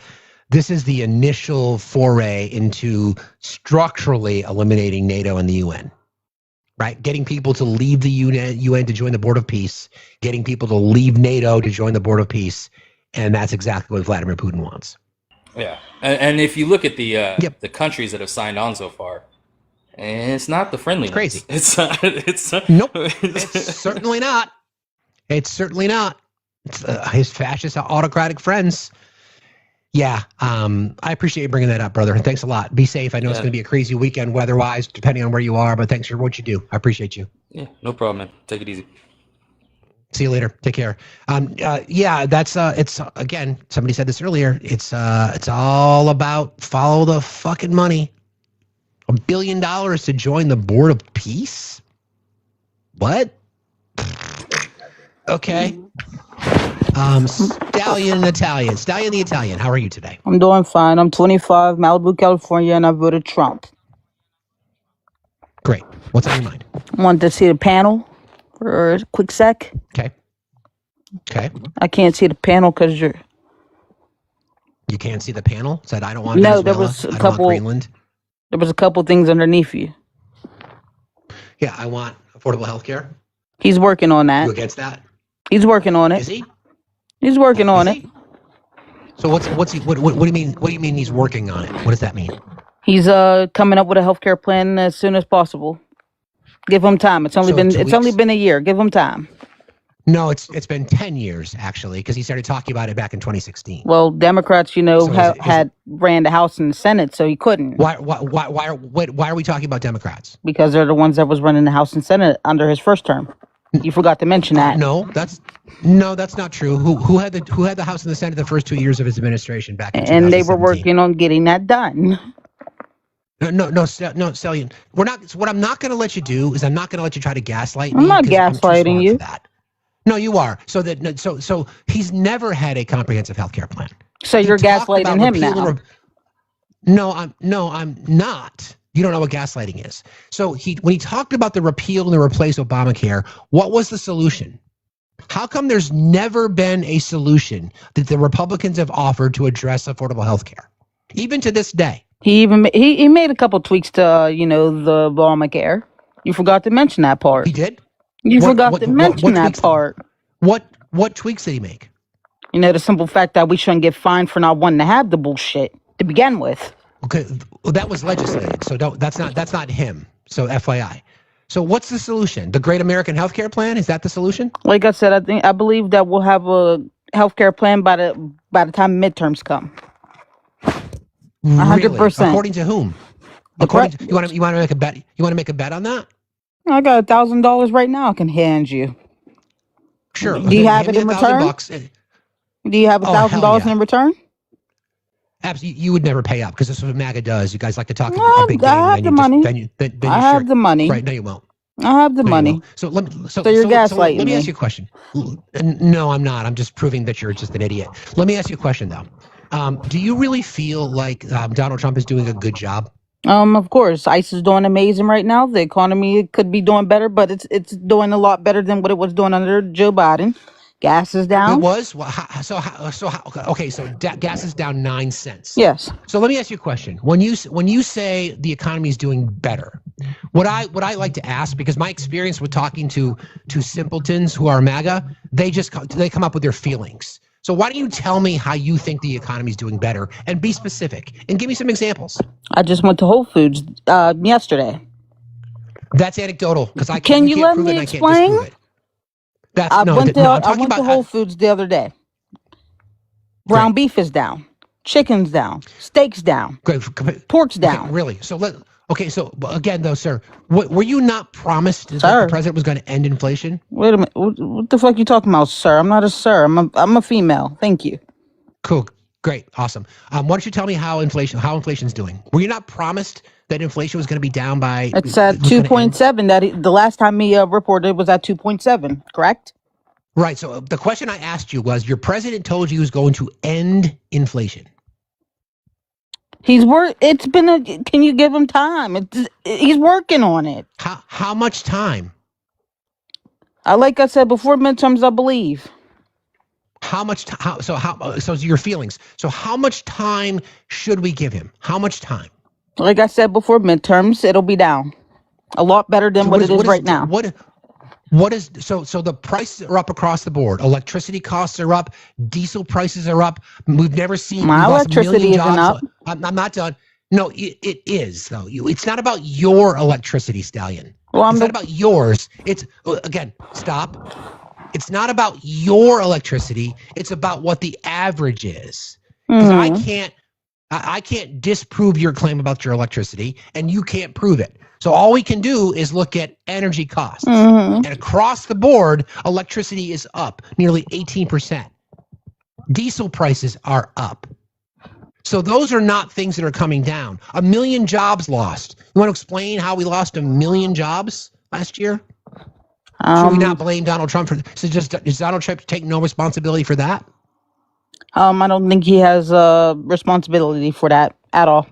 This is the initial foray into structurally eliminating NATO and the UN. Right? Getting people to leave the UN to join the Board of Peace, getting people to leave NATO to join the Board of Peace, and that's exactly what Vladimir Putin wants. Yeah, and if you look at the countries that have signed on so far, it's not the friendliness. It's crazy. It's nope. It's certainly not. It's certainly not. It's his fascist autocratic friends. Yeah, I appreciate you bringing that up, brother. Thanks a lot. Be safe. I know it's going to be a crazy weekend weather-wise, depending on where you are, but thanks for what you do. I appreciate you. Yeah, no problem, man. Take it easy. See you later. Take care. Yeah, that's it's again, somebody said this earlier. It's all about follow the fucking money. $1 billion to join the Board of Peace? What? Okay. Stallion the Italian. How are you today? I'm doing fine. I'm 25, Malibu, California, and I voted Trump. Great. What's on your mind? I wanted to see the panel for a quick sec. Okay. I can't see the panel because you can't see the panel? Said I don't want no. Venezuela. There was a I don't couple. want Greenland. There was a couple things underneath you. Yeah, I want affordable health care. He's working on that. You against that? He's working on it. Is he? He's working on it. So what's he? What do you mean? What do you mean he's working on it? What does that mean? He's coming up with a healthcare plan as soon as possible. Give him time. It's only been a year. Give him time. No, it's been 10 years actually, because he started talking about it back in 2016. Well, Democrats, had ran the House and the Senate, so he couldn't. Why are we talking about Democrats? Because they're the ones that was running the House and Senate under his first term. You forgot to mention that. No, that's not true. Who had the House and the Senate the first 2 years of his administration back in 2017? And they were working on getting that done. No, Stallion. We're not. So what I'm not going to let you do is I'm not going to let you try to gaslight me. I'm not gaslighting you. No, you are. So he's never had a comprehensive health care plan. So you're gaslighting him now. No, I'm not. You don't know what gaslighting is. So when he talked about the repeal and the replace Obamacare, what was the solution? How come there's never been a solution that the Republicans have offered to address affordable health care, even to this day? He made a couple tweaks to the Obamacare. You forgot to mention that part. He did. You forgot to mention that part. What tweaks did he make? The simple fact that we shouldn't get fined for not wanting to have the bullshit to begin with. Okay, well, that was legislated, so that's not him. So FYI. So what's the solution? The Great American Healthcare Plan? Is that the solution? Like I said, I believe that we'll have a healthcare plan by the time midterms come. 100%. Really? According to whom? You want to make a bet? You want to make a bet on that? I got $1,000 right now I can hand you. Sure. Do you have it in return? Do you have $1,000 in return? Absolutely. You would never pay up because this is what MAGA does. You guys like to talk a big game. I have the money. I have the money. Right, no, you won't. I have the money. So you're gaslighting let me ask you a question. No, I'm not. I'm just proving that you're just an idiot. Let me ask you a question, though. Do you really feel like Donald Trump is doing a good job? Of course. ICE is doing amazing right now. The economy could be doing better, but it's doing a lot better than what it was doing under Joe Biden. Gas is down. It was? Okay, so gas is down 9 cents. Yes. So let me ask you a question. When you say the economy is doing better, what I like to ask, because my experience with talking to simpletons who are MAGA, they come up with their feelings. So why don't you tell me how you think the economy is doing better, and be specific and give me some examples. I just went to Whole Foods yesterday. That's anecdotal because I Can you let prove me it explain? I can't disprove it. I went to Whole Foods the other day. Ground beef is down. Chicken's down. Steak's down. Pork's down. Okay, really? So again, though, sir, were you not promised that the president was going to end inflation? Wait a minute. What the fuck are you talking about, sir? I'm not a sir. I'm a female. Thank you. Cool. Great. Awesome. Why don't you tell me how inflation's doing? Were you not promised that inflation was going to be down by? It's at 2.7. The last time he reported was at 2.7. Correct. Right. So the question I asked you was: your president told you he was going to end inflation. It's been can you give him time? He's working on it. How much time? Like I said before midterms, I believe. So your feelings. So how much time should we give him? How much time? Like I said before, midterms, it'll be down. A lot better than what it is right now. So the prices are up across the board. Electricity costs are up. Diesel prices are up. We've never seen. My electricity isn't up. I'm not done. No, it is though. It's not about your electricity, Stallion. Well, it's not about yours. It's again, stop. It's not about your electricity. It's about what the average is. Because I can't disprove your claim about your electricity, and you can't prove it. So all we can do is look at energy costs. And across the board, electricity is up nearly 18%. Diesel prices are up. So those are not things that are coming down. 1 million jobs lost. You want to explain how we lost 1 million jobs last year? Should we not blame Donald Trump for this? Does Donald Trump take no responsibility for that? I don't think he has responsibility for that at all.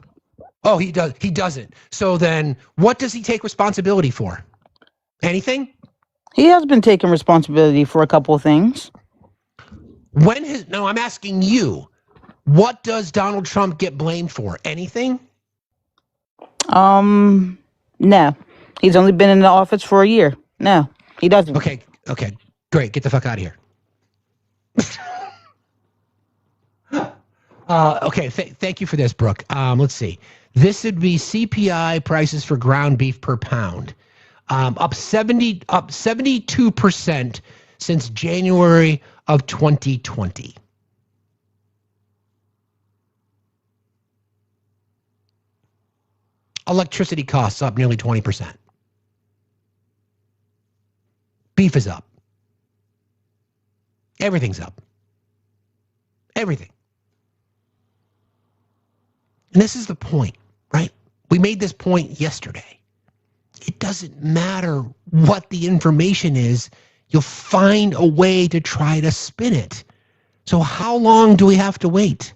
Oh, he does. He doesn't. So then what does he take responsibility for? Anything? He has been taking responsibility for a couple of things. No, I'm asking you. What does Donald Trump get blamed for? Anything? No. He's only been in the office for a year. No, he doesn't. Okay, great. Get the fuck out of here. Okay, thank you for this, Brooke. Let's see. This would be CPI prices for ground beef per pound, up 72% since January of 2020. Electricity costs up nearly 20%. Beef is up. Everything's up. Everything. And this is the point, right? We made this point yesterday. It doesn't matter what the information is. You'll find a way to try to spin it. So how long do we have to wait?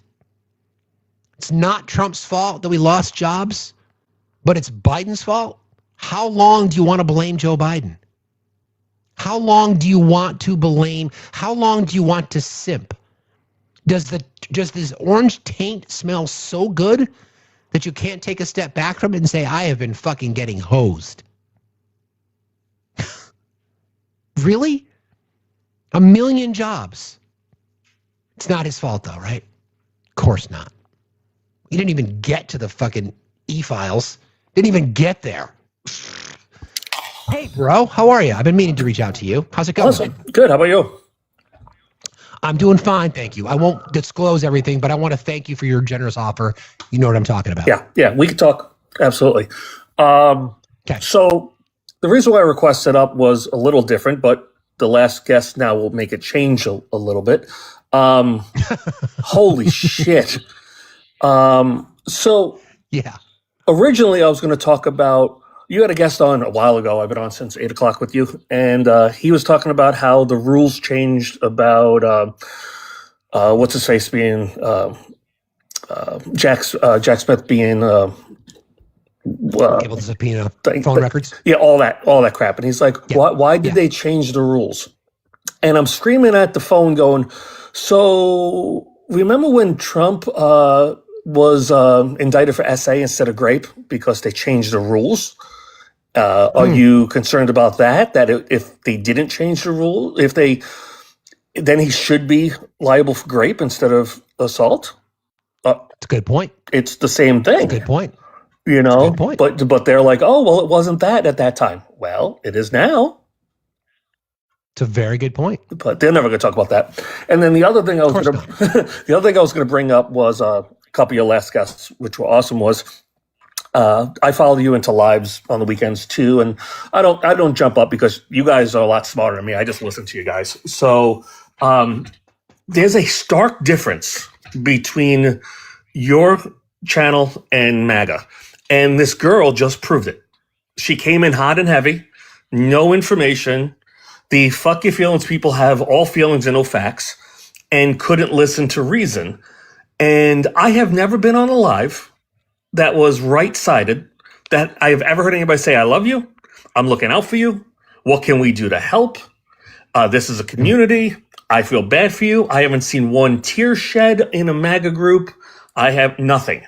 It's not Trump's fault that we lost jobs, but it's Biden's fault. How long do you want to blame Joe Biden? How long do you want to blame? How long do you want to simp? Does this orange taint smell so good that you can't take a step back from it and say, I have been fucking getting hosed? Really? 1 million jobs. It's not his fault though, right? Of course not. He didn't even get to the fucking e-files. Didn't even get there. Hey, bro, how are you? I've been meaning to reach out to you. How's it going? Awesome. Good. How about you? I'm doing fine, thank you. I won't disclose everything, but I want to thank you for your generous offer. You know what I'm talking about. Yeah, we can talk. Absolutely. Okay. So the reason why I requested up was a little different, but the last guest now will make it change a little bit. Holy shit. So yeah. Originally, I was going to talk about, you had a guest on a while ago. I've been on since 8 o'clock with you. And he was talking about how the rules changed about, what's his face being, Jack Smith being, able to subpoena phone records. Yeah, all that crap. And he's like, why did they change the rules? And I'm screaming at the phone going, so remember when Trump was indicted for SA instead of grape because they changed the rules? Are you concerned about that? That if they didn't change the rule, then he should be liable for grape instead of assault? It's a good point. It's the same thing. It's a good point. You know, good point. But they're like, oh, well, it wasn't that at that time. Well, it is now. It's a very good point. But they're never going to talk about that. And then the other thing I was going to bring up was a couple of your last guests, which were awesome, was I follow you into lives on the weekends too, and I don't jump up because you guys are a lot smarter than me. I just listen to you guys. So there's a stark difference between your channel and MAGA, and this girl just proved it. She came in hot and heavy, no information. The fuck your feelings people have all feelings and no facts, and couldn't listen to reason. And I have never been on a live that was right-sided, that I've ever heard anybody say, I love you, I'm looking out for you, what can we do to help? This is a community, I feel bad for you. I haven't seen one tear shed in a MAGA group. I have nothing.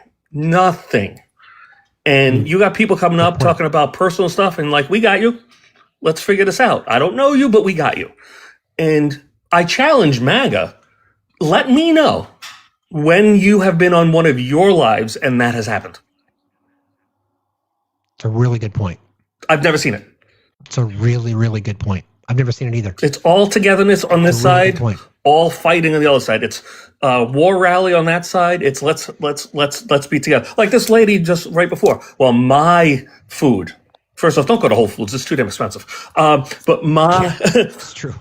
And you got people coming up talking about personal stuff and like, we got you. Let's figure this out. I don't know you, but we got you. And I challenge MAGA. Let me know when you have been on one of your lives and that has happened. It's a really good point. I've never seen it. It's a really, really good point. I've never seen it either. It's all togetherness on this side, all fighting on the other side. It's war rally on that side. It's let's be together. Like this lady just right before. Well, my food. First off, don't go to Whole Foods. It's too damn expensive. But it's true.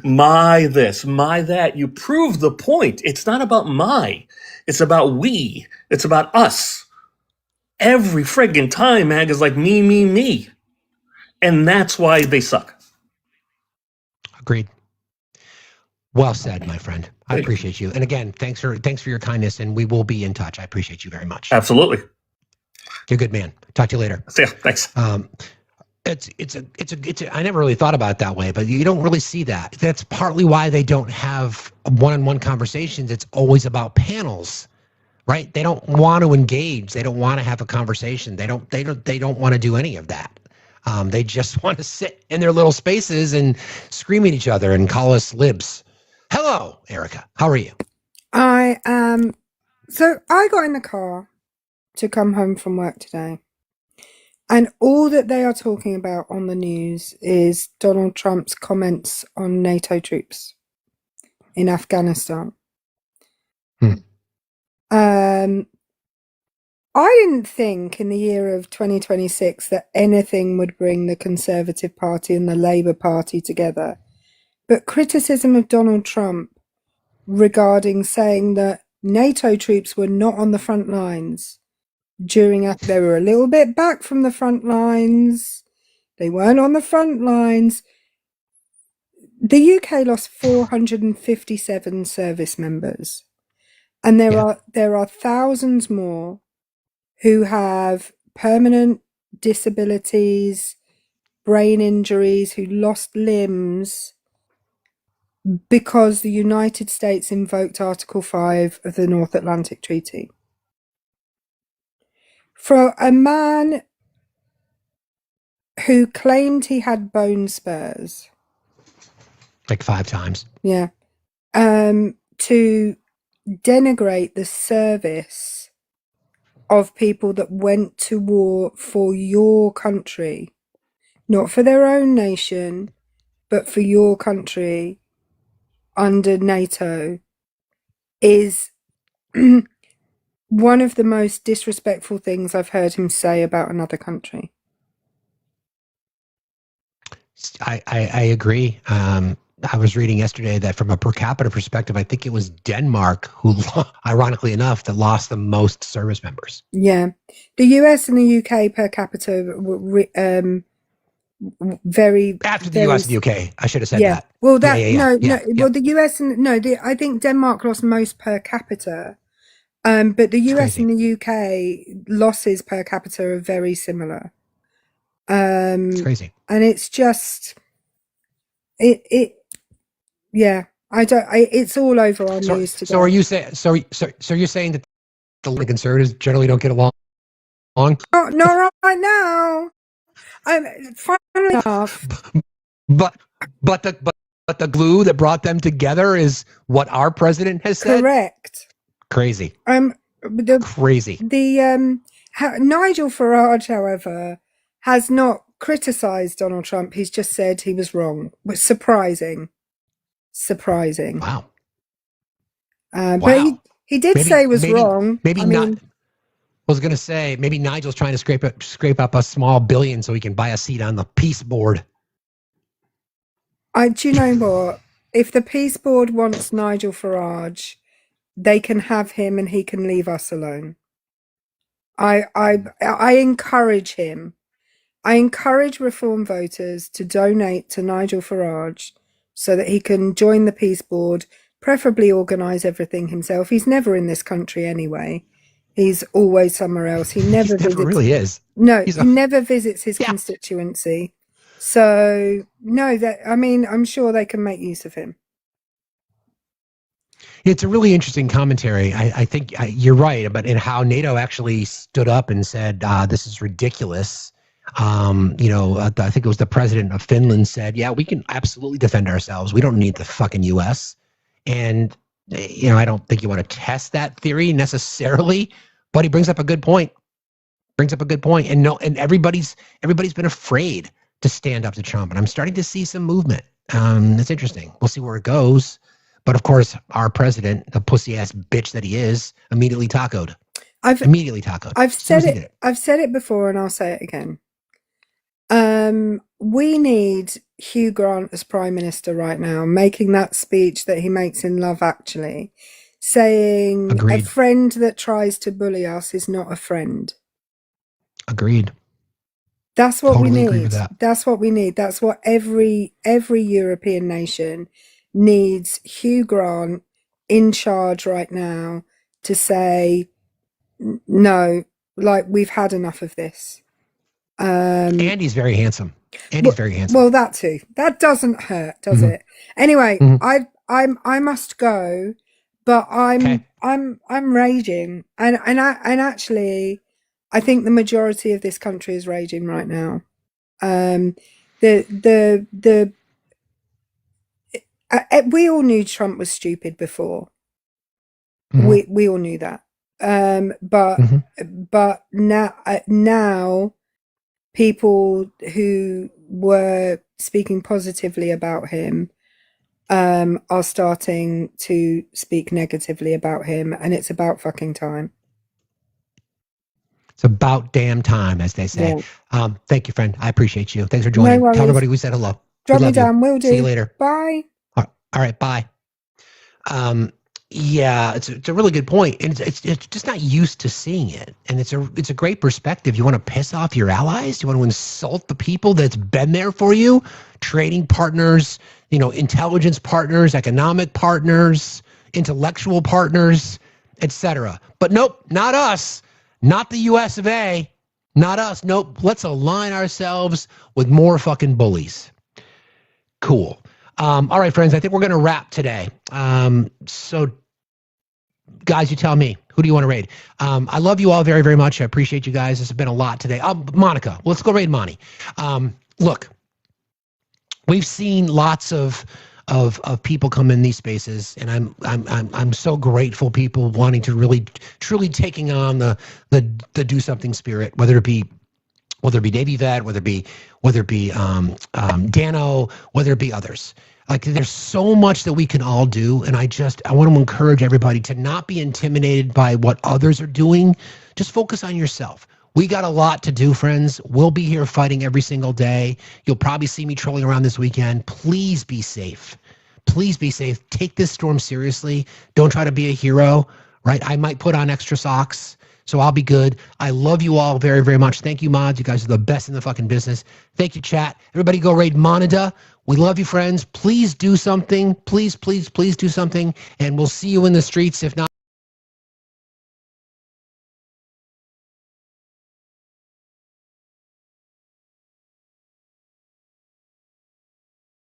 My this, my that. You prove the point. It's not about my. It's about we. It's about us. Every friggin' time, MAGA's like me. And that's why they suck. Agreed. Well said, my friend. I appreciate you. And again, thanks for your kindness, and we will be in touch. I appreciate you very much. Absolutely. You're a good man. Talk to you later. See ya. Thanks. I never really thought about it that way, but you don't really see that. That's partly why they don't have one-on-one conversations. It's always about panels, right? They don't want to engage. They don't want to have a conversation. They don't want to do any of that. They just want to sit in their little spaces and scream at each other and call us libs. Hello, Erica. How are you? So I got in the car to come home from work today, and all that they are talking about on the news is Donald Trump's comments on NATO troops in Afghanistan. I didn't think in the year of 2026 that anything would bring the Conservative Party and the Labour Party together. But criticism of Donald Trump regarding saying that NATO troops were not on the front lines they were a little bit back from the front lines. They weren't on the front lines. The UK lost 457 service members. And there are thousands more who have permanent disabilities, brain injuries, who lost limbs because the United States invoked Article 5 of the North Atlantic Treaty. For a man who claimed he had bone spurs. Like 5 times. Yeah. To denigrate the service of people that went to war for your country, not for their own nation, but for your country under NATO, is one of the most disrespectful things I've heard him say about another country. I agree. I was reading yesterday that from a per capita perspective, I think it was Denmark who, ironically enough, that lost the most service members. Yeah. The US and the UK per capita were very... After the US and the UK, I should have said that. Well, Well, the US and... I think Denmark lost most per capita. But the US and the UK losses per capita are very similar. It's crazy. And it's just... it's all over our news today. So are you saying? So you're saying that the conservatives generally don't get along? Oh, not right now. Funnily enough. But the glue that brought them together is what our president has said. Correct. Crazy. Crazy. Nigel Farage, however, has not criticized Donald Trump. He's just said he was wrong. Which surprising. Wow. But he did say he was wrong. I was going to say maybe Nigel's trying to scrape up a small billion so he can buy a seat on the peace board. Do you know what? If the peace board wants Nigel Farage, they can have him and he can leave us alone. I encourage him. I encourage Reform voters to donate to Nigel Farage so that he can join the peace board, preferably organise everything himself. He's never in this country anyway. He's always somewhere else. He never visits. Really is. No, he never visits his constituency. So no, I'm sure they can make use of him. It's a really interesting commentary. I think you're right about in how NATO actually stood up and said, this is ridiculous. I think it was the president of Finland said, yeah, we can absolutely defend ourselves. We don't need the fucking U.S. And, I don't think you want to test that theory necessarily, but he brings up a good point. And everybody's been afraid to stand up to Trump. And I'm starting to see some movement. It's interesting. We'll see where it goes. But of course, our president, the pussy ass bitch that he is, immediately tacoed. I've said it before, and I'll say it again. We need Hugh Grant as Prime Minister right now, making that speech that he makes in Love Actually, saying Agreed. A friend that tries to bully us is not a friend. Agreed. That's what totally we agree need. with that. That's what we need. That's what every European nation needs. Hugh Grant in charge right now to say, no, like, we've had enough of this. And he's very handsome. Very handsome. Well, that too. That doesn't hurt, does it? Anyway, I must go, but I'm raging, and actually, I think the majority of this country is raging right now. We all knew Trump was stupid before. We all knew that. But now people who were speaking positively about him are starting to speak negatively about him, and it's about fucking time. It's about damn time, as they say. Yeah. Thank you, friend. I appreciate you. Thanks for joining. No worries. Tell everybody we said hello. Drop me down. Will do. See you later. Bye. All right. Bye. Yeah, it's a really good point, and it's just not used to seeing it, and it's a great perspective. You want to piss off your allies? You want to insult the people that's been there for you, trading partners, intelligence partners, economic partners, intellectual partners, etc. But nope, not us, not the U.S. of A, not us. Nope, let's align ourselves with more fucking bullies. Cool. All right, friends, I think we're going to wrap today. So, guys, you tell me. Who do you want to raid? I love you all very, very much. I appreciate you guys. This has been a lot today. Monica, let's go raid Monty. Look, we've seen lots of people come in these spaces, and I'm so grateful. People wanting to really, truly taking on the do something spirit, whether it be Davey Vet, whether it be Dano, whether it be others. Like, there's so much that we can all do, and I want to encourage everybody to not be intimidated by what others are doing. Just focus on yourself. We got a lot to do, friends. We'll be here fighting every single day. You'll probably see me trolling around this weekend. Please be safe. Please be safe. Take this storm seriously. Don't try to be a hero, right? I might put on extra socks, so I'll be good. I love you all very, very much. Thank you, mods. You guys are the best in the fucking business. Thank you, chat. Everybody go raid Monida. We love you, friends. Please do something. Please, please, please do something. And we'll see you in the streets. If not,